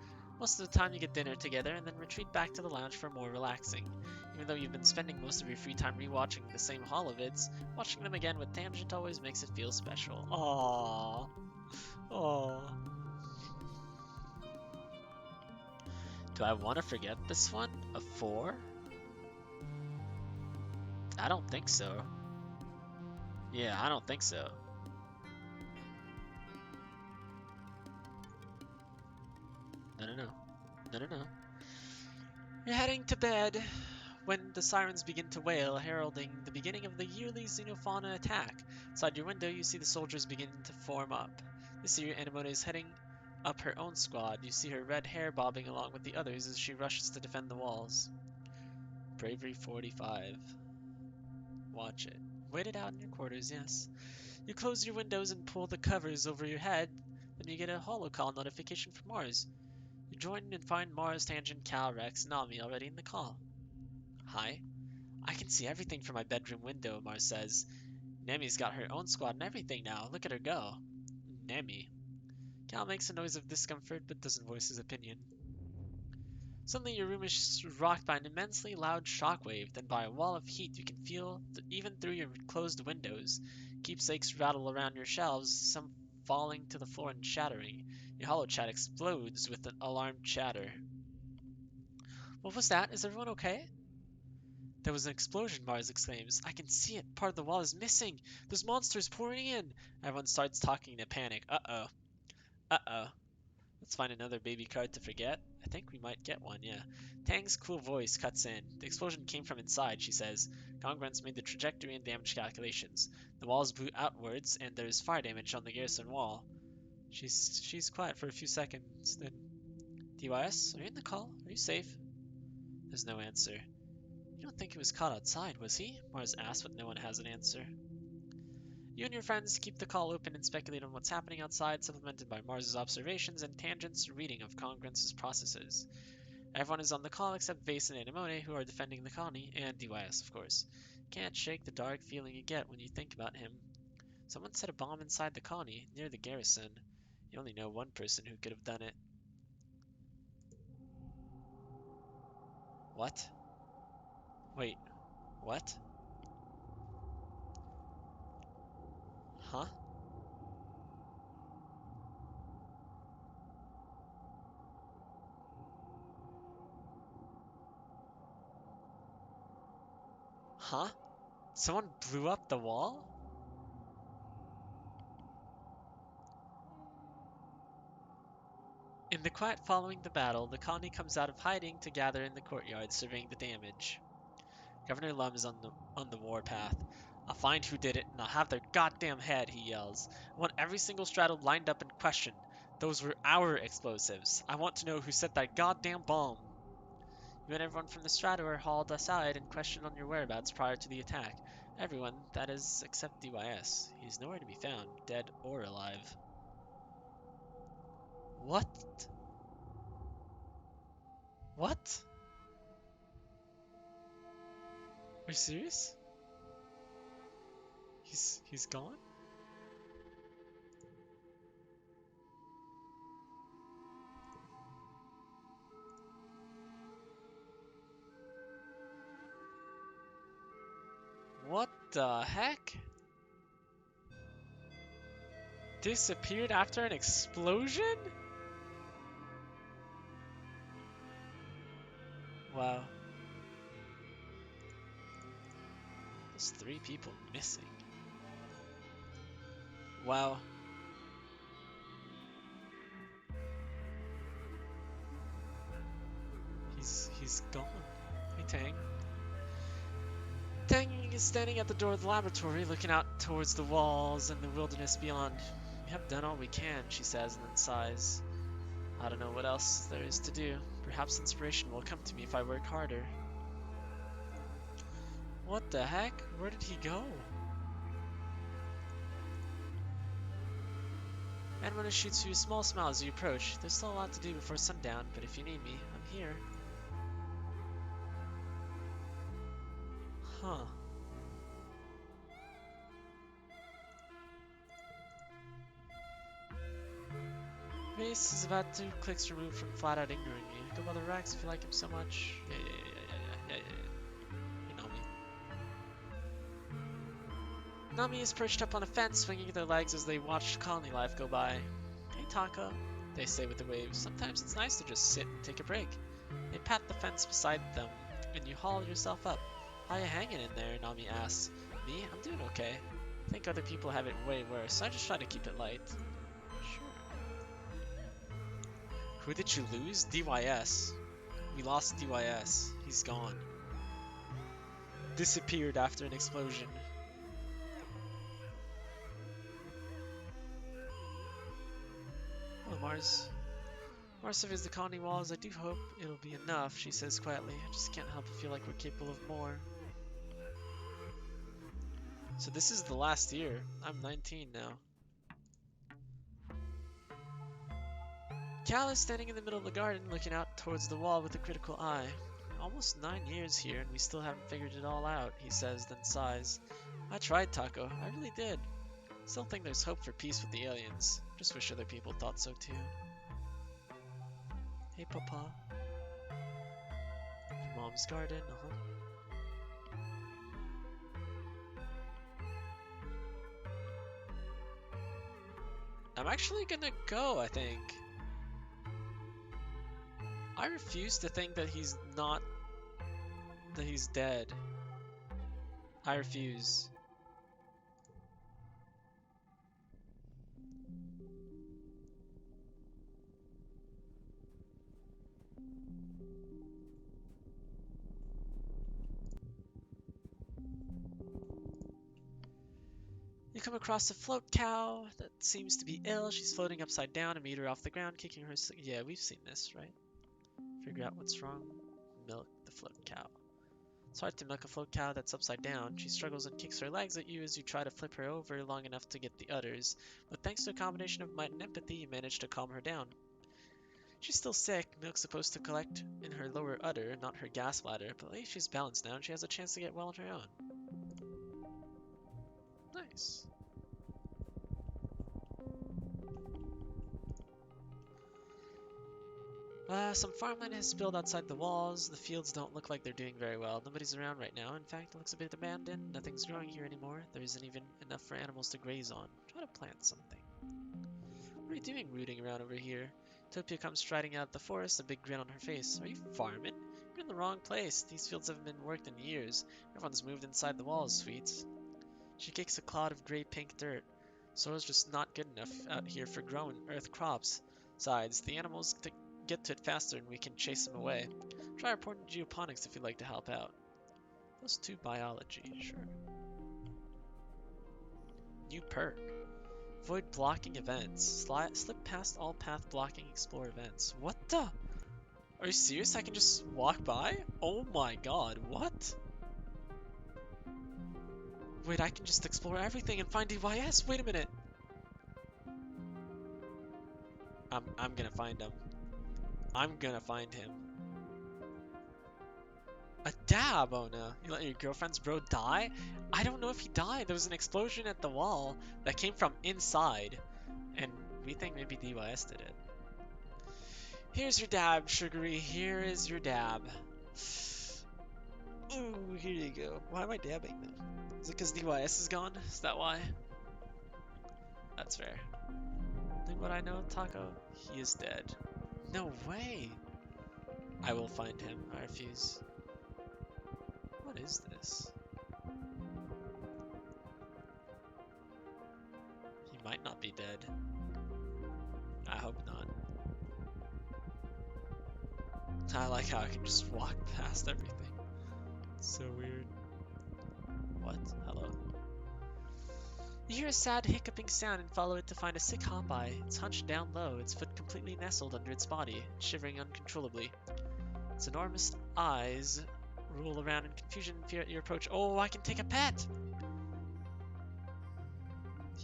Most of the time you get dinner together and then retreat back to the lounge for more relaxing. Even though you've been spending most of your free time rewatching the same holovids, watching them again with Tangent always makes it feel special. Aww. Aww. Do I want to forget this one? A 4? I don't think so. Yeah, I don't think so. No, no, no. No, no, no. You're heading to bed when the sirens begin to wail, heralding the beginning of the yearly xenofauna attack. Outside your window, you see the soldiers begin to form up. This year, Anemone is heading up her own squad. You see her red hair bobbing along with the others as she rushes to defend the walls. Bravery 45. Watch it. Wait it out in your quarters, yes. You close your windows and pull the covers over your head, then you get a holocall notification from Mars. You join and find Mars, Tangent, Cal, Rex, and Nami already in the call. Hi. I can see everything from my bedroom window, Mars says. Nemi's got her own squad and everything now. Look at her go. Nemi. Cal makes a noise of discomfort but doesn't voice his opinion. Suddenly your room is rocked by an immensely loud shockwave, then by a wall of heat you can feel even through your closed windows. Keepsakes rattle around your shelves, some falling to the floor and shattering. Your hollow chat explodes with an alarmed chatter. What was that? Is everyone okay? There was an explosion, Mars exclaims. I can see it. Part of the wall is missing. There's monsters pouring in. Everyone starts talking in a panic. Uh-oh. Uh-oh. Let's find another baby card to forget. I think we might get one, yeah. Tang's cool voice cuts in. The explosion came from inside, she says. Congruence made the trajectory and damage calculations. The walls blew outwards, and there's fire damage on the garrison wall. She's quiet for a few seconds, then... DYS, are you in the call? Are you safe? There's no answer. You don't think he was caught outside, was he? Mars asks, but no one has an answer. You and your friends keep the call open and speculate on what's happening outside, supplemented by Mars's observations and Tangent's reading of Congruence's processes. Everyone is on the call except Vase and Anemone, who are defending the colony, and DYS, of course. Can't shake the dark feeling you get when you think about him. Someone set a bomb inside the colony, near the garrison. You only know one person who could have done it. What? Wait, what? Huh? Huh? Someone blew up the wall? In the quiet following the battle, the colony comes out of hiding to gather in the courtyard, surveying the damage. Governor Lum is on the warpath. I'll find who did it, and I'll have their goddamn head, he yells. I want every single straddle lined up and questioned. Those were our explosives. I want to know who set that goddamn bomb. You and everyone from the Strato are hauled aside and questioned on your whereabouts prior to the attack. Everyone, that is, except DYS. He's nowhere to be found, dead or alive. What? What? Are you serious? He's gone? What the heck? Disappeared after an explosion? Wow. There's 3 people missing. Wow. He's gone. Hey, Tang. Tang is standing at the door of the laboratory, looking out towards the walls and the wilderness beyond. We have done all we can, she says, and then sighs. I don't know what else there is to do. Perhaps inspiration will come to me if I work harder. What the heck? Where did he go? Edwina shoots you a small smile as you approach. There's still a lot to do before sundown, but if you need me, I'm here. Huh. Mace is about 2 clicks removed from flat out ignoring me. Go bother Rex if you like him so much. Yeah. You know me. Nami is perched up on a fence, swinging their legs as they watch colony life go by. Hey, Taco. They say with the waves. Sometimes it's nice to just sit and take a break. They pat the fence beside them, and you haul yourself up. How you hanging in there? Nami asks. Me? I'm doing okay. I think other people have it way worse, so I just try to keep it light. Sure. Who did you lose? DYS. We lost DYS. He's gone. Disappeared after an explosion. Oh, Mars. Mars surveys the colony walls. I do hope it'll be enough, she says quietly. I just can't help but feel like we're capable of more. So this is the last year. I'm 19 now. Cal is standing in the middle of the garden, looking out towards the wall with a critical eye. Almost 9 years here, and we still haven't figured it all out, he says, then sighs. I tried, Taco. I really did. Still think there's hope for peace with the aliens. Just wish other people thought so too. Hey, Papa. Your mom's garden, I'm actually gonna go, I think. I refuse to think that he's dead. I refuse. You come across a float cow that seems to be ill. She's floating upside down, a meter off the ground, kicking her. Yeah, we've seen this, right? Figure out what's wrong. Milk the float cow. It's hard to milk a float cow that's upside down. She struggles and kicks her legs at you as you try to flip her over long enough to get the udders. But thanks to a combination of might and empathy, you manage to calm her down. She's still sick. Milk's supposed to collect in her lower udder, not her gas bladder, but at least she's balanced now and she has a chance to get well on her own. Nice. Some farmland has spilled outside the walls. The fields don't look like they're doing very well. Nobody's around right now. In fact, it looks a bit abandoned. Nothing's growing here anymore. There isn't even enough for animals to graze on. Try to plant something. What are you doing rooting around over here? Topia comes striding out of the forest, a big grin on her face. Are you farming? You're in the wrong place. These fields haven't been worked in years. Everyone's moved inside the walls, sweets. She kicks a cloud of gray-pink dirt. Soil's just not good enough out here for growing earth crops. Besides, the animals get to it faster and we can chase them away. Try reporting geoponics if you'd like to help out. Those 2 biology, sure. New perk. Avoid blocking events. Slip past all path blocking explore events. What the? Are you serious? I can just walk by? Oh my god, what? Wait, I can just explore everything and find DYS? Wait a minute. I'm gonna find him. I'm gonna find him. A dab, oh no. You let your girlfriend's bro die? I don't know if he died. There was an explosion at the wall that came from inside, and we think maybe DYS did it. Here's your dab, Sugary. Here is your dab.
Ooh, here you go. Why am I dabbing though?
Is it because DYS is gone? Is that why? That's fair. Think what I know, Taco? He is dead. No way! I will find him. I refuse. What is this? He might not be dead. I hope not. I like how I can just walk past everything. It's so weird. What? Hello? You hear a sad hiccuping sound and follow it to find a sick Hopeye. It's hunched down low, its foot completely nestled under its body, shivering uncontrollably. Its enormous eyes roll around in confusion and fear at your approach. Oh, I can take a pet!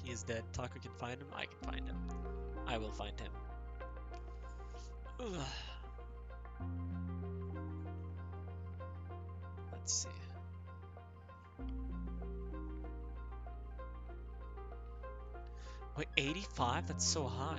He is dead. Taco can find him. I can find him. I will find him. Ugh. Let's see. Wait, 85? That's so high.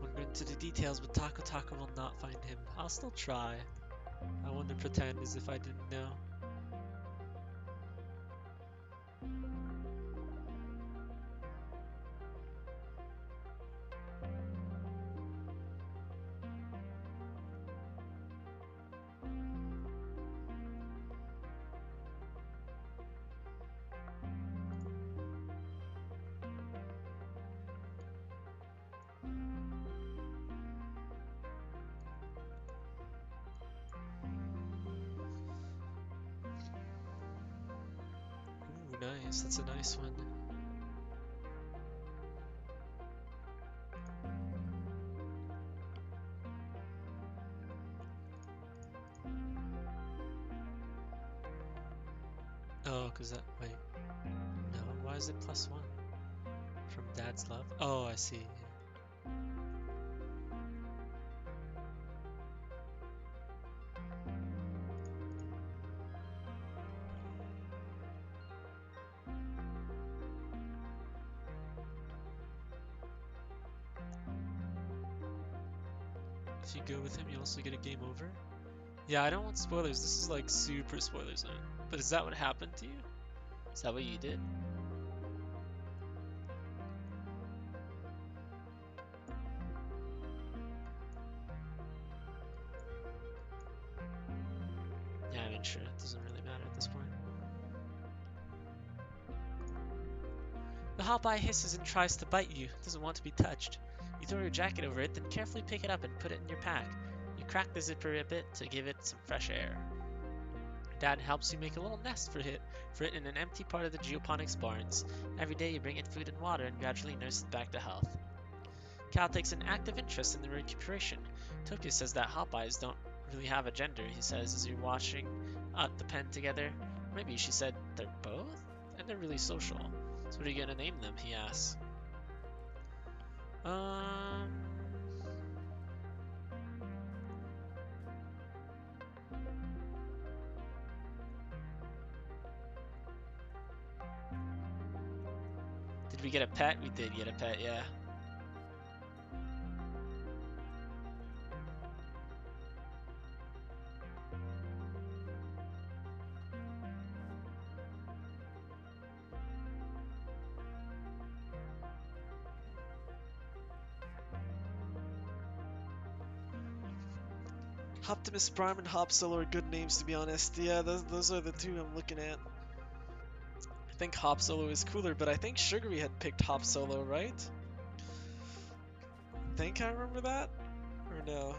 Won't go into the details, but Taco will not find him. I'll still try. I want to pretend as if I didn't know. Ooh, nice. That's a nice one. Oh, cause that. Wait. No, why is it +1? From Dad's Love? Oh, I see. If you go with him, you also get a game over. Yeah, I don't want spoilers. This is like super spoiler zone. But is that what happened to you? Is that what you did? Yeah, I mean, sure. It doesn't really matter at this point. The Hopeye hisses and tries to bite you. It doesn't want to be touched. You throw your jacket over it, then carefully pick it up and put it in your pack. You crack the zipper a bit to give it some fresh air. Dad helps you make a little nest for it in an empty part of the geoponics barns. Every day you bring it food and water and gradually nurse it back to health. Cal takes an active interest in the recuperation. Tokyo says that Hopeyes don't really have a gender, he says as you're watching the pen together. Maybe she said they're both? And they're really social. So what are you gonna name them, he asks. Um... Did we get a pet? We did get a pet, yeah.
Optimus Prime and Hop Solo are good names, to be honest. Yeah, those are the two I'm looking at. I think Hop Solo is cooler, but I think Sugary had picked Hop Solo, right? I think I remember that? Or no?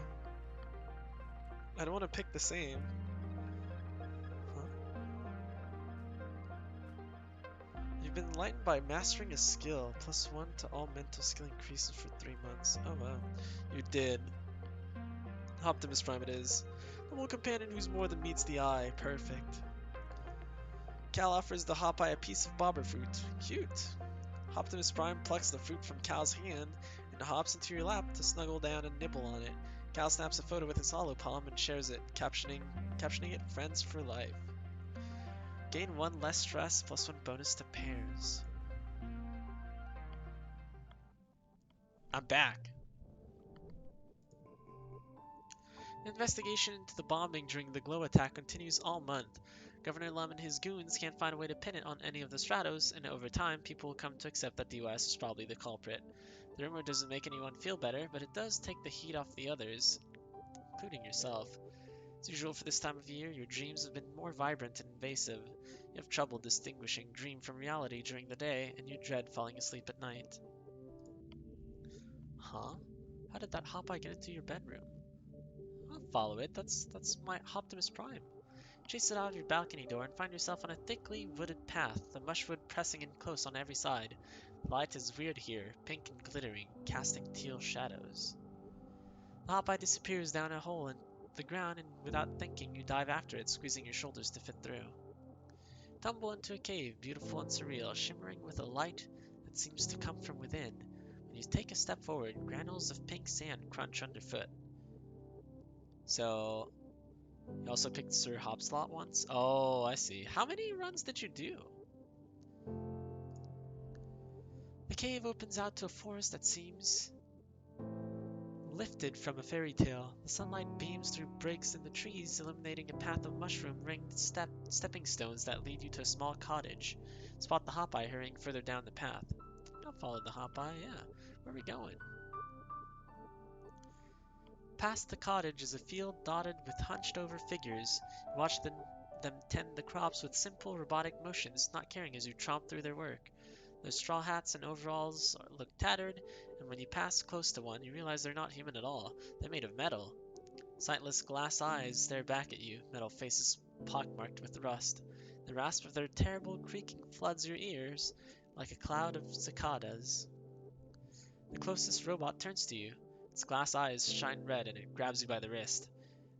I don't want to pick the same. Huh? You've been enlightened by mastering a skill. +1 to all mental skill increases for 3 months. Oh wow. You did. Optimus Prime it is. The one companion who's more than meets the eye. Perfect. Cal offers the Hopeye a piece of bobber fruit. Cute. Optimus Prime plucks the fruit from Cal's hand and hops into your lap to snuggle down and nibble on it. Cal snaps a photo with his hollow palm and shares it, captioning it "Friends for Life." Gain 1 less stress, +1 bonus to pairs. I'm back. Investigation into the bombing during the Glow attack continues all month. Governor Lum and his goons can't find a way to pin it on any of the Stratos, and over time, people will come to accept that the US is probably the culprit. The rumor doesn't make anyone feel better, but it does take the heat off the others, including yourself. As usual for this time of year, your dreams have been more vibrant and invasive. You have trouble distinguishing dream from reality during the day, and you dread falling asleep at night. Huh? How did that Hopeye get into your bedroom? I'll follow it. That's my Optimus Prime. Chase it out of your balcony door and find yourself on a thickly wooded path, the mushwood pressing in close on every side. The light is weird here, pink and glittering, casting teal shadows. The Hopeye disappears down a hole in the ground, and without thinking, you dive after it, squeezing your shoulders to fit through. Tumble into a cave, beautiful and surreal, shimmering with a light that seems to come from within. When you take a step forward, granules of pink sand crunch underfoot. So, you also picked Sir Hopslot once? Oh, I see. How many runs did you do? The cave opens out to a forest that seems lifted from a fairy tale. The sunlight beams through breaks in the trees, illuminating a path of mushroom-ringed stepping stones that lead you to a small cottage. Spot the Hopeye hurrying further down the path. I'll follow the Hopeye, yeah. Where are we going? Past the cottage is a field dotted with hunched-over figures. You watch them tend the crops with simple, robotic motions, not caring as you tromp through their work. Their straw hats and overalls look tattered, and when you pass close to one, you realize they're not human at all. They're made of metal. Sightless glass eyes stare back at you, metal faces pockmarked with rust. The rasp of their terrible creaking floods your ears like a cloud of cicadas. The closest robot turns to you. Its glass eyes shine red and it grabs you by the wrist.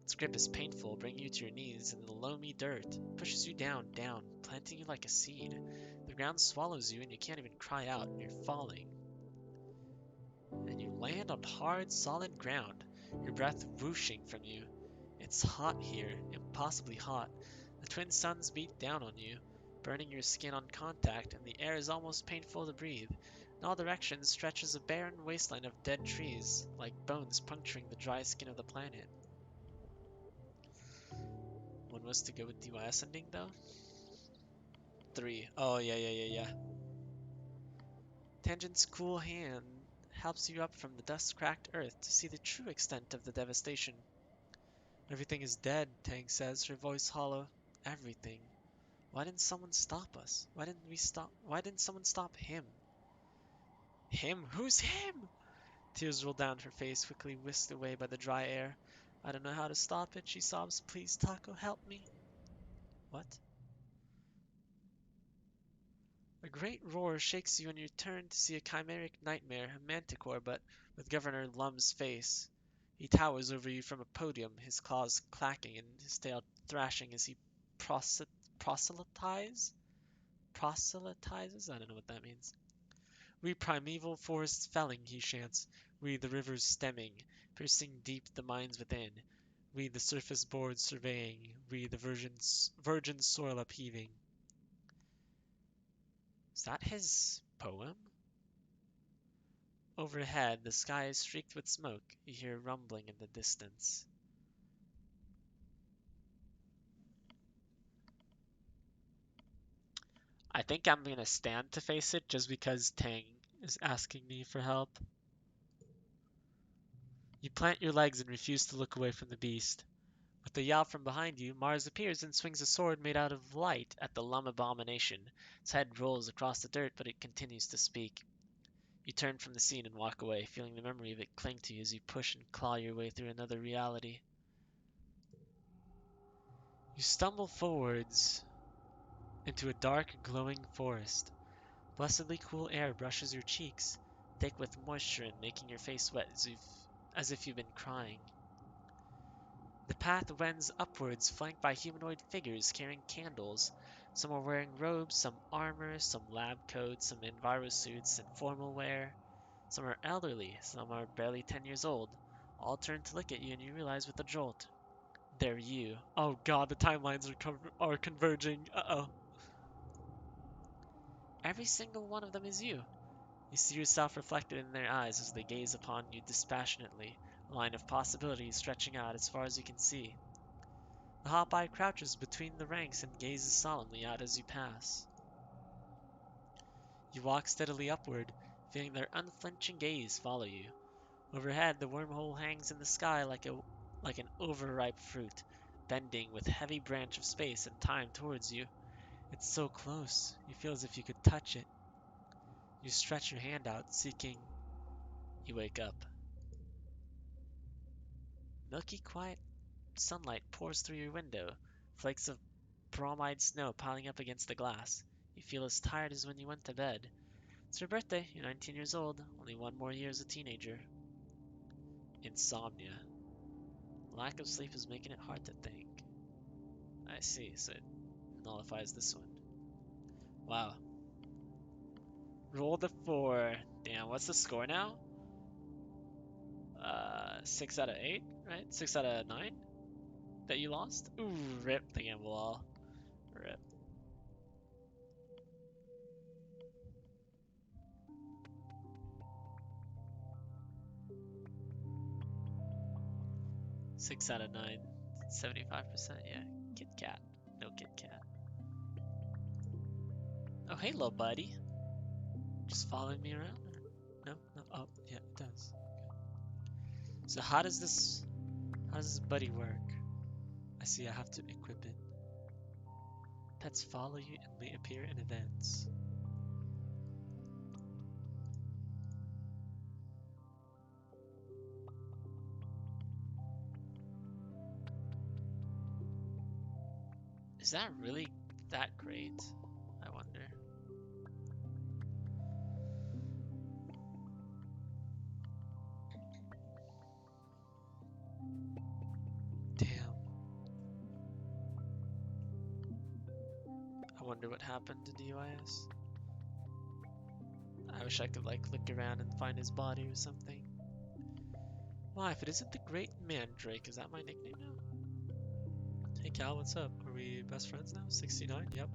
Its grip is painful, bringing you to your knees in the loamy dirt. It pushes you down, down, planting you like a seed. The ground swallows you and you can't even cry out. You're falling. And you land on hard, solid ground, your breath whooshing from you. It's hot here, impossibly hot. The twin suns beat down on you, burning your skin on contact, and the air is almost painful to breathe. In all directions stretches a barren wasteland of dead trees, like bones puncturing the dry skin of the planet. One was to go with DYS ending, though? 3. Oh, yeah. Tangent's cool hand helps you up from the dust-cracked earth to see the true extent of the devastation. Everything is dead, Tang says, her voice hollow. Everything. Why didn't someone stop us? Why didn't someone stop him? Him? Who's him? Tears roll down her face, quickly whisked away by the dry air. I don't know how to stop it, she sobs. Please, Taco, help me. What? A great roar shakes you and you turn to see a chimeric nightmare, a manticore, but with Governor Lum's face. He towers over you from a podium, his claws clacking and his tail thrashing as he proselytize? Proselytizes? I don't know what that means. We primeval forests felling, he chants. We the rivers stemming, piercing deep the mines within. We the surface boards surveying. We the virgin soil upheaving. Is that his poem? Overhead, the sky is streaked with smoke. You hear rumbling in the distance. I think I'm gonna stand to face it just because Tang is asking me for help. You plant your legs and refuse to look away from the beast. With a yell from behind you, Mars appears and swings a sword made out of light at the Lum abomination. Its head rolls across the dirt, but it continues to speak. You turn from the scene and walk away, feeling the memory of it cling to you as you push and claw your way through another reality.
You stumble forwards into a dark, glowing forest. Blessedly cool air brushes your cheeks, thick with moisture and making your face wet as if you've been crying. The path wends upwards, flanked by humanoid figures carrying candles. Some are wearing robes, some armor, some lab coats, some enviro suits and formal wear. Some are elderly, some are barely 10 years old. All turn to look at you and you realize with a jolt, they're you. Oh god, the timelines are converging. Uh-oh. Every single one of them is you. You see yourself reflected in their eyes as they gaze upon you dispassionately, a line of possibilities stretching out as far as you can see. The hop eye crouches between the ranks and gazes solemnly out as you pass. You walk steadily upward, feeling their unflinching gaze follow you. Overhead, the wormhole hangs in the sky like an overripe fruit, bending with heavy branch of space and time towards you. It's so close, you feel as if you could touch it. You stretch your hand out, seeking. You wake up. Milky, quiet sunlight pours through your window, flakes of bromide snow piling up against the glass. You feel as tired as when you went to bed. It's your birthday, you're 19 years old, only one more year as a teenager. Insomnia. Lack of sleep is making it hard to think. I see, so it nullifies this one. Wow. Roll the 4. Damn, what's the score now? 6 out of 8, right? 6 out of 9 that you lost? Ooh, rip the gamble all. Rip. 6 out of 9. 75%, yeah. Kit Kat. No Kit Kat. Oh, hey, little buddy. Just following me around? Or... No? No? Oh, yeah, it does. So how does this buddy work? I see I have to equip it. Pets follow you and may appear in events. Is that really that great? I wonder. Damn. I wonder what happened to DYS. I wish I could like look around and find his body or something. Why, if it isn't the Great Mandrake, is that my nickname now? Hey Cal, what's up? Are we best friends now? 69? Yep.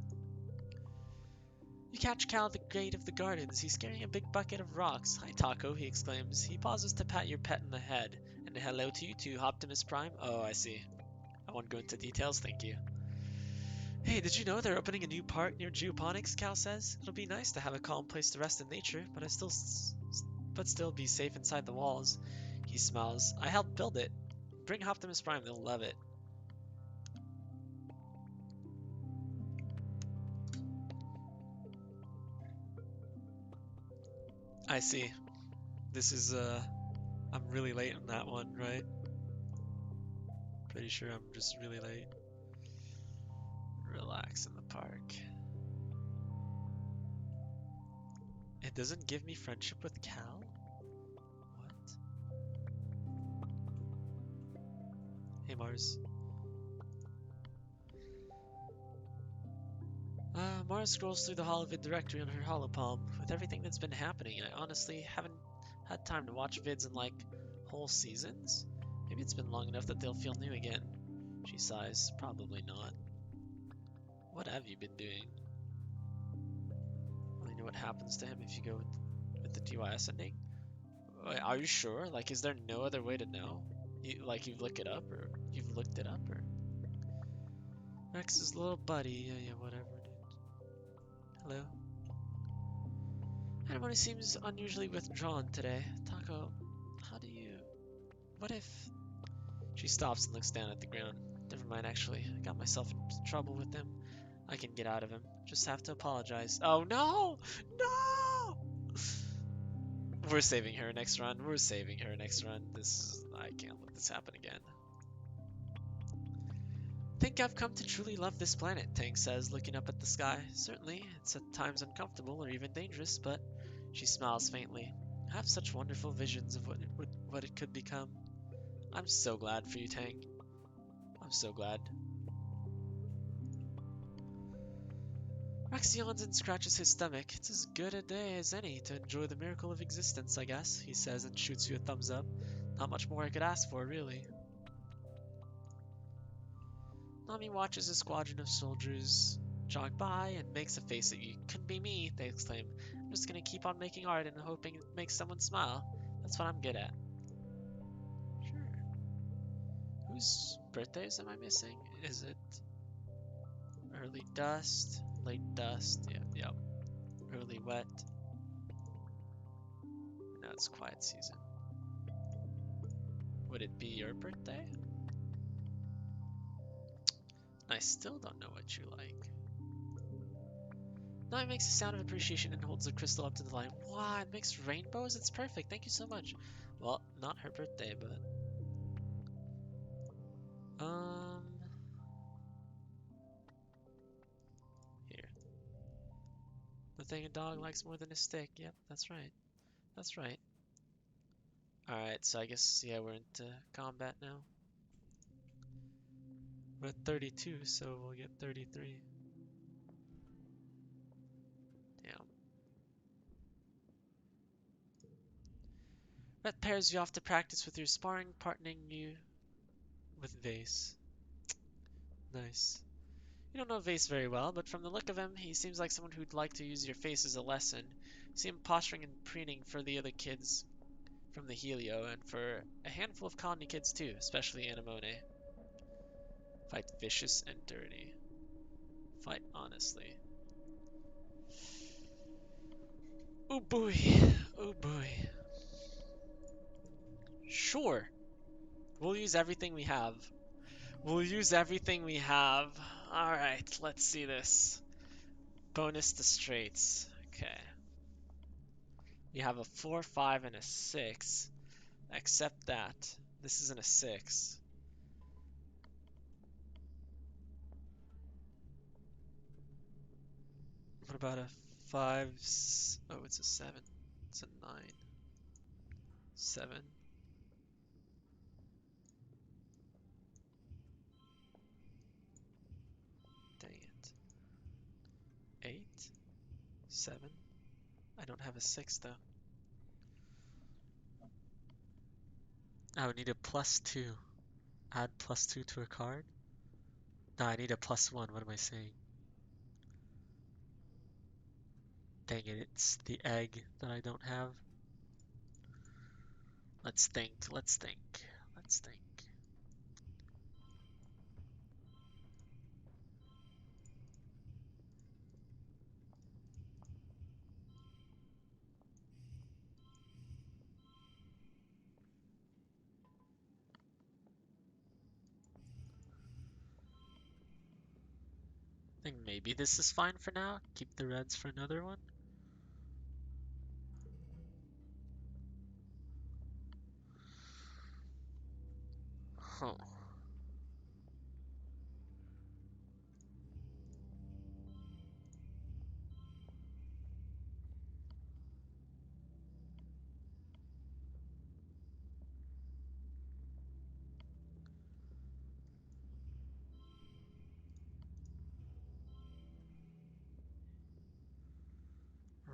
You catch Cal at the gate of the gardens. He's carrying a big bucket of rocks. Hi Taco, he exclaims. He pauses to pat your pet in the head. And hello to you too, Optimus Prime. Oh, I see. I won't go into details, thank you. Hey, did you know they're opening a new park near Geoponics? Cal says. It'll be nice to have a calm place to rest in nature, but still be safe inside the walls. He smiles. I helped build it. Bring Optimus Prime, they'll love it. I see. This is I'm really late on that one, right? Pretty sure I'm just really late. Relax in the park. It doesn't give me friendship with Cal? What? Hey Mars. Mars scrolls through the holovid directory on her holopalm. With everything that's been happening, I honestly haven't had time to watch vids in like whole seasons. Maybe it's been long enough that they'll feel new again. She sighs. Probably not. What have you been doing? Well, you know what happens to him if you go with the DYS ending? Wait, are you sure? Like, is there no other way to know? You've looked it up, or you've looked it up, or Rex's little buddy. Yeah, whatever, dude. Hello. Everybody seems unusually withdrawn today. Taco, how do you... What if... She stops and looks down at the ground. Never mind, actually. I got myself into trouble with him. I can get out of him. Just have to apologize. Oh, no! No! We're saving her next run. We're saving her next run. I can't let this happen again. Think I've come to truly love this planet, Tank says, looking up at the sky. Certainly, it's at times uncomfortable or even dangerous, but she smiles faintly. I have such wonderful visions of what it could become. I'm so glad for you, Tank. I'm so glad. Rex yawns and scratches his stomach. It's as good a day as any to enjoy the miracle of existence, I guess, he says and shoots you a thumbs up. Not much more I could ask for, really. Nami watches a squadron of soldiers jog by and makes a face at you. Couldn't be me, they exclaim. I'm just gonna keep on making art and hoping it makes someone smile. That's what I'm good at. Sure. Whose birthdays am I missing? Is it early dust, late dust? Yep. Early wet. Now it's quiet season. Would it be your birthday? I still don't know what you like. Now it makes a sound of appreciation and holds the crystal up to the light. Wow, it makes rainbows? It's perfect. Thank you so much. Well, not her birthday, but... Um... Here. The thing a dog likes more than a stick. Yep, that's right. That's right. Alright, so I guess, yeah, we're into combat now. We're at 32, so we'll get 33. Damn. That pairs you off to practice with your sparring, partnering you with Vase. Nice. You don't know Vase very well, but from the look of him, he seems like someone who'd like to use your face as a lesson. See him posturing and preening for the other kids from the Helio, and for a handful of colony kids too, especially Anemone. Fight vicious and dirty. Fight honestly. Oh boy. Oh boy. Sure. We'll use everything we have. We'll use everything we have. Alright, let's see this. Bonus to straights. Okay. We have a 4, 5, and a 6. Accept that. This isn't a 6. What about a 5? Oh, it's a 7. It's a 9. 7. Dang it. 8. 7. I don't have a 6 though. I would need a +2. Add +2 to a card? No, I need a +1. What am I saying? Dang it, it's the egg that I don't have. Let's think, let's think, let's think. I think maybe this is fine for now. Keep the reds for another one. Huh.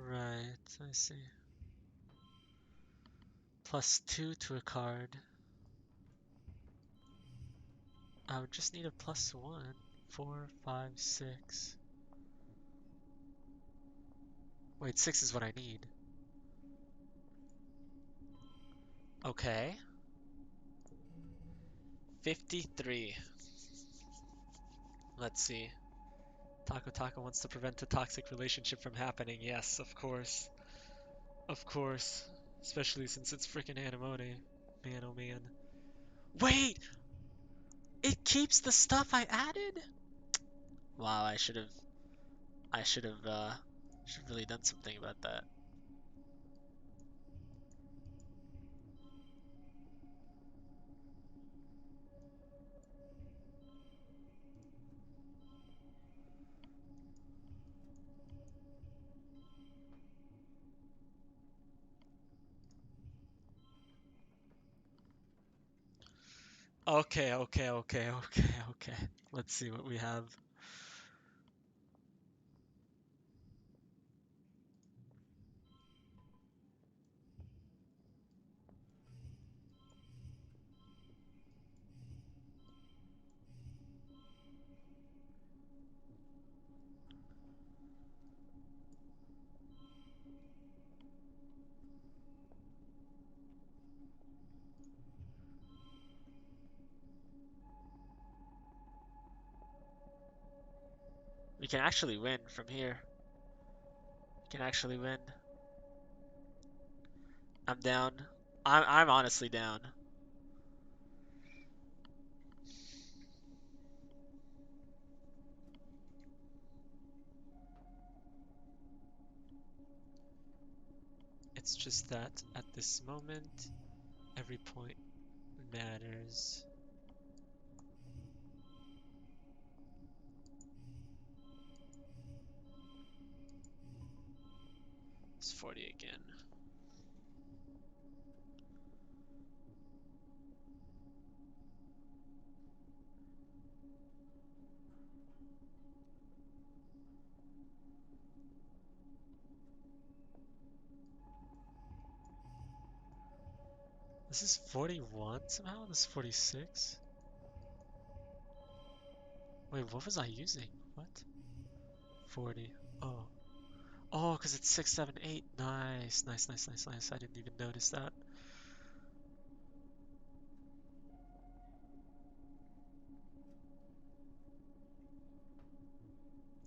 Right, I see. +2 to a card. I would just need a +1. 4, 5, 6. Wait, 6 is what I need. Okay. 53. Let's see. Taco Taco wants to prevent a toxic relationship from happening. Yes, of course. Of course. Especially since it's frickin' Anemone. Man, oh man. Wait! It keeps the stuff I added? Wow, I should have really done something about that. Okay, okay, okay, okay, okay. Let's see what we have. We can actually win from here. We can actually win. I'm down. I'm honestly down. It's just that at this moment, every point matters. It's 40 again. This is 41 somehow? This is 46? Wait, what was I using? What? 40. Oh. Oh, because it's 6, 7, 8. Nice, nice, nice, nice, nice. I didn't even notice that.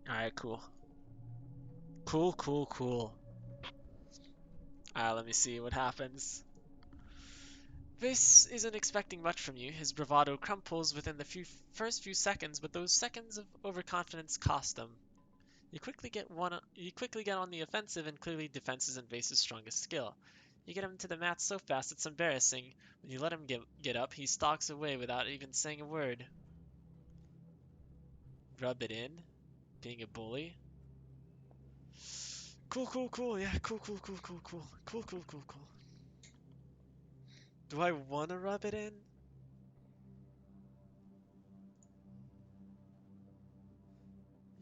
Alright, cool. Cool, cool, cool. Alright, let me see what happens. Vase isn't expecting much from you. His bravado crumples within the first few seconds, but those seconds of overconfidence cost him. You quickly get on the offensive, and clearly defense isn't Vase's strongest skill. You get him to the mat so fast it's embarrassing. When you let him get up, he stalks away without even saying a word. Rub it in, being a bully. Cool, cool, cool. Yeah, cool, cool, cool, cool, cool, cool, cool, cool, cool. Do I want to rub it in?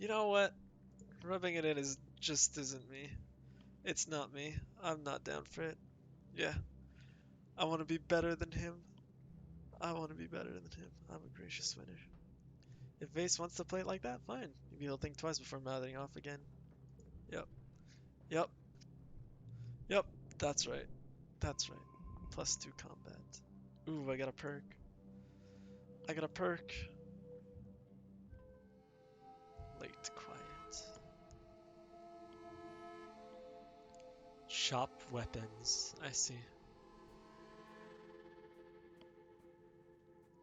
You know what? Rubbing it in is just isn't me. It's not me. I'm not down for it. Yeah, I want to be better than him. I want to be better than him. I'm a gracious winner. If Vase wants to play it like that, fine. Maybe he'll think twice before mouthing off again. Yep. Yep. Yep. That's right. That's right. +2 combat. Ooh, I got a perk. I got a perk. Late quiet. Shop weapons. I see.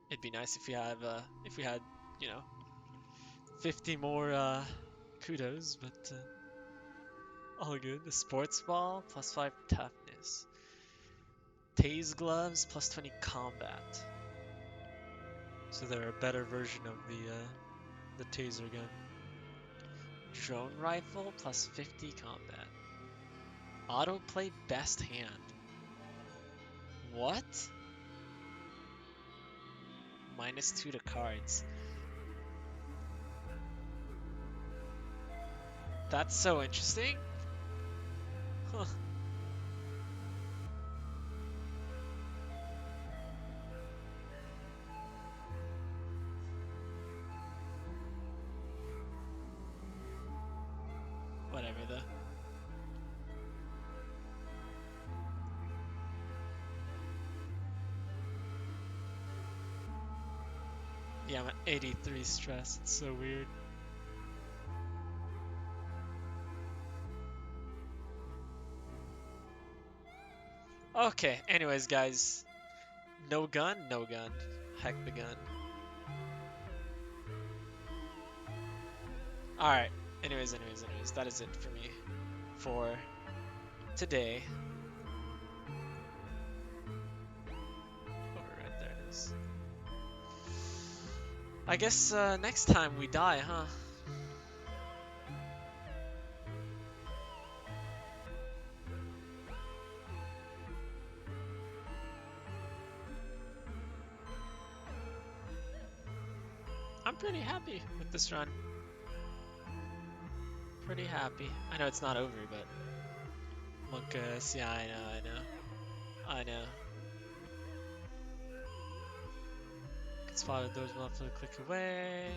It'd be nice if we had, you know, 50 more kudos, but all good. The sports ball +5 toughness. Tase gloves +20 combat. So they're a better version of the taser gun. Drone rifle +50 combat. Autoplay best hand. What? -2 to cards. That's so interesting. Huh. Whatever though. Yeah, I'm at 83 stress. It's so weird. Okay, anyways, guys. No gun, no gun. Heck the gun. Alright. Anyways, that is it for me for today. Alright, there it is. I guess next time we die, huh? I'm pretty happy with this run. Pretty happy. I know it's not over, but Monkus, yeah, I know. Can spot those one for a click away.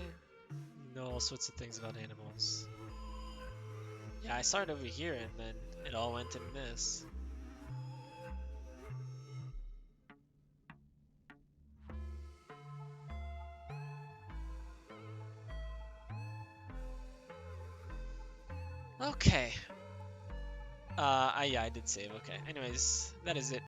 Know all sorts of things about animals. Yeah, I started over here and then it all went in this. Okay. Yeah, I did save. Okay. Anyways, that is it